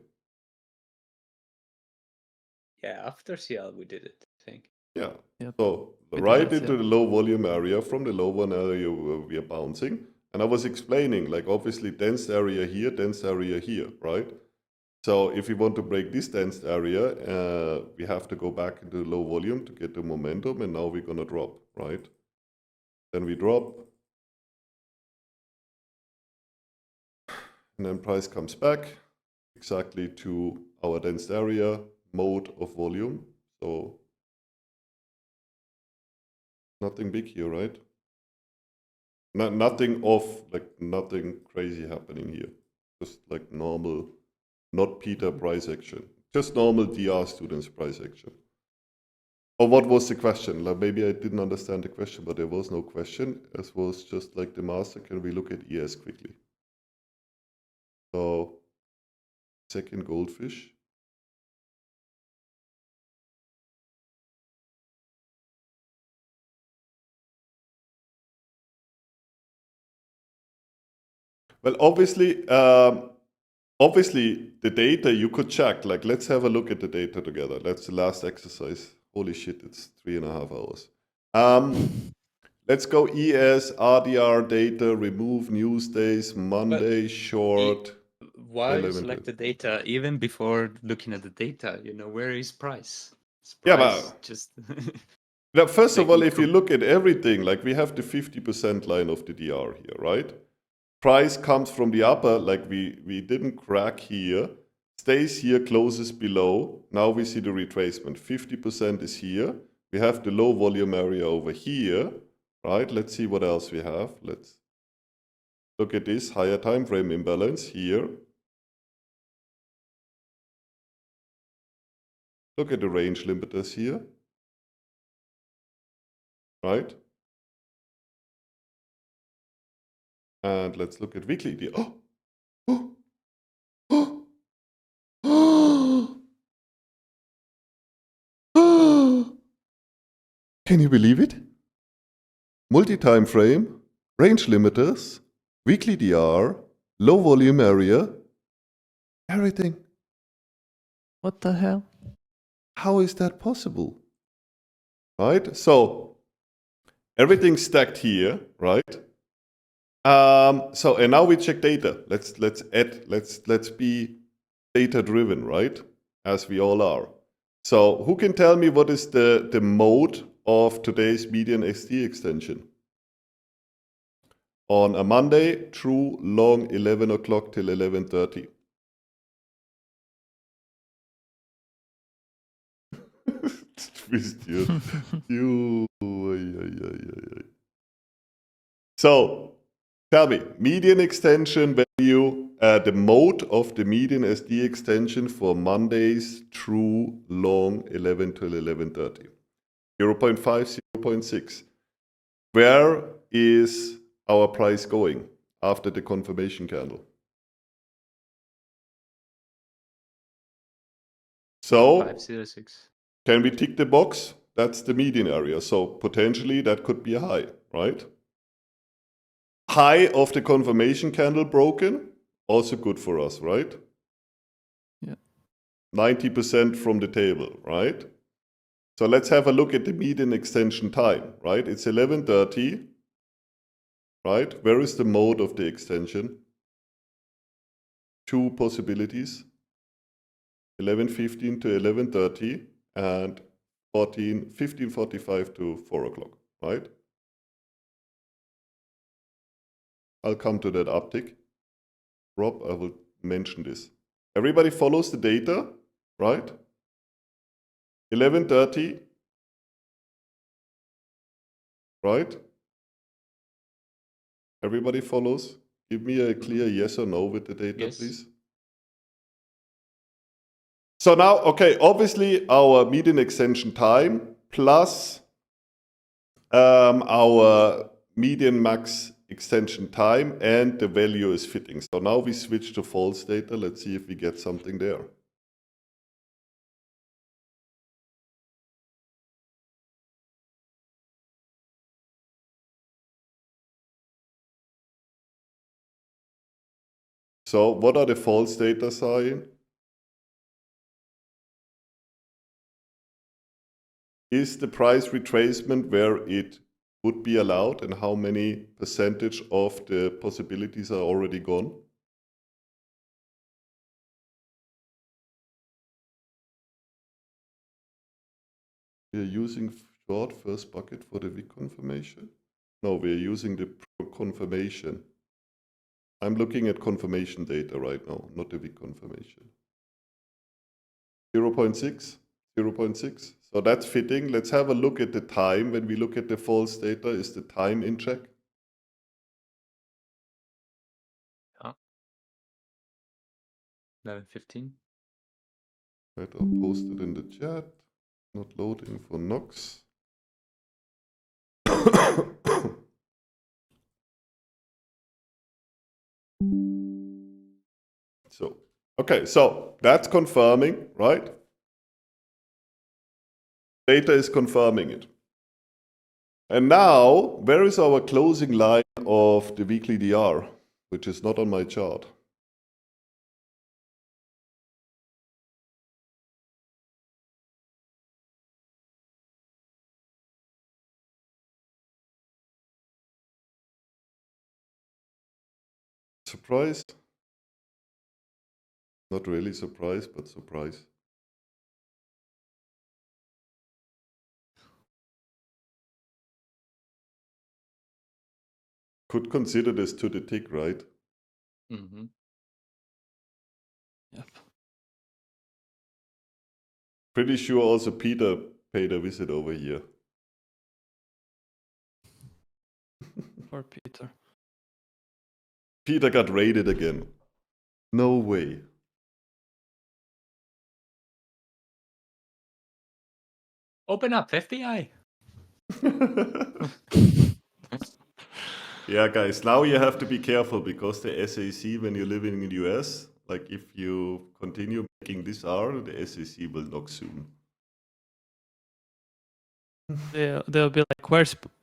Yeah, after CL we did it, I think. Yeah. Yep. So We right did, into yeah. the low volume area. From the low one area we are bouncing. And I was explaining, like obviously dense area here, dense area here, right? So if we want to break this dense area, we have to go back into low volume to get the momentum, and now we're gonna drop, right? Then we drop, and then price comes back exactly to our dense area mode of volume. So nothing big here, right? Nothing nothing crazy happening here. Just like normal, not Peter price action. Just normal DR students price action. Or what was the question? Like maybe I didn't understand the question, but there was no question. It was just like the master. Can we look at ES quickly? So, second goldfish. Well, obviously, the data you could check. Like, let's have a look at the data together. That's the last exercise. Holy shit, it's 3.5 hours. Let's go ES, RDR data, remove news days, Monday, short. Why 11 select the data even before looking at the data? You know, where is price? Is Yeah, price but just now, first of all, Like, if you look at everything, like we have the 50% line of the DR here, right? Price comes from the upper, like we didn't crack here, stays here, closes below. Now we see the retracement. 50% is here. We have the low volume area over here, right? Let's see what else we have. Let's look at this higher time frame imbalance here. Look at the range limiters here, right? And let's look at weekly. Can you believe it? Multi-time frame, range limiters, weekly DR, low volume area, everything. What the hell? How is that possible? Right? So everything's stacked here, right? And now we check data. Let's be data driven, right? As we all are. So who can tell me what is the mode of today's median XD extension? On a Monday, true, long, 11 o'clock till 11:30. Twist you. So, tell me, median extension value, the mode of the median SD extension for Mondays, true, long, 11 till 11:30. 0.5, 0.6. Where is our price going after the confirmation candle? So, 506. can we tick the box? That's the median area. So potentially that could be a high, right? High of the confirmation candle broken, also good for us, right? Yeah. 90% from the table, right? So let's have a look at the median extension time, right? It's 11:30, right? Where is the mode of the extension? Two possibilities. 11:15 to 11:30 and 15:45 to 4 o'clock, right? I'll come to that uptick. Rob, I will mention this. Everybody follows the data, right? 11:30, right? Everybody follows. Give me a clear yes or no with the data, Yes. please. So now, okay, obviously our median extension time plus our median max extension time and the value is fitting. So now we switch to false data. Let's see if we get something there. So what are the false data saying? Is the price retracement where it would be allowed and how many percentage of the possibilities are already gone? We are using short first bucket for the wick confirmation. No, we are using the confirmation. I'm looking at confirmation data right now, not the wick confirmation. 0.6, 0.6. So that's fitting. Let's have a look at the time. When we look at the false data, is the time in check? 11:15. Right, I'll post it in the chat. Not loading for Nox. So, okay, so that's confirming, right? Data is confirming it. And now, where is our closing line of the weekly DR, which is not on my chart? Surprised? Not really surprised, but surprised. Could consider this to the tick, right? Mm-hmm. Yep. Pretty sure also Peter paid a visit over here. Or Peter. Peter got raided again. No way. Open up, FBI. Yeah, guys, now you have to be careful because the SAC, when you're living in the US, like if you continue making this R, the SAC will knock soon. They'll be like,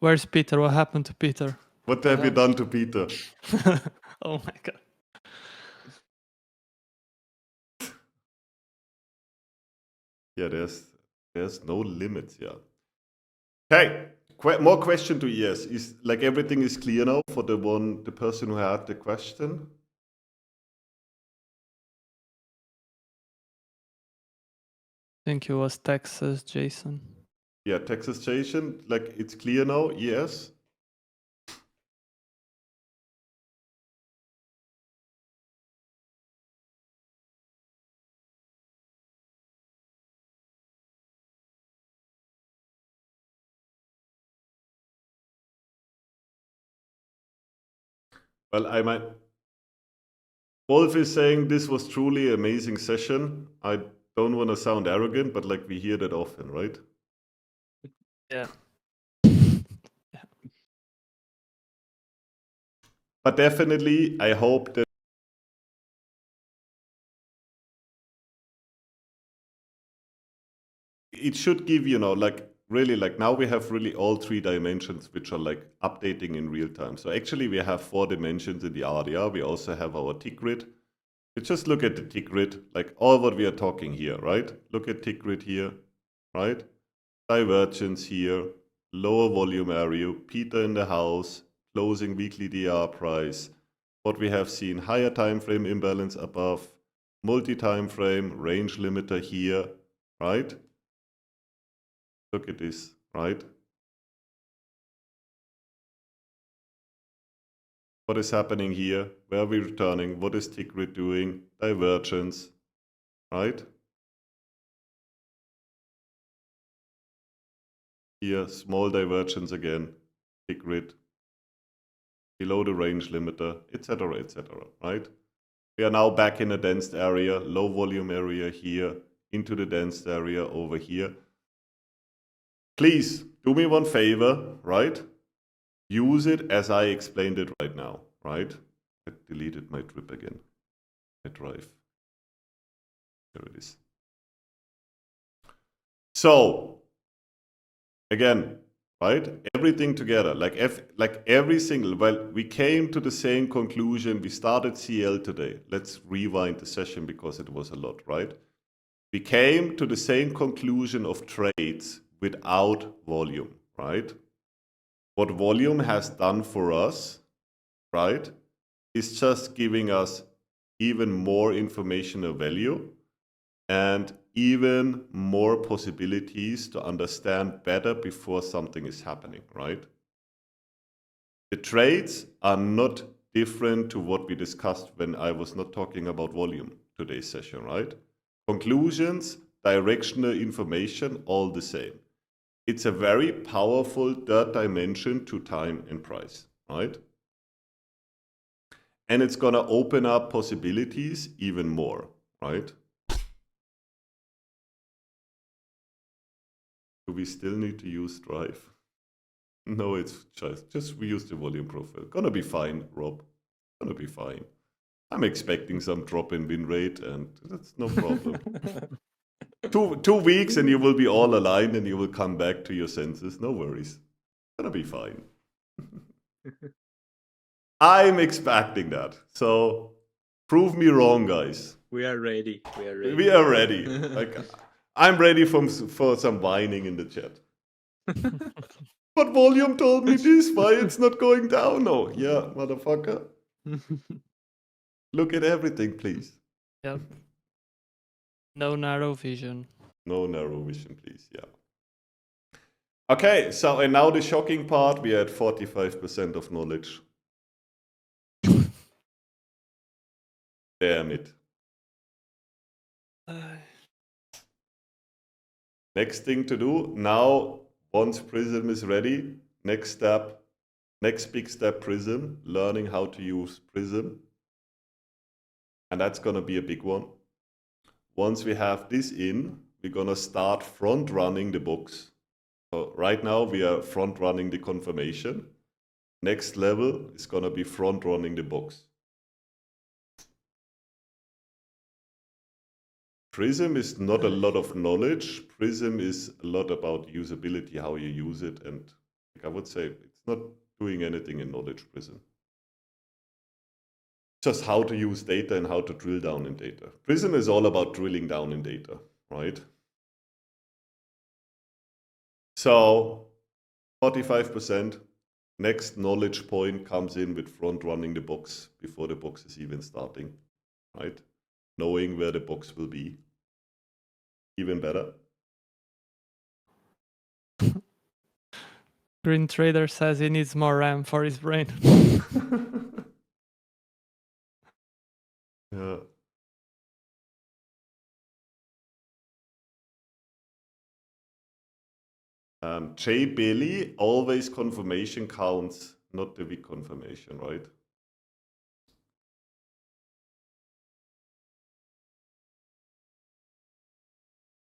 where's Peter? What happened to Peter? What have you done to Peter? Oh my god. Yeah, there's no limits, yeah. Okay, more question to ES. Is like everything is clear now for the person who had the question? I think it was Texas, Jason. Yeah, Texas Jason, like it's clear now, yes. Well, I might. Wolf is saying this was truly an amazing session. I don't want to sound arrogant, but like we hear that often, right? Yeah. But definitely, I hope that it should give, like really, like now we have really all 3 dimensions which are like updating in real time. So actually we have 4 dimensions in the RDR. We also have our tick grid. You just look at the tick grid, like all what we are talking here, right? Look at tick grid here, right? Divergence here, lower volume area, Peter in the house, closing weekly DR price. What we have seen, higher time frame imbalance above, multi-time frame, range limiter here, right? Look at this, right? What is happening here? Where are we returning? What is tick grid doing? Divergence, right? Here, small divergence again, tick grid, below the range limiter, etc., right? We are now back in a dense area, low volume area here, into the dense area over here. Please do me one favor, right? Use it as I explained it right now, right? I deleted my trip again. My drive. Here it is. So, again, right? Everything together, like every single, well, we came to the same conclusion. We started CL today. Let's rewind the session because it was a lot, right? We came to the same conclusion of trades without volume, right? What volume has done for us, right, is just giving us even more informational value and even more possibilities to understand better before something is happening, right? The trades are not different to what we discussed when I was not talking about volume today's session, right? Conclusions, directional information, all the same. It's a very powerful third dimension to time and price, right? And it's going to open up possibilities even more, right? Do we still need to use drive? No, it's just we use the volume profile. Gonna be fine, Rob. Gonna be fine. I'm expecting some drop in win rate, and that's no problem. 2 weeks, and you will be all aligned, and you will come back to your senses. No worries. Gonna be fine. I'm expecting that. So prove me wrong, guys. We are ready. We are ready. We are ready. Like, I'm ready for some whining in the chat. But volume told me this. Why it's not going down? No. Yeah, motherfucker. Look at everything, please. Yep. No narrow vision. No narrow vision, please. Yeah. Okay, so and now the shocking part, we had 45% of knowledge. Damn it. Next thing to do, now, once Prism is ready, next big step, Prism, learning how to use Prism. And that's gonna be a big one. Once we have this in, we're gonna start front running the books. So right now we are front running the confirmation. Next level is gonna be front running the books. Prism is not a lot of knowledge. Prism is a lot about usability, how you use it, and I would say it's not doing anything in knowledge Prism. Just how to use data and how to drill down in data. Prism is all about drilling down in data, right? So 45%, next knowledge point comes in with front running the box before the box is even starting, right? Knowing where the box will be. Even better. Green Trader says he needs more RAM for his brain. Yeah. Jay Bailey, always confirmation counts, not the weak confirmation, right?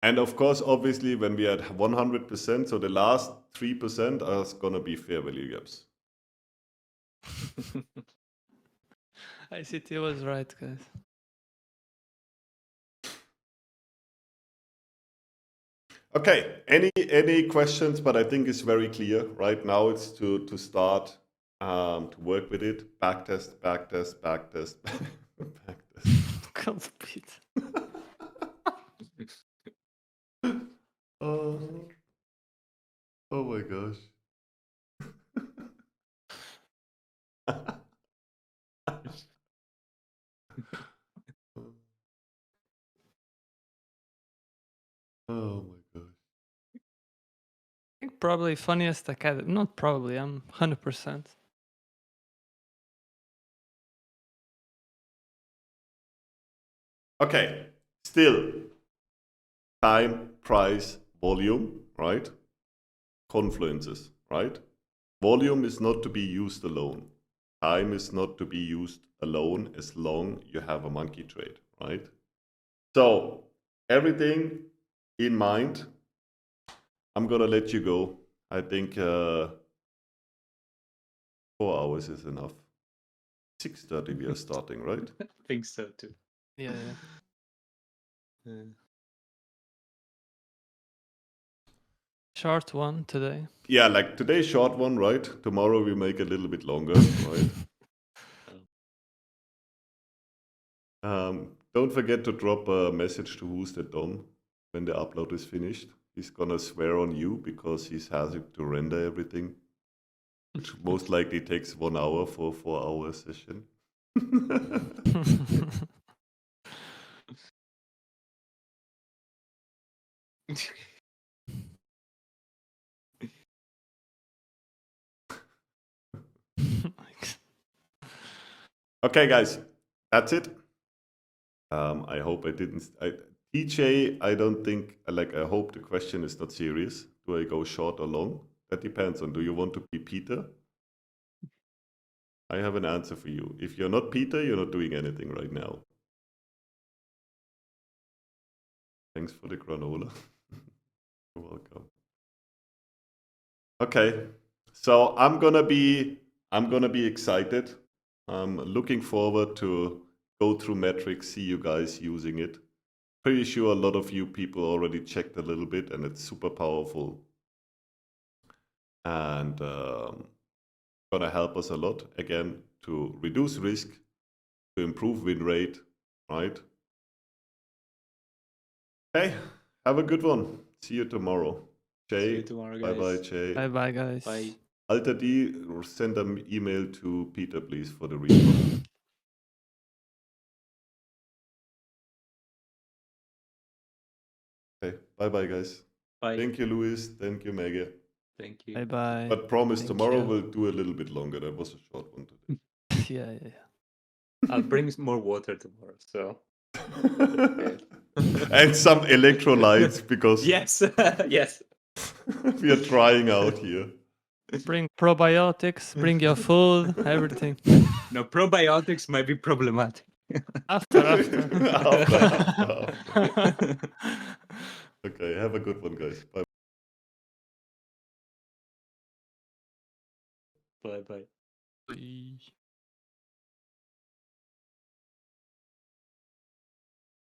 And of course, obviously, when we are at 100%, so the last 3% are gonna be fair value gaps. ICT was right, guys. Okay, any questions? But I think it's very clear. Right now it's to start to work with it. Backtest, backtest, backtest, backtest. Complete. Oh my gosh. Oh my gosh. I think probably funniest academy. Not probably, I'm 100%. Okay, still time, price, volume, right? Confluences, right? Volume is not to be used alone. Time is not to be used alone as long you have a monkey trade, right? So everything in mind, I'm gonna let you go. I think 4 hours is enough. 6:30 we are starting, right? I think so too. Yeah. Short one today. Yeah, like today's short one, right? Tomorrow we make a little bit longer, right? Don't forget to drop a message to Who's That Dom when the upload is finished. He's gonna swear on you because he has it to render everything, which most likely takes 1 hour for a 4-hour session. Okay, guys, that's it. I hope I didn't. TJ, I don't think. I hope the question is not serious. Do I go short or long? That depends on. Do you want to be Peter? I have an answer for you. If you're not Peter, you're not doing anything right now. Thanks for the granola. You're welcome. Okay, so I'm gonna be excited. I'm looking forward to go through metrics, see you guys using it. Pretty sure a lot of you people already checked a little bit, and it's super powerful, and gonna help us a lot again to reduce risk, to improve win rate, right? Hey, have a good one. See you tomorrow. Jay, See you tomorrow, guys. bye-bye, Jay. Bye bye, guys. Bye. Alter D, send an email to Peter, please, for the refund. Okay, bye-bye, guys. Bye. Thank you, Luis. Thank you, Maggie. Thank you. Bye bye. But promise Thank tomorrow you. we'll do a little bit longer. That was a short one today. Yeah. I'll bring more water tomorrow. So And some electrolytes because yes, yes. we are trying out here. Bring probiotics, bring your food, everything. No, probiotics might be problematic. After. After. Okay, have a good one, guys. Bye. Bye bye. Bye.